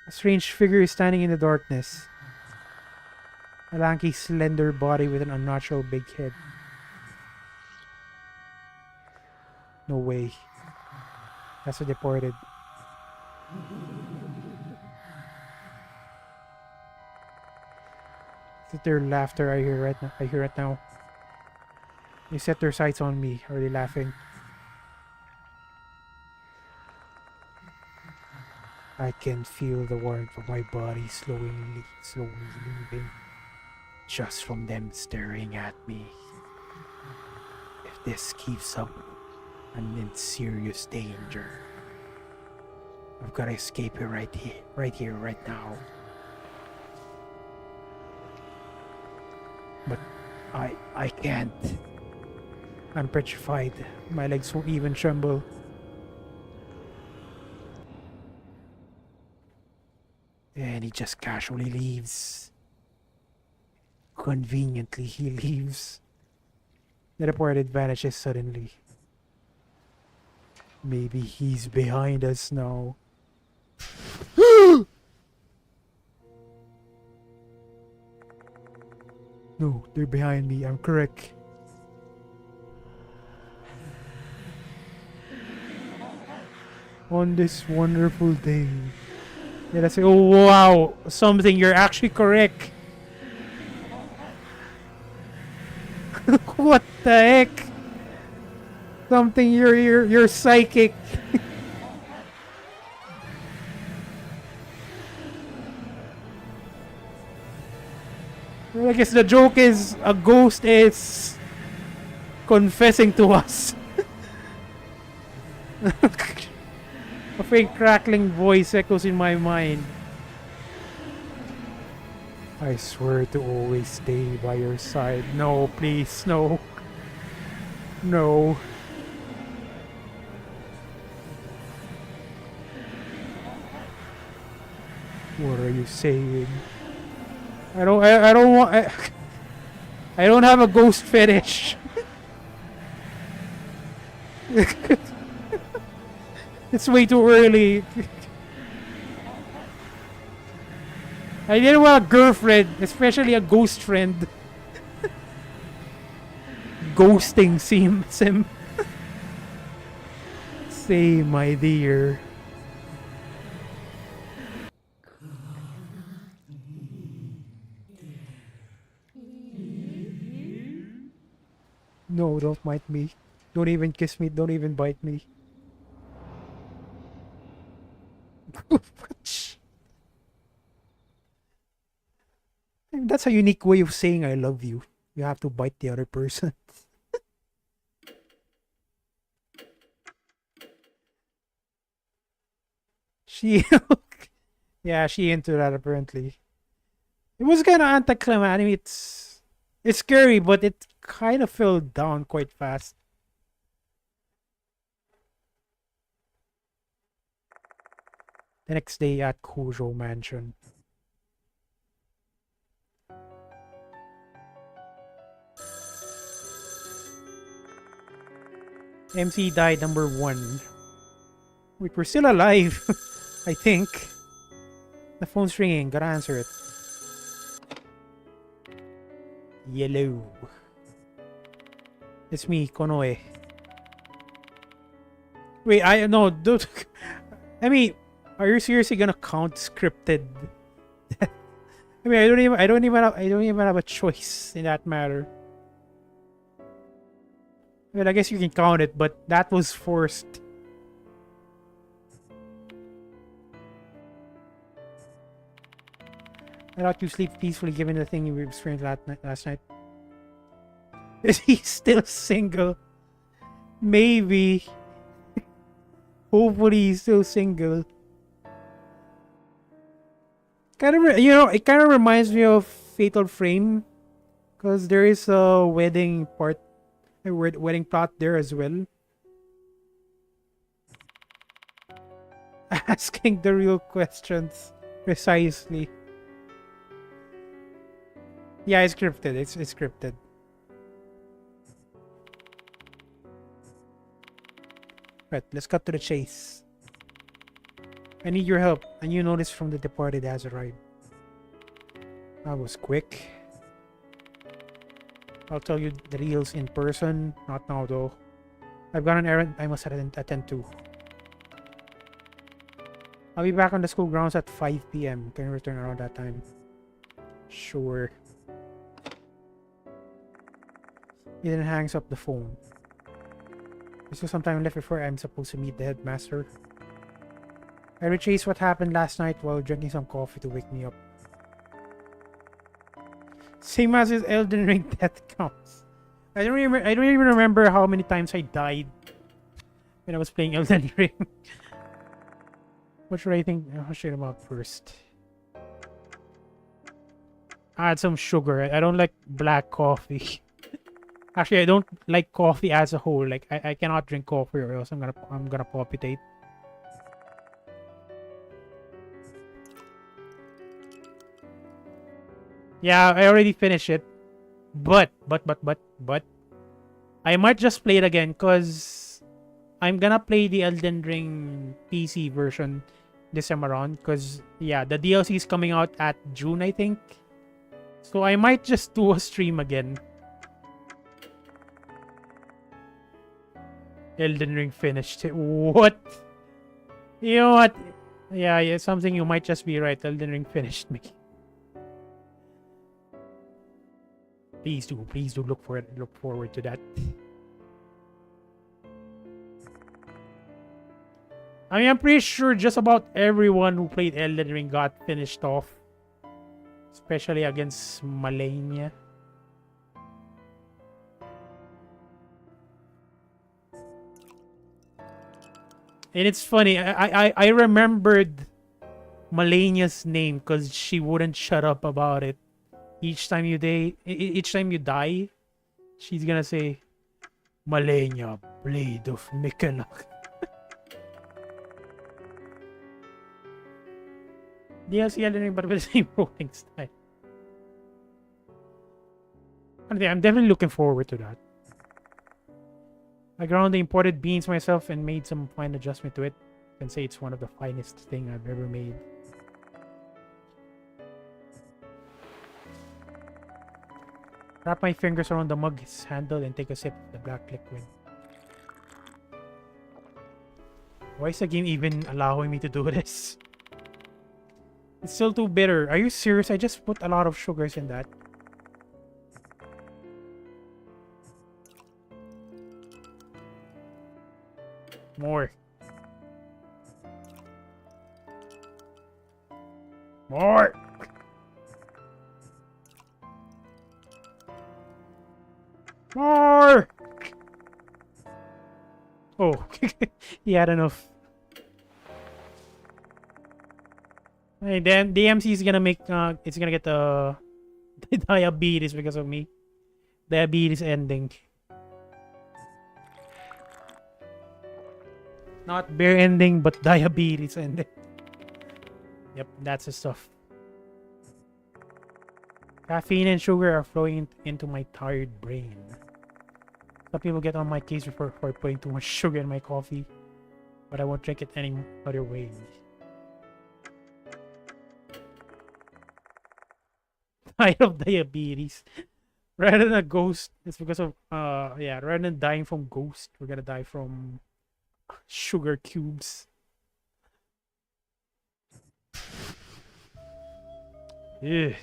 [SPEAKER 1] A strange figure is standing in the darkness. A lanky, slender body with an unnatural big head. No way. That's what deported. Is their laughter I hear right now? I hear it now. They set their sights on me. Are they laughing? I can feel the warmth of my body slowly leaving, just from them staring at me. If this keeps up, I'm in serious danger. I've got to escape here, right here, right now. But I can't. I'm petrified. My legs won't even tremble. And he just casually leaves. Conveniently, he leaves. The deported vanishes suddenly. Maybe he's behind us now. No, they're behind me. I'm correct. On this wonderful day. Yeah, let's say, oh wow, something, you're actually correct. What the heck? Something, you're psychic. I guess the joke is a ghost is confessing to us. A faint crackling voice echoes in my mind. I swear to always stay by your side. No, please, no. No. What are you saying? I don't want. I don't have a ghost fetish. It's way too early. I didn't want a girlfriend, especially a ghost friend. Ghosting sim. Say, my dear. No, don't bite me. Don't even kiss me. Don't even bite me. That's a unique way of saying I love you. You have to bite the other person. She... yeah, she into that apparently. It was kind of anticlimactic. I mean, it's scary, but it kind of fell down quite fast. The next day at Kujo Mansion. MC died number 1. Wait, we're still alive. I think. The phone's ringing. Gotta answer it. Yellow. It's me, Konoe. Wait, no, don't. I mean, are you seriously gonna count scripted? I mean, I don't even have a choice in that matter. Well, I guess you can count it, but that was forced. I thought you sleep peacefully given the thing you experienced last night. Is he still single? Maybe. Hopefully he's still single. Kind of, it kind of reminds me of Fatal Frame, because there is a wedding plot there as well. asking the real questions precisely. Yeah, it's scripted. It's scripted. Right, let's cut to the chase. I need your help. A new notice from the departed has arrived. That was quick. I'll tell you the deals in person. Not now, though. I've got an errand I must attend to. I'll be back on the school grounds at 5 p.m. Can you return around that time? Sure. He then hangs up the phone. There's still some time left before I'm supposed to meet the headmaster. I retraced what happened last night while drinking some coffee to wake me up. Same as his Elden Ring death counts. I don't even remember how many times I died when I was playing Elden Ring. What should I think? What should I about first? Add some sugar. I don't like black coffee. Actually, I don't like coffee as a whole. Like I cannot drink coffee or else I'm gonna palpitate. Yeah, I already finished it. But I might just play it again because I'm gonna play the Elden Ring PC version this time around because yeah, the DLC is coming out at June, I think. So I might just do a stream again. Elden Ring finished. What? You know what? Yeah, something you might just be right. Elden Ring finished me. Please do look forward to that. I mean, I'm pretty sure just about everyone who played Elden Ring got finished off. Especially against Malenia. And it's funny, I remembered Malenia's name because she wouldn't shut up about it. Each time you die, she's gonna say, Malenia, Blade of Mikanok. DLC Elden Ring, but with the same rolling style. I'm definitely looking forward to that. I ground the imported beans myself and made some fine adjustment to it. I can say it's one of the finest thing I've ever made. Wrap my fingers around the mug's handle and take a sip of the black liquid. Why is the game even allowing me to do this? It's still too bitter. Are you serious? I just put a lot of sugars in that. More. More! More! Oh, he had enough. Hey, then DMC is gonna make it's gonna get the diabetes because of me. Diabetes ending. Not beer ending, but diabetes ending. Yep, that's the stuff. Caffeine and sugar are flowing into my tired brain. Some people get on my case for putting too much sugar in my coffee, but I won't drink it any other way. Tired of diabetes. Rather than a ghost, it's because of yeah, rather than dying from ghost, we're gonna die from sugar cubes. Ugh.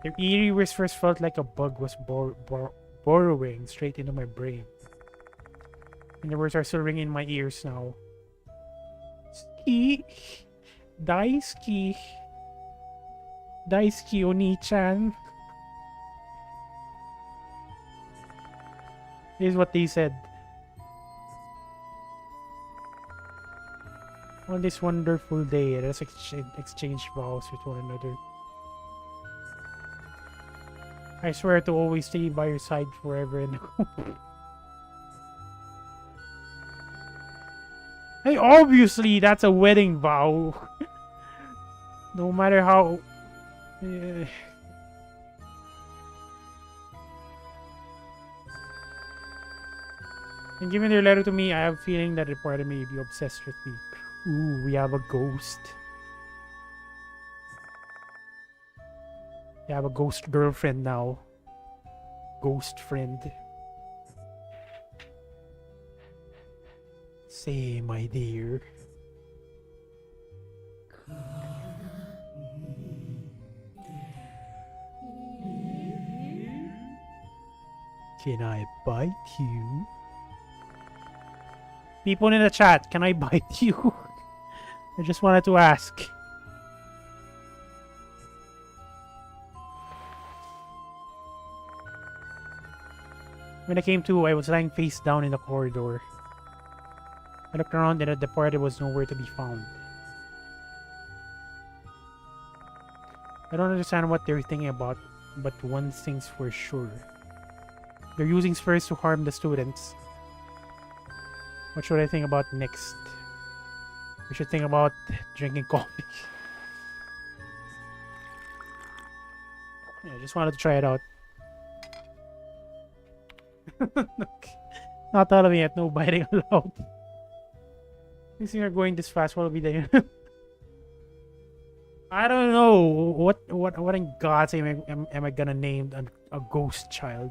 [SPEAKER 1] Their eerie whispers felt like a bug was burrowing straight into my brain. And the words are still ringing in my ears now. Ski. Daisuki. Daisuki Oni-chan. Here's what they said. On this wonderful day, let us exchange vows with one another. I swear to always stay by your side forever and Hey, obviously that's a wedding vow. No matter how. eh. And given their letter to me, I have a feeling that the reporter may be obsessed with me. Ooh, we have a ghost. We have a ghost girlfriend now. Ghost friend. Say, my dear. Can I bite you? People in the chat, can I bite you? I just wanted to ask. When I came to, I was lying face down in the corridor. I looked around and the party was nowhere to be found. I don't understand what they're thinking about, but one thing's for sure. They're using spurs to harm the students. What should I think about next? We should think about drinking coffee. Yeah, I just wanted to try it out. Not all of me yet, no biting allowed. These things are going this fast, what will be the I don't know. What in God's name am I gonna name a ghost child?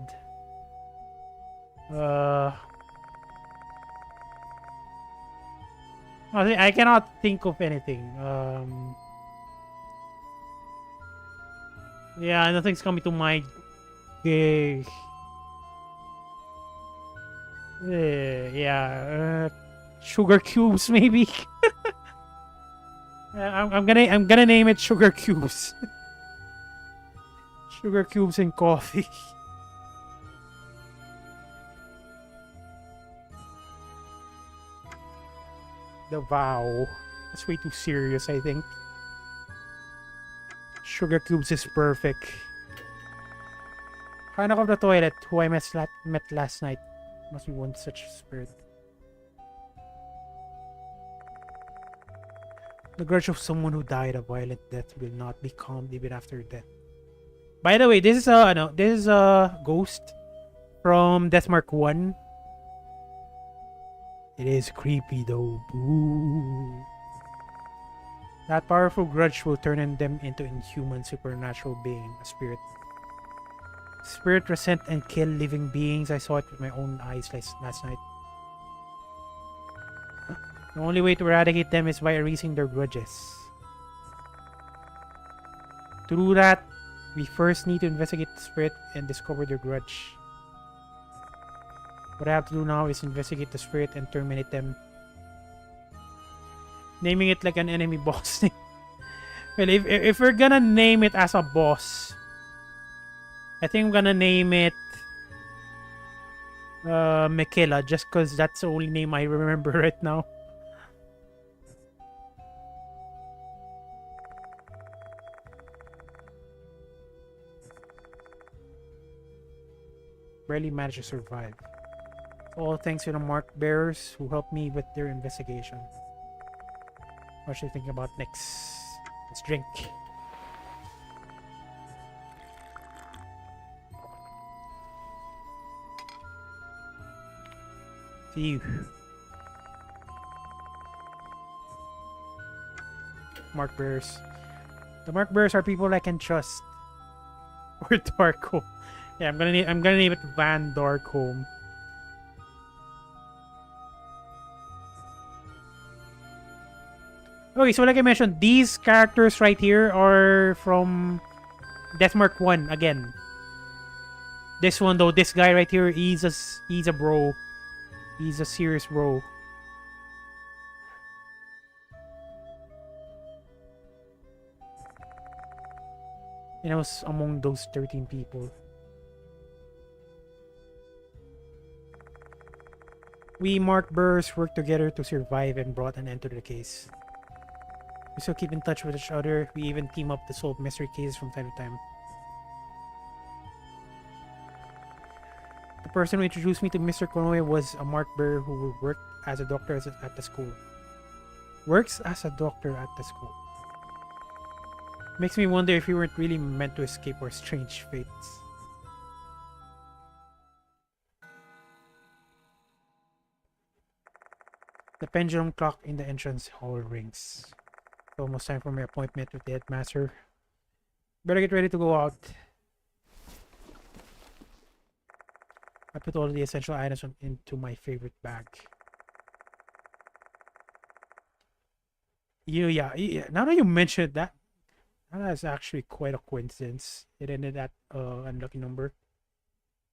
[SPEAKER 1] I cannot think of anything. Yeah, nothing's coming to mind. Yeah, sugar cubes maybe. I'm gonna name it sugar cubes. Sugar cubes and coffee. The vow. That's way too serious, I think. Sugar cubes is perfect. Kind of the toilet, who I met last night. Must be one such spirit. The grudge of someone who died a violent death will not be calmed even after death. By the way, this is a ghost from Deathmark 1. It is creepy though. Boo. That powerful grudge will turn them into inhuman supernatural being, a spirit. Spirit resent and kill living beings. I saw it with my own eyes last night. The only way to eradicate them is by erasing their grudges. To do that, we first need to investigate the spirit and discover their grudge. What I have to do now is investigate the spirit and terminate them. Naming it like an enemy boss. Well, if we're gonna name it as a boss, I think I'm gonna name it Michaela, just because that's the only name I remember right now. Barely managed to survive. All thanks to the mark bearers who helped me with their investigation. What should I think about next? Let's drink. Phew. Mark bearers. The mark bearers are people I can trust. Or Darkholm. Yeah, I'm gonna name it Van Darkholm. Okay, so like I mentioned, these characters right here are from Deathmark 1 again. This one though, this guy right here, he's a bro. He's a serious bro. And I was among those 13 people. We mark bearers worked together to survive and brought an end to the case. We still keep in touch with each other. We even team up to solve mystery cases from time to time. The person who introduced me to Mr. Konoe was a mark bearer who worked as a doctor at the school. Works as a doctor at the school. Makes me wonder if we weren't really meant to escape our strange fates. The pendulum clock in the entrance hall rings. It's almost time for my appointment with the headmaster. Better get ready to go out. I put all the essential items into my favorite bag. Yeah. Now that you mentioned that, that's actually quite a coincidence. It ended at unlucky number.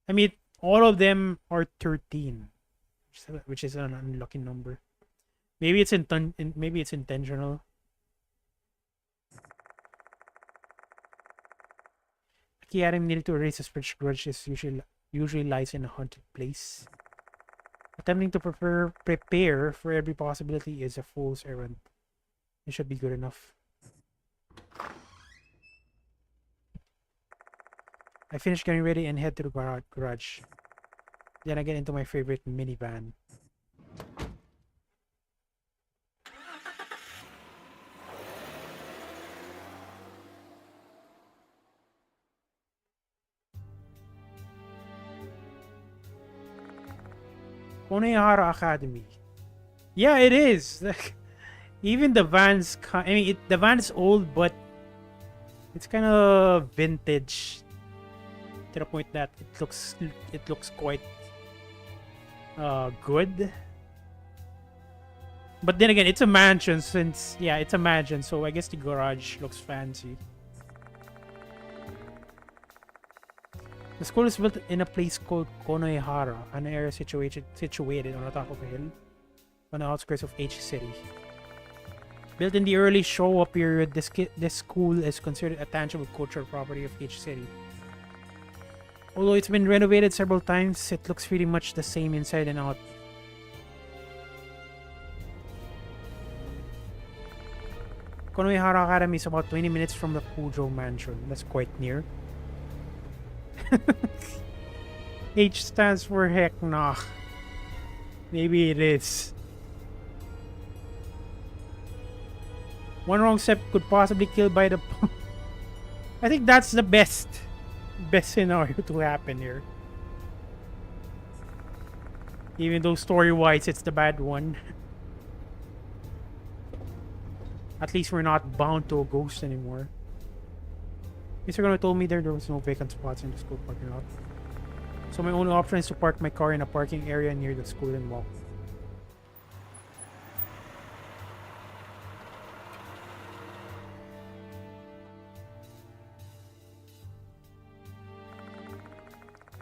[SPEAKER 1] I mean, all of them are 13, which is an unlucky number. Maybe it's maybe it's intentional. A key item needed to erase a spiritual grudge is usually lies in a haunted place. Attempting to prepare for every possibility is a fool's errand. It should be good enough. I finish getting ready and head to the garage. Then I get into my favorite minivan. Konehara Academy. Yeah, it is. Even the van's, the van is old, but it's kind of vintage to the point that it looks quite good. But then again, it's a mansion it's a mansion, so I guess the garage looks fancy. The school is built in a place called Konohara, an area situated on the top of a hill on the outskirts of H City. Built in the early Showa period, this school is considered a tangible cultural property of H City. Although it's been renovated several times, it looks pretty much the same inside and out. Konohara Academy is about 20 minutes from the Kujo Mansion. That's quite near. H stands for heck nah. Maybe it is. One wrong step could possibly kill by the I think that's the best scenario to happen here. Even though story-wise it's the bad one. At least we're not bound to a ghost anymore. Mr. Gono told me there was no vacant spots in the school parking lot. So my only option is to park my car in a parking area near the school and walk.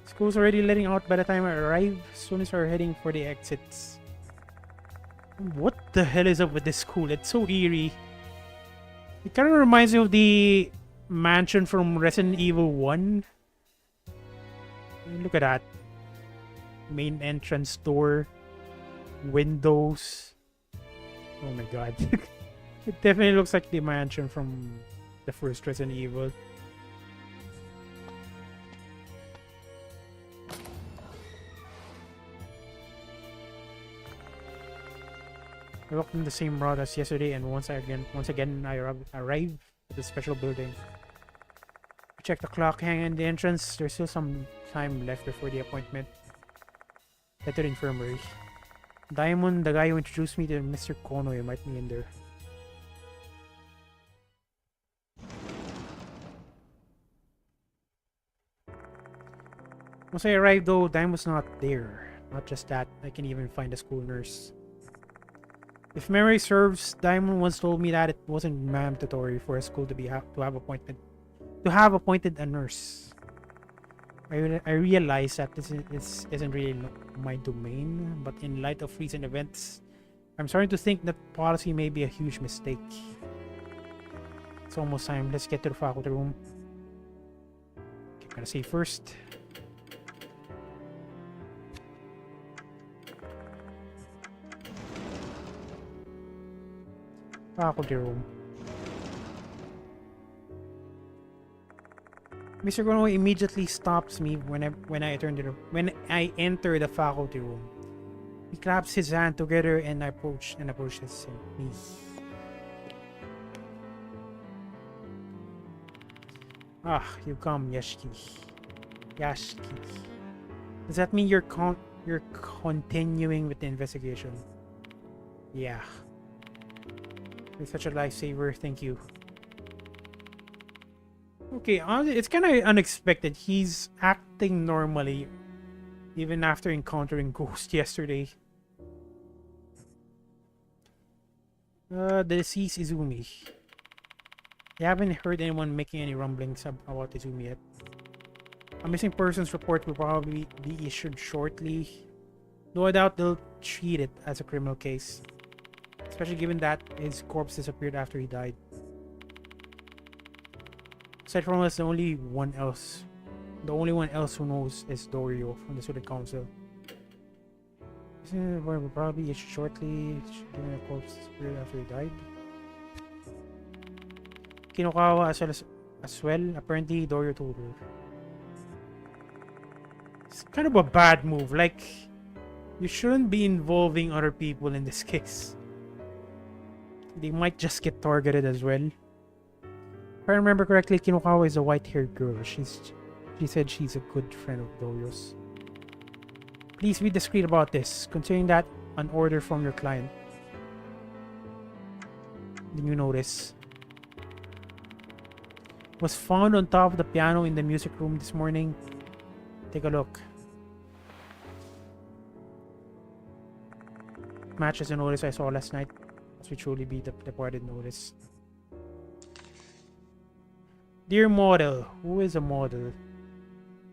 [SPEAKER 1] School's already letting out by the time I arrive. Students are heading for the exits. What the hell is up with this school? It's so eerie. It kind of reminds me of the mansion from Resident Evil 1. Look at that. Main entrance door. Windows. Oh my god. It definitely looks like the mansion from the first Resident Evil. I walked in the same route as yesterday, and once again I arrive at the special building. I check the clock hanging in the entrance. There's still some time left before the appointment. Head to the infirmary. Diamond, the guy who introduced me to Mr. Konoe, might be in there. Once I arrived though, Diamond was not there. Not just that, I can even find a school nurse. If memory serves, Diamond once told me that it wasn't mandatory for a school to have appointed a nurse. I realize that this isn't really my domain, but in light of recent events, I'm starting to think that policy may be a huge mistake. It's almost time. Let's get to the faculty room. Okay, gotta save first. Faculty room. Mr. Gono immediately stops me when I enter the faculty room. He claps his hand together and approaches me. Ah, you come, Yashiki. Yashiki. Does that mean you're continuing with the investigation? Yeah. You're such a lifesaver, thank you. Okay, it's kind of unexpected. He's acting normally even after encountering Ghost yesterday. The deceased Izumi. I haven't heard anyone making any rumblings about Izumi yet. A missing persons report will probably be issued shortly. No doubt they'll treat it as a criminal case, especially given that his corpse disappeared after he died. Aside from us, the only one else who knows is Dorio from the student council. Will probably issued shortly, given the corpse disappeared after he died. Kinukawa as well. Apparently, Dorio told her. It's kind of a bad move. Like, you shouldn't be involving other people in this case. They might just get targeted as well. If I remember correctly, Kinukawa is a white-haired girl. She said she's a good friend of Dorio's. Please be discreet about this, considering that an order from your client. Did you notice? Was found on top of the piano in the music room this morning. Take a look. Matches the notice I saw last night. This will truly be the departed notice. Dear model, who is a model?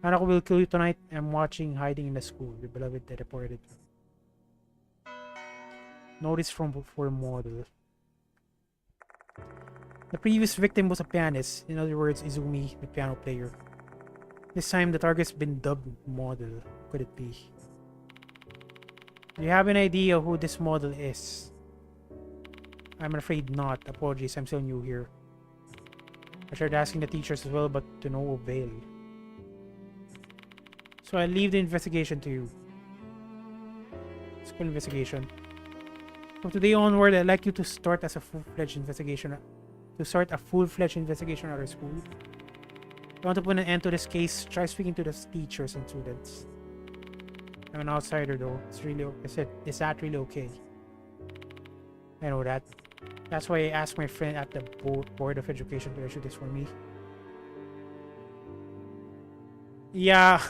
[SPEAKER 1] Hanako will kill you tonight. I'm watching hiding in the school. Your beloved, the departed. Notice for model. The previous victim was a pianist. In other words, Izumi, the piano player. This time, the target's been dubbed model. Who could it be? Do you have an idea who this model is? I'm afraid not. Apologies, I'm still new here. I tried asking the teachers as well, but to no avail. So I leave the investigation to you. School investigation. From today onward, I'd like you to start as a full-fledged investigation. To start a full-fledged investigation at our school. If you want to put an end to this case, try speaking to the teachers and students. I'm an outsider though. Is that really okay? I know that. That's why I asked my friend at the Board of Education to issue this for me. Yeah.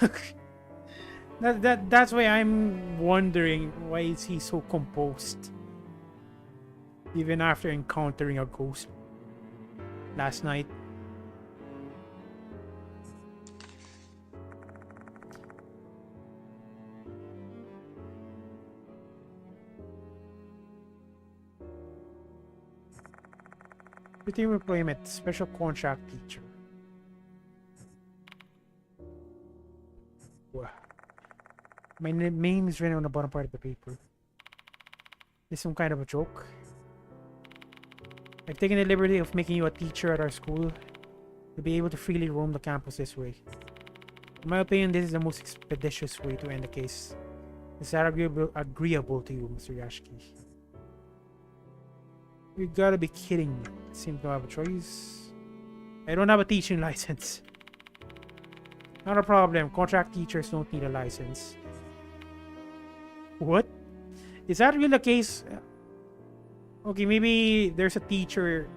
[SPEAKER 1] That's why I'm wondering, why is he so composed? Even after encountering a ghost last night. Routine employment, special contract teacher. Wow. My name is written on the bottom part of the paper. Is some kind of a joke? I've taken the liberty of making you a teacher at our school. You'll be able to freely roam the campus this way. In my opinion, this is the most expeditious way to end the case. Is that agreeable to you, Mr. Yashiki? You gotta be kidding me. I seem to have a choice. I don't have a teaching license. Not a problem. Contract teachers don't need a license. What? Is that really the case? Okay, maybe there's a teacher.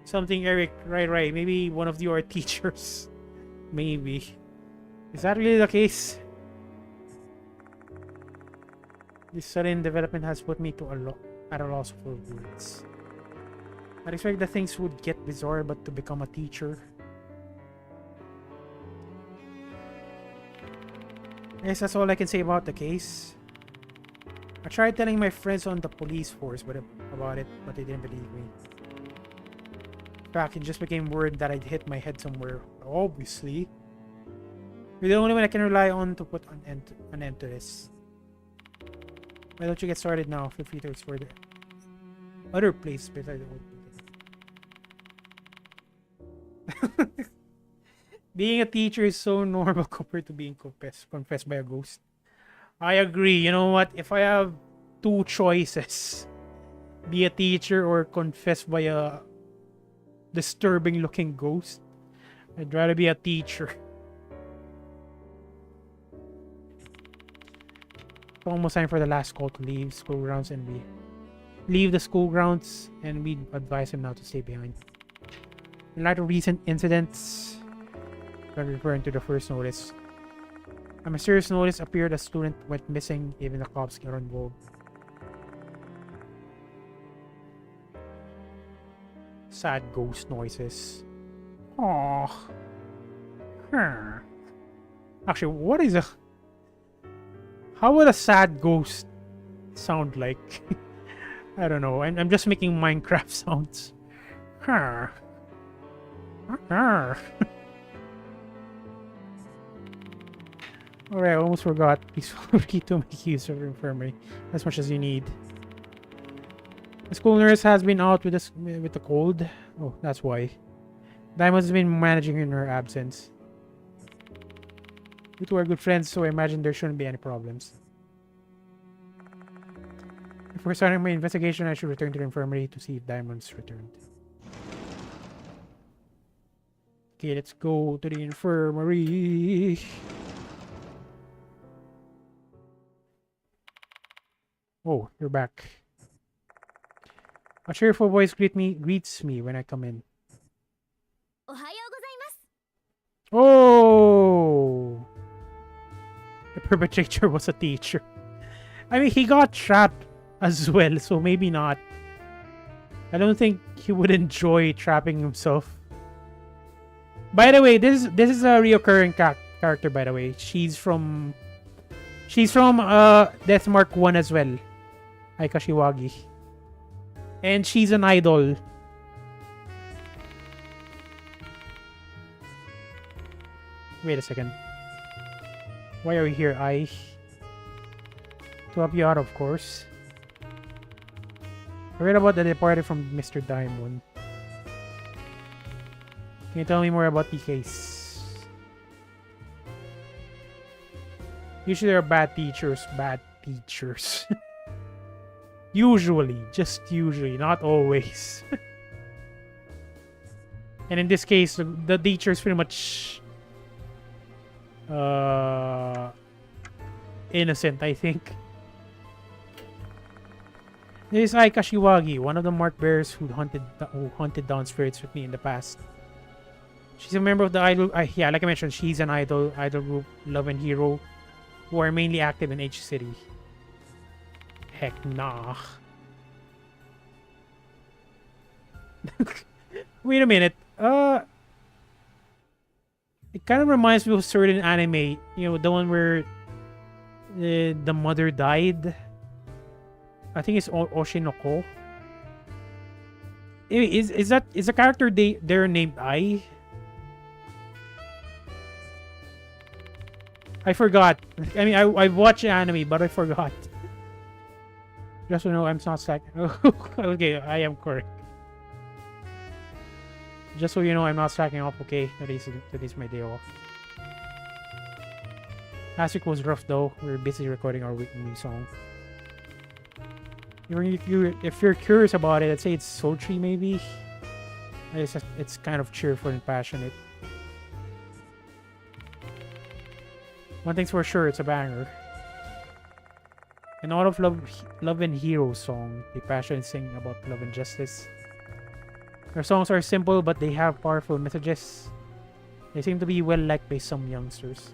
[SPEAKER 1] Something, Eric. Right. Maybe one of you are teachers. Maybe. Is that really the case? This sudden development has put me at a loss for words. I'd expect that things would get bizarre, but to become a teacher. I guess that's all I can say about the case. I tried telling my friends on the police force about it, but they didn't believe me. In fact, it just became word that I'd hit my head somewhere. Obviously. You're the only one I can rely on to put an end to this. Why don't you get started now? Feel free to explore the other place besides the old building. Being a teacher is so normal compared to being confessed by a ghost. I agree. You know what? If I have two choices, be a teacher or confess by a disturbing looking ghost, I'd rather be a teacher. Almost time for the last call to leave school grounds, and we leave the school grounds, and we advise him now to stay behind. In light of recent incidents, referring to the first notice, a mysterious notice appeared. A student went missing. Even the cops got involved. Sad ghost noises. Aww. Actually, what is a... How would a sad ghost sound like? I don't know. I'm just making Minecraft sounds. Alright, I almost forgot. Please feel free to make use of your infirmary as much as you need. The school nurse has been out with the cold. Oh, that's why. Diamond has been managing in her absence. You two are good friends, so I imagine there shouldn't be any problems. Before starting my investigation, I should return to the infirmary to see if Diamond's returned. Okay, let's go to the infirmary. Oh, you're back. A cheerful voice greets me when I come in. Oh! The perpetrator was a teacher. I mean, he got trapped as well, so maybe not. I don't think he would enjoy trapping himself. By the way, this is a reoccurring character. By the way, she's from Death Mark 1 as well, Aika Shiwagi, and she's an idol. Wait a second. Why are we here, Ai? To help you out, of course. I read about the departed from Mr. Diamond. Can you tell me more about the case? Usually they're bad teachers. Bad teachers. Usually. Just usually. Not always. And in this case, the teacher is pretty much... innocent, I think. This is Aika Shiwagi, one of the mark bearers who hunted down spirits with me in the past. She's a member of the idol. Yeah, like I mentioned, she's an idol group, Love and Hero, who are mainly active in H City. Heck nah. Wait a minute. It kind of reminds me of a certain anime. You know, the one where the mother died. I think it's Oshinoko. Is a character they're named Ai? I forgot. I mean, I watched anime, but I forgot. Just so you know, I'm not slacking. Okay, I am correct. Just so you know, I'm not slacking off. Okay, today's my day off. Last week was rough though. We were busy recording our weekly song. If you're curious about it, I'd say it's sultry maybe. It's kind of cheerful and passionate. One thing's for sure, it's a banger. An all of love and hero song. They passionately sing about love and justice. Their songs are simple, but they have powerful messages. They seem to be well liked by some youngsters.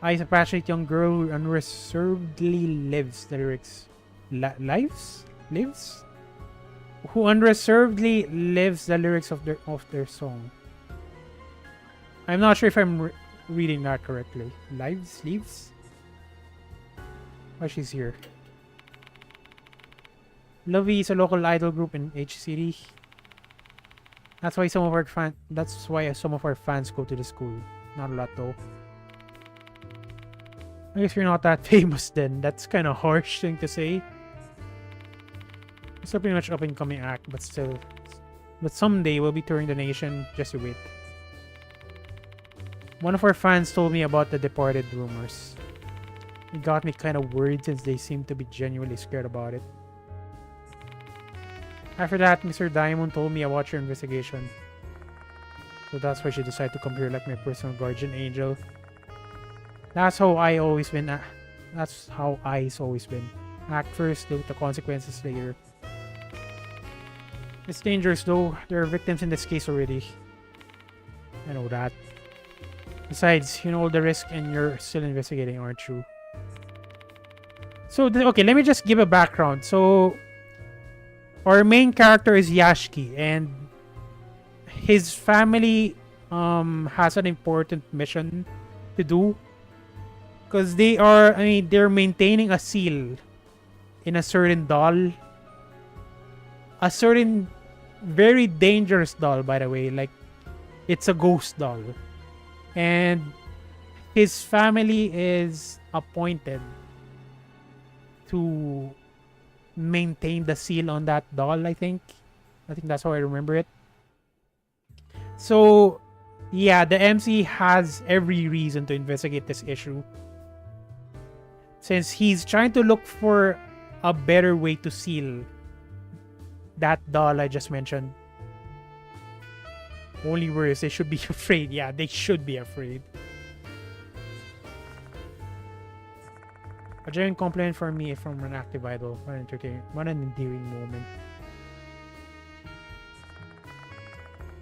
[SPEAKER 1] I is a passionate young girl who unreservedly lives the lyrics. Lives? Who unreservedly lives the lyrics of their song. I'm not sure if I'm reading that correctly. Lives? Why she's here? Lovey is a local idol group in H City. That's why some of our fans go to the school. Not a lot though. I guess you're not that famous then. That's kind of harsh thing to say. It's a pretty much up-and-coming act, but still. But someday we'll be touring the nation. Just you wait. One of our fans told me about the Departed rumors. It got me kind of worried since they seem to be genuinely scared about it. After that, Mr. Diamond told me about your investigation. So that's why she decided to come here like my personal guardian angel. That's how I always been. That's how I's always been. Act first, look at the consequences later. It's dangerous though. There are victims in this case already. I know that. Besides, you know all the risk and you're still investigating, aren't you? So, okay, let me just give a background. So, our main character is Yashiki, and his family has an important mission to do. Because they're maintaining a seal in a certain doll. A certain very dangerous doll, by the way. Like, it's a ghost doll. And his family is appointed to maintain the seal on that doll, I think. I think that's how I remember it. So, yeah, the MC has every reason to investigate this issue. Since he's trying to look for a better way to seal that doll I just mentioned. Only worse, they should be afraid. Yeah, they should be afraid. A genuine compliment for me from an active idol. What an endearing moment.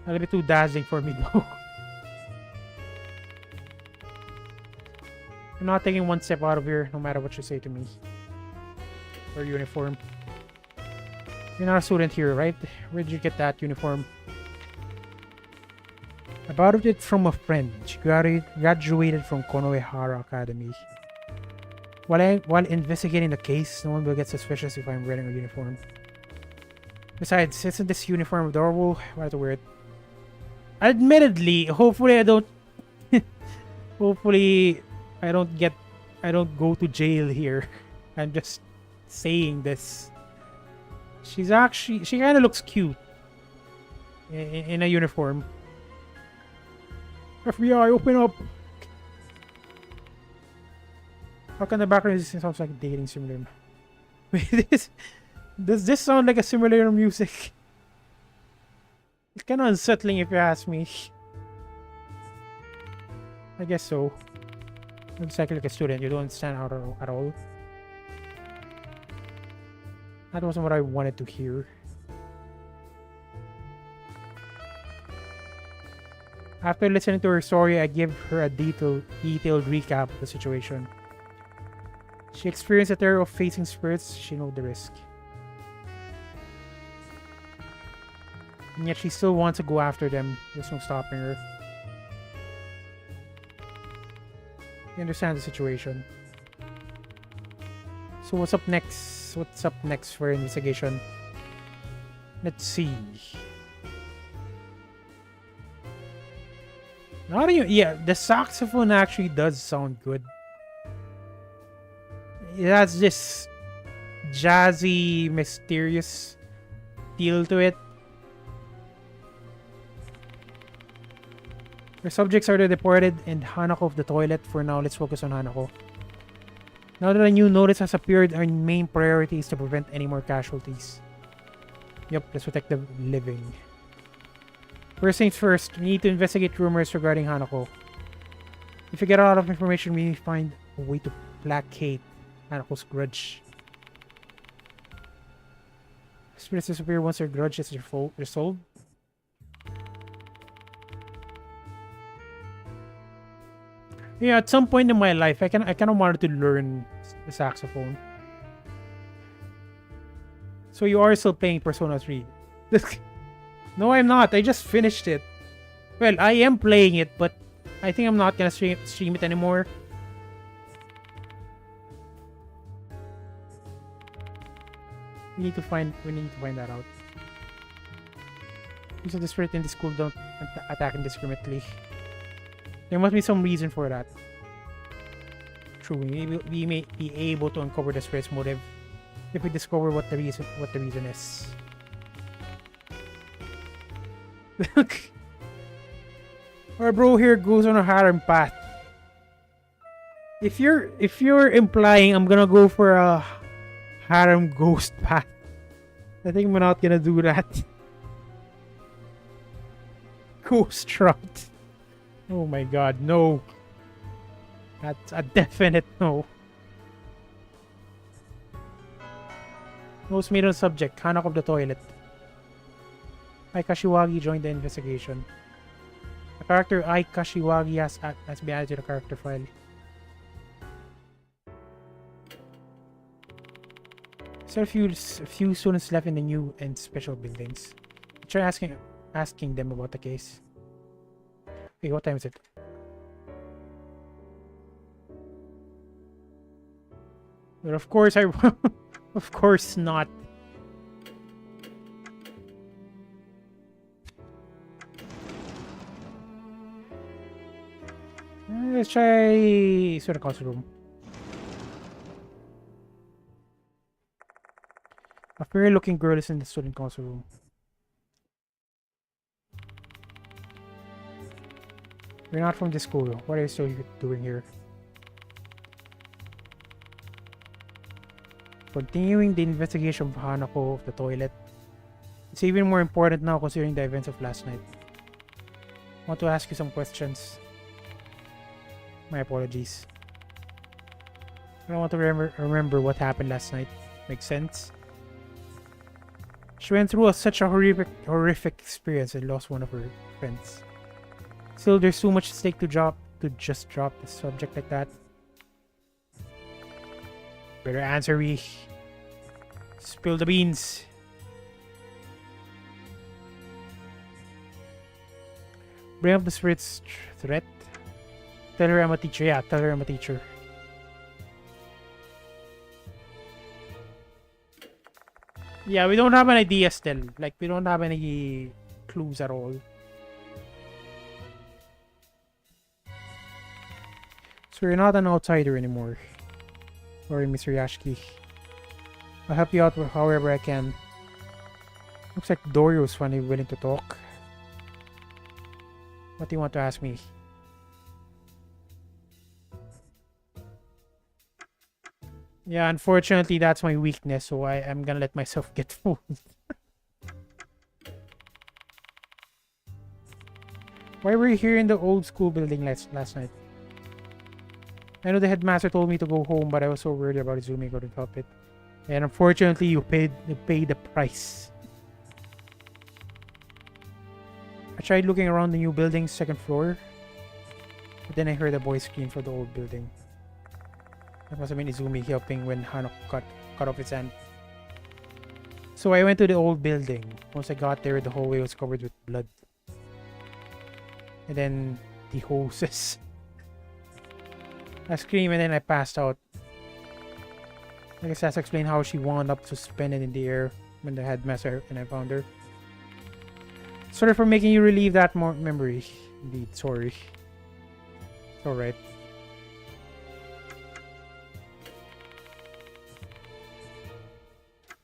[SPEAKER 1] A little bit too dazzling for me though. I'm not taking one step out of here, no matter what you say to me. Or uniform. You're not a student here, right? Where'd you get that uniform? I borrowed it from a friend. She graduated from Konoehara Academy. While investigating the case, no one will get suspicious if I'm wearing a uniform. Besides, isn't this uniform adorable? Why to wear it? Admittedly, hopefully I don't... hopefully I don't go to jail here. I'm just saying this. She kind of looks cute in a uniform. FBI, open up! How can the background sounds like a dating simulator? Wait, does this sound like a simulator music? It's kind of unsettling if you ask me. I guess so. Looks like a student. You don't understand how at all. That wasn't what I wanted to hear. After listening to her story, I give her a detailed recap of the situation. She experienced the terror of facing spirits. She knows the risk. And yet she still wants to go after them. There's no stopping her. I understand the situation. So what's up next? What's up next for investigation? Let's see. Yeah, the saxophone actually does sound good. It has this jazzy, mysterious feel to it. Our subjects are the deported and Hanako of the toilet. For now, let's focus on Hanako. Now that a new notice has appeared, our main priority is to prevent any more casualties. Yep, let's protect the living. First things first, we need to investigate rumors regarding Hanako. If we get a lot of information, we need to find a way to placate Hanako's grudge. Spirits disappear once their grudge is resolved. Yeah, at some point in my life, I kind of wanted to learn the saxophone. So you are still playing Persona 3? No, I'm not. I just finished it. Well, I am playing it, but I think I'm not gonna stream it anymore. We need to find that out. Use of the spirit in the school don't attack indiscriminately. There must be some reason for that. True, we may be able to uncover the spirit's motive if we discover what the reason is. Our bro here goes on a harem path. If you're implying I'm gonna go for a harem ghost path, I think we're not gonna do that. Ghost route. Oh my god, no. That's a definite no. Most made on subject, Hanako of the toilet. Ai Kashiwagi joined the investigation. The character Ai Kashiwagi has been added to the character file. Still a few students left in the new and special buildings. Try asking them about the case. Okay, what time is it? But of course of course not. Let's try student council room. A fairy looking girl is in the student council room. You're not from this school. What are you still doing here? Continuing the investigation of Hanako of the toilet. It's even more important now considering the events of last night. I want to ask you some questions. My apologies. I don't want to remember what happened last night. Makes sense? She went through such a horrific experience and lost one of her friends. Still, there's too much at stake to just drop the subject like that. Better answer me. Spill the beans. Bring up the spirit's threat. Tell her I'm a teacher. Yeah, tell her I'm a teacher. Yeah, we don't have an idea still. Like, we don't have any clues at all. So you're not an outsider anymore. Sorry, Mr. Yashiki. I'll help you out however I can. Looks like Dorio's finally willing to talk. What do you want to ask me? Yeah, unfortunately, that's my weakness, so I am gonna let myself get fooled. Why were you here in the old school building last night? I know the headmaster told me to go home, but I was so worried about Izumi couldn't help it. And unfortunately, you paid the price. I tried looking around the new building's second floor, but then I heard a boy scream for the old building. That must have been Izumi helping when Hanako cut off its hand. So I went to the old building. Once I got there, the hallway was covered with blood. And then the hoses. I screamed and then I passed out. I guess that's explain how she wound up suspended in the air when the headmaster and I found her. Sorry for making you relieve that memory. Indeed, sorry. It's alright.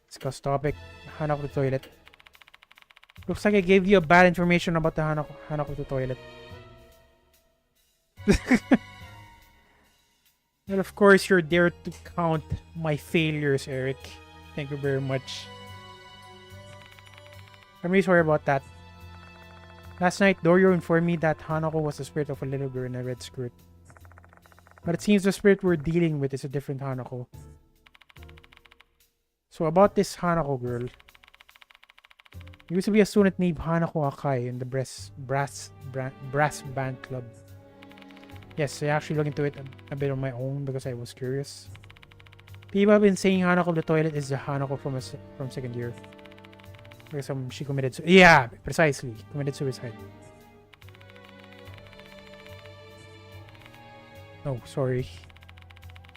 [SPEAKER 1] Discuss topic. Hanako the toilet. Looks like I gave you a bad information about the Hanako the toilet. Well, of course, you're there to count my failures, Eric. Thank you very much. I'm really sorry about that. Last night, Dorio informed me that Hanako was the spirit of a little girl in a red skirt. But it seems the spirit we're dealing with is a different Hanako. So about this Hanako girl. There used to be a student named Hanako Akai in the brass band club. Yes, I actually looked into it a bit on my own because I was curious. People have been saying Hanako the toilet is the Hanako from second year. Because she committed suicide. Yeah, precisely. Committed suicide. Oh, sorry.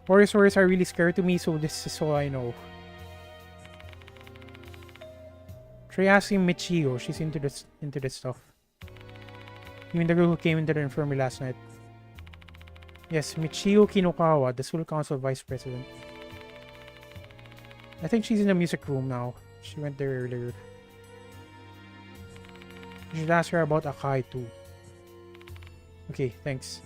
[SPEAKER 1] Horror stories are really scary to me, so this is all I know. Try asking Michio. She's into this stuff. You mean the girl who came into the infirmary last night? Yes, Michio Kinokawa, the school council vice president. I think she's in the music room now. She went there earlier. You should ask her about Akai too. Okay, thanks.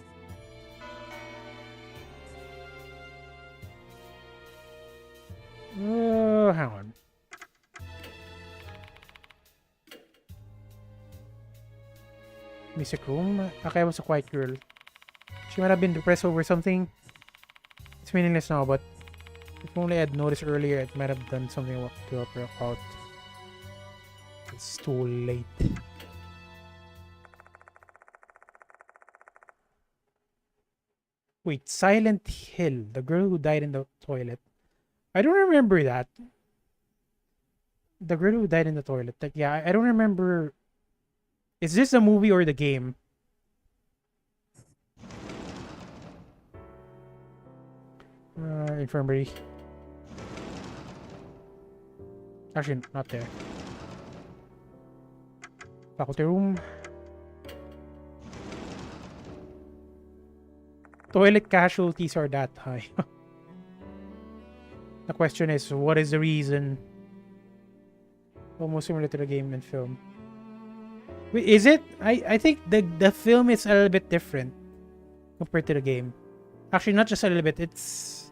[SPEAKER 1] Hang on. Music room? Okay, I was a quiet girl. She might have been depressed over something. It's meaningless now, but if only I'd noticed earlier, it might have done something to help her out. It's too late. Wait, Silent Hill, the girl who died in the toilet. I don't remember that. The girl who died in the toilet. Like, yeah, I don't remember. Is this the movie or the game? Infirmary. Actually, not there. Faculty room. Toilet casualties are that high. The question is, what is the reason? Almost similar to the game and film. Wait, is it? I think the film is a little bit different compared to the game. Actually, not just a little bit. It's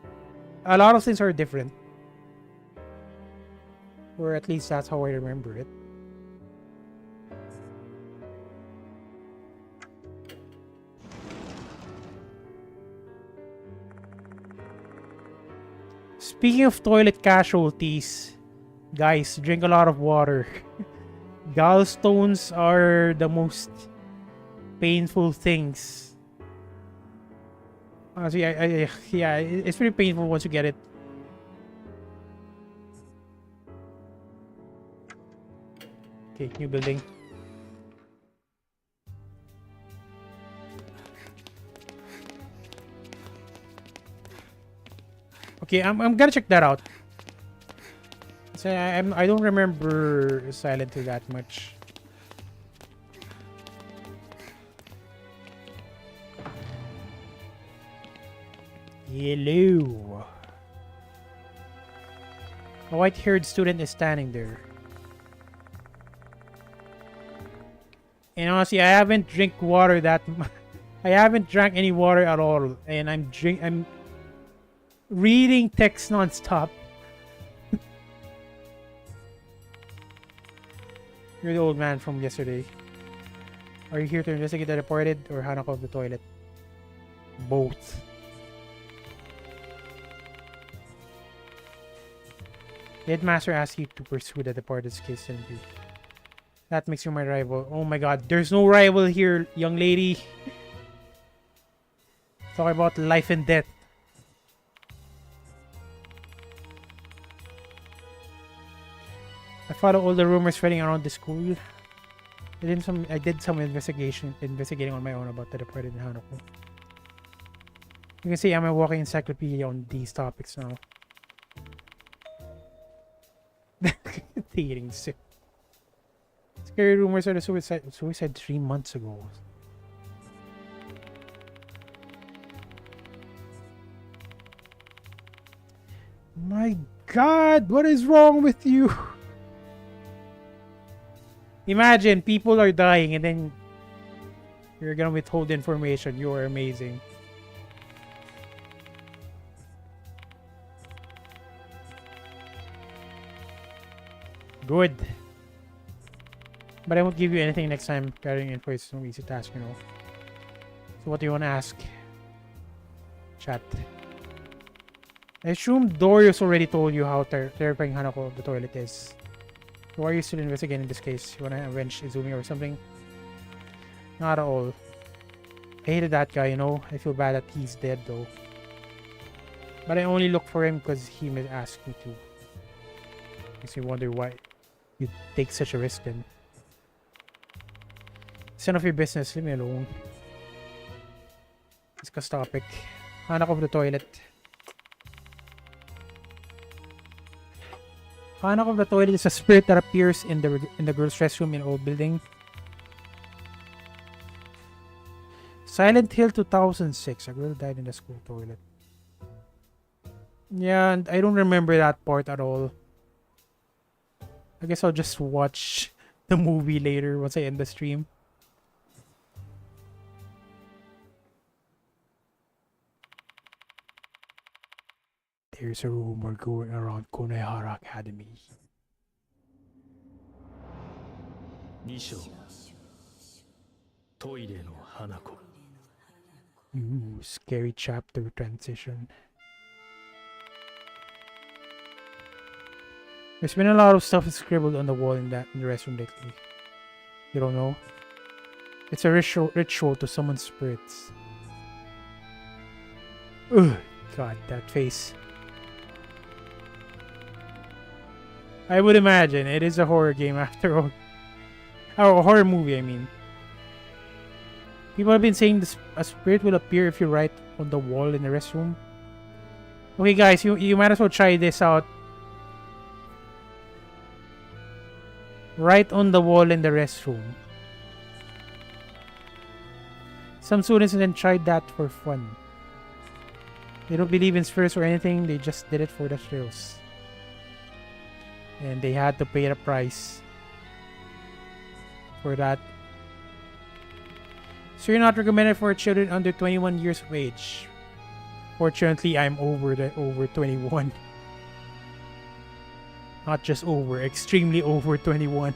[SPEAKER 1] a lot of things are different. Or at least that's how I remember it. Speaking of toilet casualties, guys, drink a lot of water. Gallstones are the most painful things. Honestly, yeah, it's pretty painful once you get it. Okay, new building. Okay, I'm gonna check that out. So I don't remember Silent Hill that much. Hello. A white-haired student is standing there. And honestly, I haven't drank water that much. I haven't drank any water at all, and I'm reading text non-stop. You're the old man from yesterday. Are you here to investigate the reported or Hanako of the toilet? Both. The headmaster asked you to pursue the deported's case, didn't you? That makes you my rival. Oh my god, there's no rival here, young lady. Talk about life and death. I follow all the rumors spreading around the school. I did some investigating on my own about the reported in Hanako. You can see I'm a walking encyclopedia on these topics now. Dating sick. Scary rumors are the suicide 3 months ago. My god, what is wrong with you? Imagine people are dying and then you're gonna withhold information. You are amazing. Good. But I won't give you anything next time. Carrying info is no easy task, you know. So what do you want to ask? Chat. I assume Dorius already told you how terrifying Hanako of the toilet is. Why are you still investigating this case? You want to avenge Izumi or something? Not at all. I hated that guy, you know. I feel bad that he's dead though. But I only look for him because he asked me to. Makes me wonder why you take such a risk then. It's none of your business. Leave me alone. Discuss topic. Hanako of the toilet. Hanako of the toilet is a spirit that appears in the girls' restroom in old building. Silent Hill 2006. A girl died in the school toilet. Yeah, and I don't remember that part at all. I guess I'll just watch the movie later once I end the stream. There's a rumor going around Konehara Academy.
[SPEAKER 2] 2章トイレの花子
[SPEAKER 1] Ooh, scary chapter transition. There's been a lot of stuff scribbled on the wall in the restroom lately. You don't know? It's a ritual to summon spirits. Ugh, God, that face. I would imagine it is a horror game after all. Oh, a horror movie, I mean. People have been saying a spirit will appear if you write on the wall in the restroom. Okay, guys, you might as well try this out. Write on the wall in the restroom. Some students then tried that for fun. They don't believe in spirits or anything, they just did it for the thrills. And they had to pay the price for that. So you're not recommended for children under 21 years of age. Fortunately, I'm over 21. Not just over, extremely over 21.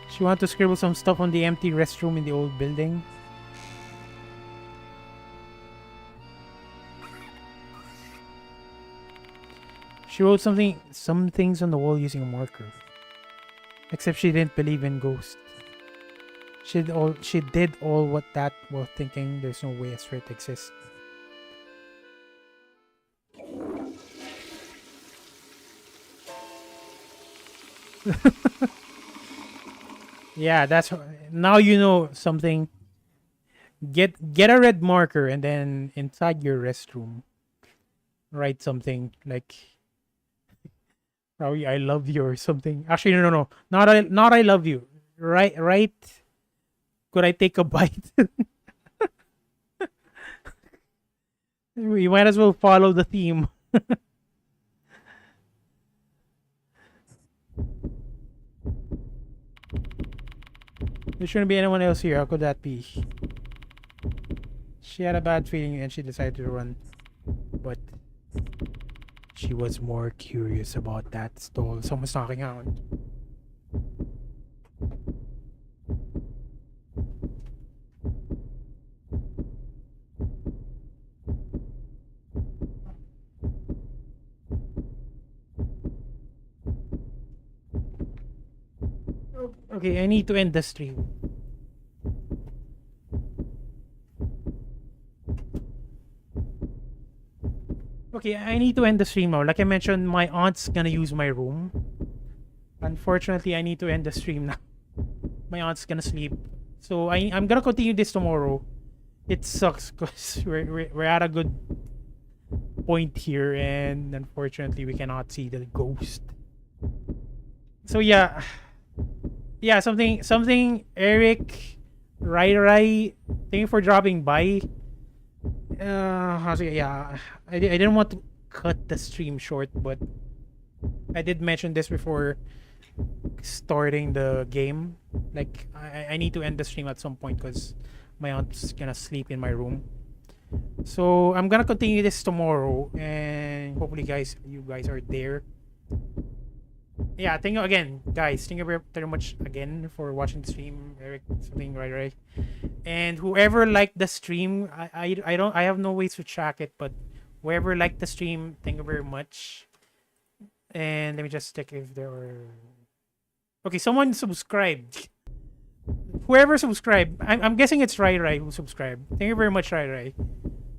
[SPEAKER 1] She wanted to scribble some stuff on the empty restroom in the old building. She wrote some things on the wall using a marker. Except she didn't believe in ghosts. She did all what that while thinking there's no way a spirit exists. Yeah, that's now you know something. Get a red marker and then inside your restroom write something like probably I love you or something. Actually no. Not I love you. Right could I take a bite? We might as well follow the theme. There shouldn't be anyone else here. How could that be? She had a bad feeling and she decided to run. But she was more curious about that stall. Someone's knocking out. Okay, I need to end the stream. Okay, I need to end the stream now. Like I mentioned, my aunt's gonna use my room. Unfortunately, I need to end the stream now. My aunt's gonna sleep. So I'm gonna continue this tomorrow. It sucks because we're at a good point here and unfortunately we cannot see the ghost. So yeah. Yeah, something Eric Rai, thank you for dropping by. Yeah, I didn't want to cut the stream short, but I did mention this before starting the game. Like I need to end the stream at some point because my aunt's gonna sleep in my room. So I'm gonna continue this tomorrow and hopefully you guys are there. Yeah, thank you again, guys. Thank you very much again for watching the stream, Eric. Something right. And whoever liked the stream, I have no ways to track it, but whoever liked the stream, thank you very much. And let me just check if there were. Okay, someone subscribed. Whoever subscribed, I'm guessing it's Rai who subscribed. Thank you very much, Rai.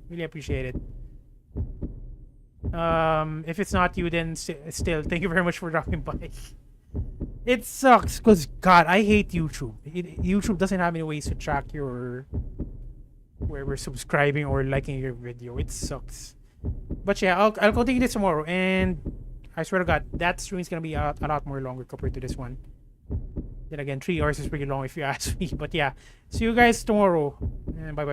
[SPEAKER 1] Really appreciate it. If it's not you, then still thank you very much for dropping by. It sucks because God, I hate YouTube. YouTube doesn't have any ways to track your whoever subscribing or liking your video. It sucks. But yeah, I'll continue this tomorrow, and I swear to God, that stream is gonna be a lot more longer compared to this one. Then again, 3 hours is pretty long if you ask me. But yeah, see you guys tomorrow, and bye.